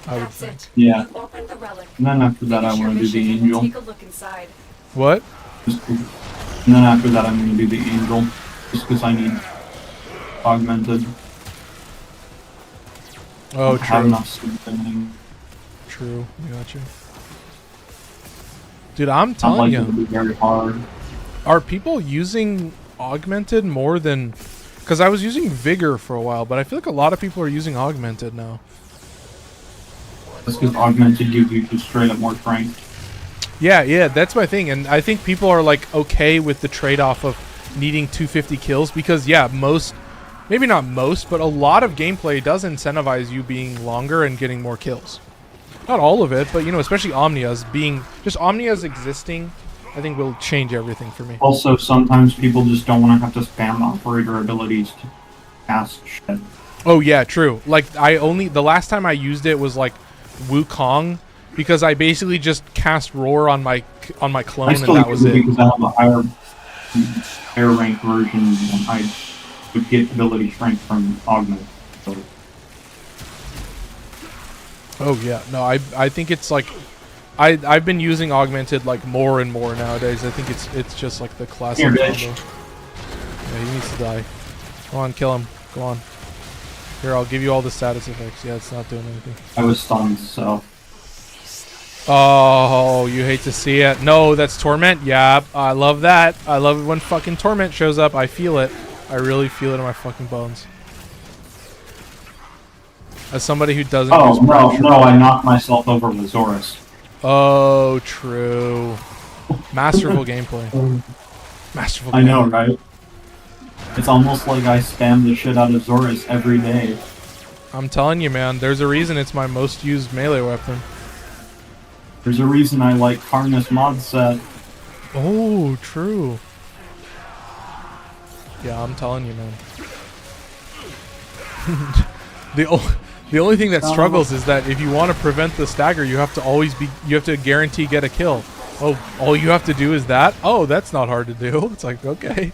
I would That's think. it. Yeah. You opened the relic. And then after that, I Finish your want to do the mission and angel. Take a look inside. What? And then after that, I'm going to do the angel. Just because I need augmented. Oh, I have true. enough sleep. True. I got you. Dude, I'm Not telling like it to you, be very hard. are people using augmented more than? Because I was using vigor for a while, but I feel like a lot of people are using augmented now. That's because augmented gives you just straight up more strength. Yeah, that's my thing, and I think people are like okay with the trade-off of needing 250 kills because most, maybe not most, but a lot of gameplay does incentivize you being longer and getting more kills. Not all of it, but you know, especially Omnias Omnias existing, I think will change everything for me. Also, sometimes people just don't want to have to spam operator abilities to cast shit. Oh yeah, true. Like the last time I used it was like Wukong, because I basically just cast Roar on my clone I and still that was use it. because I have a higher rank version and I would get ability strength from augment. So Oh yeah, no, I think it's like I've been using augmented like more and more nowadays. I think it's just like the classic Here, combo. bitch. Yeah, he needs to die. Go on, kill him. Go on. Here, I'll give you all the status effects. Yeah, it's not doing anything. I was stunned, so. Oh, you hate to see it. No, that's Torment. Yeah, I love that. I love it when fucking Torment shows up. I feel it. I really feel it in my fucking bones. As somebody who doesn't use no, I knocked myself over with Zorus. Oh, true. Masterful gameplay. Masterful. I know, right? It's almost like I spam the shit out of Zorus every day. I'm telling you, man. There's a reason it's my most used melee weapon. There's a reason I like Karna's mod set. Oh, true. Yeah, I'm telling you, man. The only thing that struggles is that if you want to prevent the stagger, you have to guarantee get a kill. Oh, all you have to do is that? Oh, that's not hard to do. It's like, okay.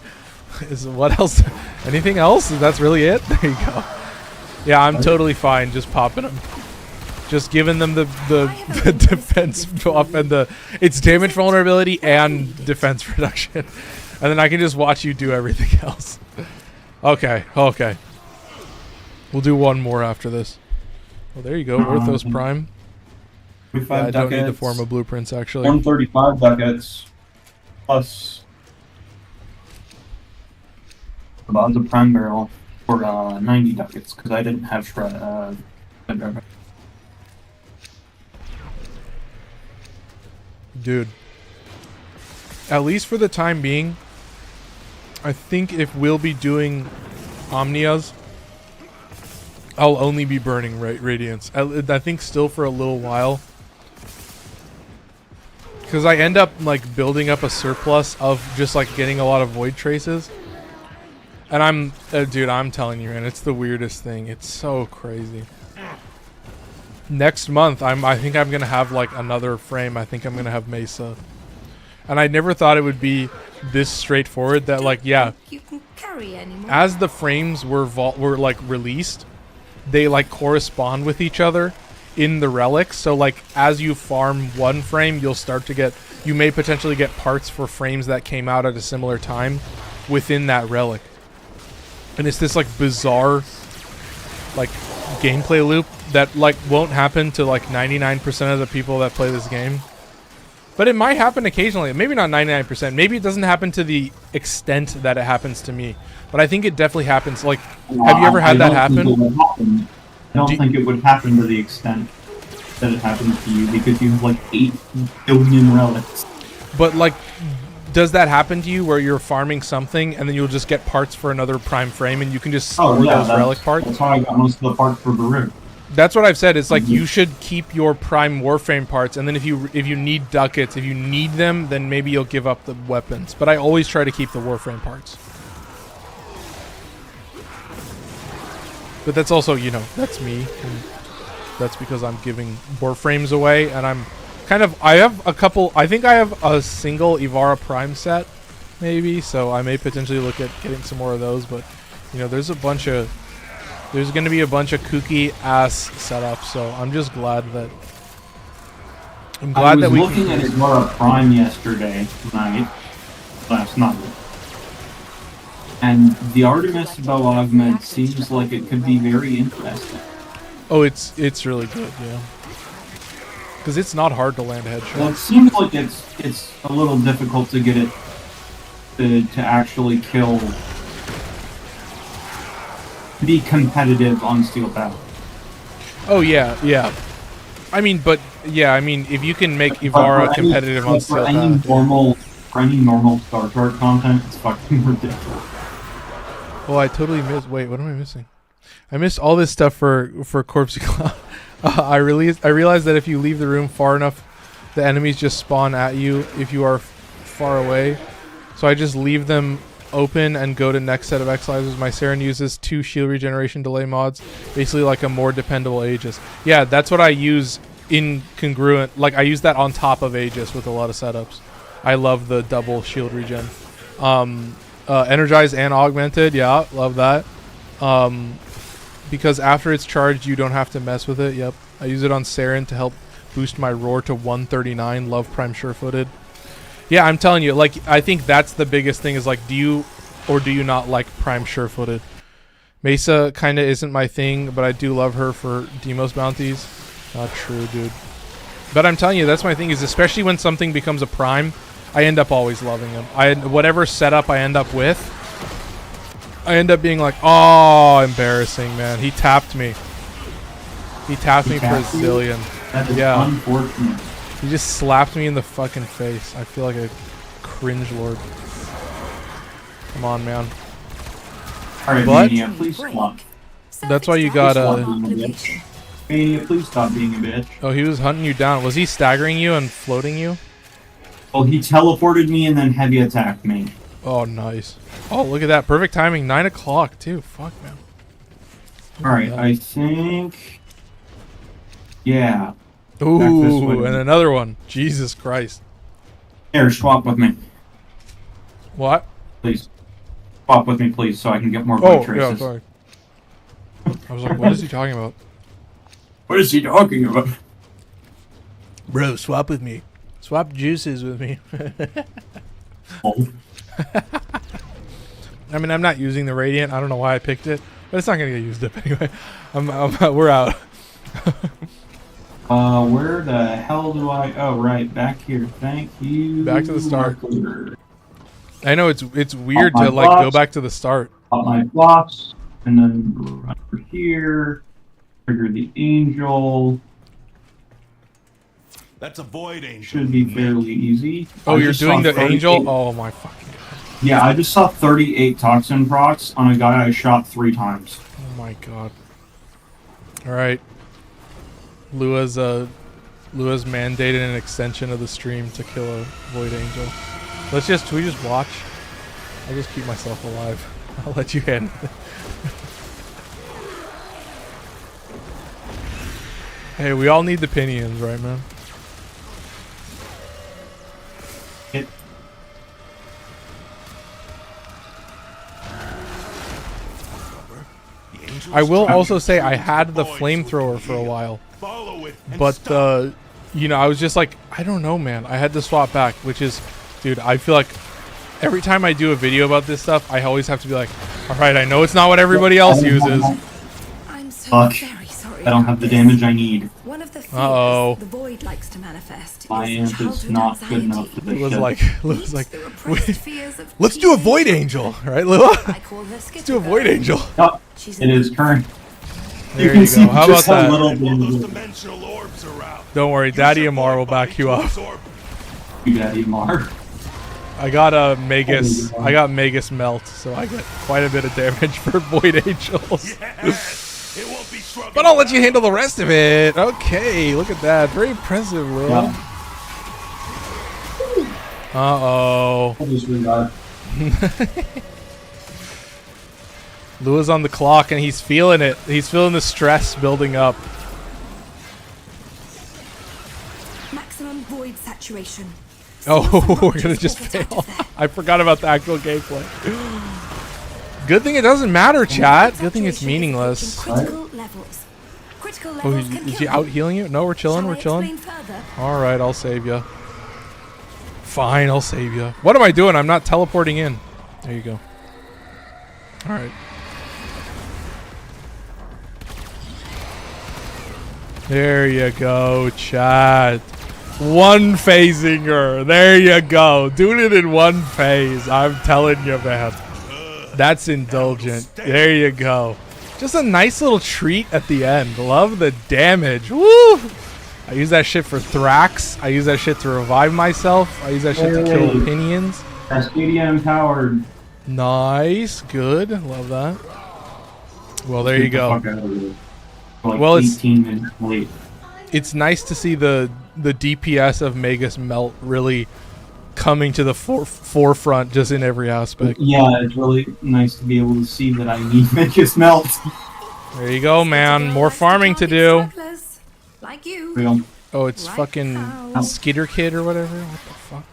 What else? Anything else? That's really it? There you go. Yeah, I'm totally fine just popping them. Just giving them the defense buff and it's damage vulnerability and defense reduction. And then I can just watch you do everything else. Okay. We'll do one more after this. Well, there you go. Orthos Prime. Yeah, I don't need the form of blueprints, actually. 135 ducats. Plus about the prime barrel for 90 ducats, because I didn't have shred. Dude. At least for the time being, I think if we'll be doing Omnias, I'll only be burning Radiance. I think still for a little while. Because I end up like building up a surplus of just like getting a lot of void traces. And dude, I'm telling you, man, it's the weirdest thing. It's so crazy. Next month, I think I'm going to have like another frame. I think I'm going to have Mesa. And I never thought it would be this straightforward that like, yeah, You can carry anymore. as the frames were like released, they like correspond with each other in the relics. So like as you farm one frame, you may potentially get parts for frames that came out at a similar time within that relic. And it's this like bizarre like gameplay loop that like won't happen to like 99% of the people that play this game. But it might happen occasionally. Maybe not 99%. Maybe it doesn't happen to the extent that it happens to me. But I think it definitely happens. Like, have you ever had that happen? I don't think it would happen to the extent that it happens to you, because you have like 8 billion relics. But like, does that happen to you where you're farming something and then you'll just get parts for another prime frame and you can just store those relic parts? That's how I got most of the parts for Baru. That's what I've said. It's like you should keep your prime Warframe parts, and then if you need ducats, if you need them, then maybe you'll give up the weapons. But I always try to keep the Warframe parts. But that's also, you know, that's me. And that's because I'm giving Warframes away, and I'm kind of, I have a couple, I think I have a single Ivara Prime set, maybe, so I may potentially look at getting some more of those, but, you know, there's going to be a bunch of kooky ass setups, so I'm just glad that we I was looking at Ivara Prime yesterday last night, and the Artemis bow augment seems like it could be very interesting. Oh, it's really good, yeah. Because it's not hard to land headshots. Well, it seems like it's a little difficult to get it to actually kill, be competitive on Steel Path. Oh yeah. I mean, if you can make Ivara competitive on Steel Path. For any normal Star Trek content, it's fucking ridiculous. Oh, I totally missed. Wait, what am I missing? I missed all this stuff for Corpse Cloud. I realized that if you leave the room far enough, the enemies just spawn at you if you are far away. So I just leave them open and go to next set of Exilizers. My Saren uses 2 shield regeneration delay mods, basically like a more dependable Aegis. Yeah, that's what I use in congruent. Like I use that on top of Aegis with a lot of setups. I love the double shield regen. Energized and augmented, yeah, love that. Because after it's charged, you don't have to mess with it. Yep, I use it on Saren to help boost my roar to 139. Love Prime sure-footed. Yeah, I'm telling you, like, I think that's the biggest thing is, like, do you or do you not like Prime sure-footed? Mesa kind of isn't my thing, but I do love her for Demos bounties. Not true, dude. But I'm telling you, that's my thing is, especially when something becomes a Prime, I end up always loving him. Whatever setup I end up with, I end up being like, oh, embarrassing, man. He tapped me. He tapped me for a zillion. That is Yeah. unfortunate. He just slapped me in the fucking face. I feel like a cringe lord. Come on, man. Alright, But- Mania, please swap. That's why you Stop got being a bitch. Mania, please stop being a bitch. Oh, he was hunting you down. Was he staggering you and floating you? Well, he teleported me and then heavy attacked me. Oh, nice. Oh, look at that. Perfect timing. 9 o'clock, too. Fuck, man. Alright, I think... Yeah. Ooh, way. and another one. Jesus Christ. Here, swap with me, What? please. Swap with me, please, so I can get more Oh, white yeah, traces. sorry. I was like, what is he talking about? What is he talking about? Bro, swap with me. Swap juices with me. Oh. I mean, I'm not using the Radiant. I don't know why I picked it, but it's not going to get used up anyway. We're out. Where the hell do I... Oh, right, back here. Thank you. Back to the start. Marker. I know it's weird my to like go box. back to the start. Pop my blocks, and then run over here. Trigger the angel. That's a void angel. Should be fairly easy. Oh, I you're just doing saw the angel? 38 Oh my fucking god. Yeah, I just saw 38 toxin procs on a guy I shot 3 times. Oh my god. Alright. Lua's mandated an extension of the stream to kill a void angel. Should we just watch? I'll just keep myself alive. I'll let you handle it. Hey, we all need the pinions, right, man? It, I will also say I had the flamethrower for a while, but you know, I was just like, I don't know, man. I had to swap back, which is, dude, I feel like every time I do a video about this stuff, I always have to be like, all right, I know it's not what everybody else uses. I'm so Fuck. very sorry. I don't have the damage I need. One of the fears Uh-oh. the void likes to manifest My is amp is childhood not good anxiety. enough for this It was shit. like, The repressed fears of let's do a void teenage angel, girls. right, Lua? I call her Let's do a void Skittergirl. angel. Oh, She's it is current. There can you see go. How just about how little that? Well, damage those it is. dimensional orbs are out. Don't worry, Daddy Amar will back you up. You Daddy Mar. I got a Magus. I got Magus melt, so I get quite a bit of damage for void angels. It won't be struggling. But I'll let you handle the rest of it. Okay, look at that. Very impressive, Lua. Yeah. Uh-oh. I'll just read Lua's on the clock, and he's feeling it. He's feeling the stress building up. Maximum void saturation. Oh, we're going to just fail. I forgot about the actual gameplay. Good thing it doesn't matter, chat. Good thing it's meaningless. Critical levels. Critical Oh, levels can is he kill out you. healing you? No, we're chilling. Shall We're I chilling. explain further? All right, I'll save you. Fine, I'll save you. What am I doing? I'm not teleporting in. There you go. All right. There you go, chat. One phasing her. There you go. Doing it in one phase. I'm telling you, man. That's indulgent. There you go. Just a nice little treat at the end. Love the damage. Woo! I use that shit for Thrax. I use that shit to revive myself. I use that shit to kill Hey. opinions. Cascadia empowered. Nice. Good. Love that. Well, there you Get the go. fuck out of here. Like Well, it's- 18 minutes late. It's nice to see the DPS of Magus Melt really coming to the forefront just in every aspect. Yeah, it's really nice to be able to see that I need Magus Melt. There you go, man. More Likes to farming to target do. stragglers, like you. Real Oh, it's Right fucking now. Skitter Kid or whatever. What the fuck?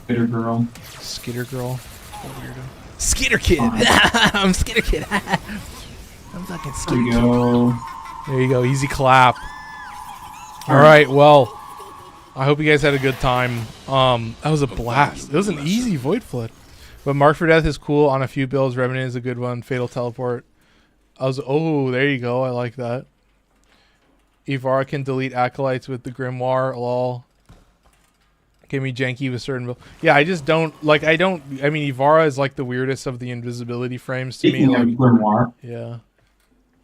bitter girl. Skitter Girl. What a weirdo. Skitter Kid. I'm Skitter Kid. I'm fucking There Skitter we Kid. go. There you go. Easy clap. All right, well, I hope you guys had a good time. That was a blast. It was an easy Void Flood. But Mark for Death is cool on a few builds. Revenant is a good one. Fatal Teleport. Oh, there you go. I like that. Ivara can delete acolytes with the Grimoire. Lol. Give me janky with certain build. Yeah, I just don't like. I mean, Ivara is like the weirdest of the invisibility frames to me. Like, Grimoire. yeah,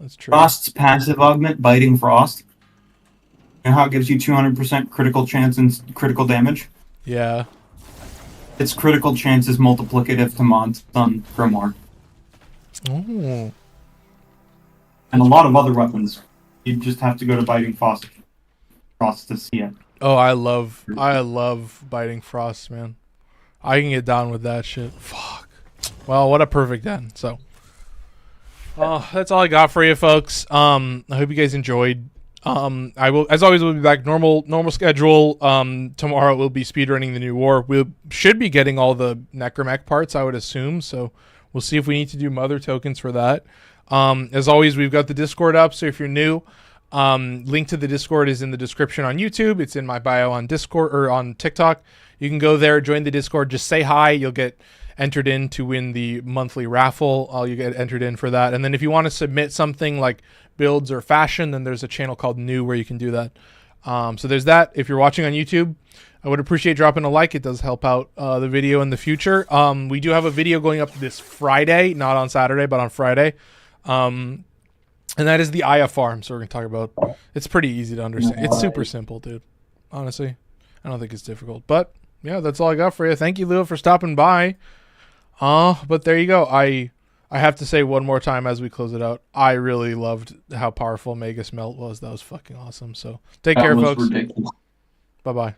that's true. Frost's passive augment, Biting Frost. And how it gives you 200% critical chance and critical damage. Yeah. Its critical chance is multiplicative to Mon's on Grimoire. Oh. And a lot of other weapons. You just have to go to Biting Frost to see it. Oh, I love Biting Frost, man. I can get down with that shit. Fuck. Well, what a perfect end. So, that's all I got for you, folks. I hope you guys enjoyed. I will, as always, we'll be back normal schedule. Tomorrow we'll be speedrunning the new war. We should be getting all the necromech parts, I would assume. So we'll see if we need to do mother tokens for that. As always, we've got the Discord up. So if you're new, link to the Discord is in the description on YouTube. It's in my bio on Discord or on TikTok. You can go there, join the Discord, just say hi. You'll get entered in to win the monthly raffle. You get entered in for that. And then if you want to submit something like builds or fashion, then there's a channel called New where you can do that. So there's that. If you're watching on YouTube, I would appreciate dropping a like. It does help out the video in the future. We do have a video going up this Friday, not on Saturday, but on Friday. And that is the Aya farm. So we're going to talk about, it's pretty easy to understand. It's super simple, dude. Honestly, I don't think it's difficult, but yeah, that's all I got for you. Thank you, Leo, for stopping by. But there you go. I have to say one more time as we close it out, I really loved how powerful Magus Melt was. That was fucking awesome. So take care, folks. Bye-bye.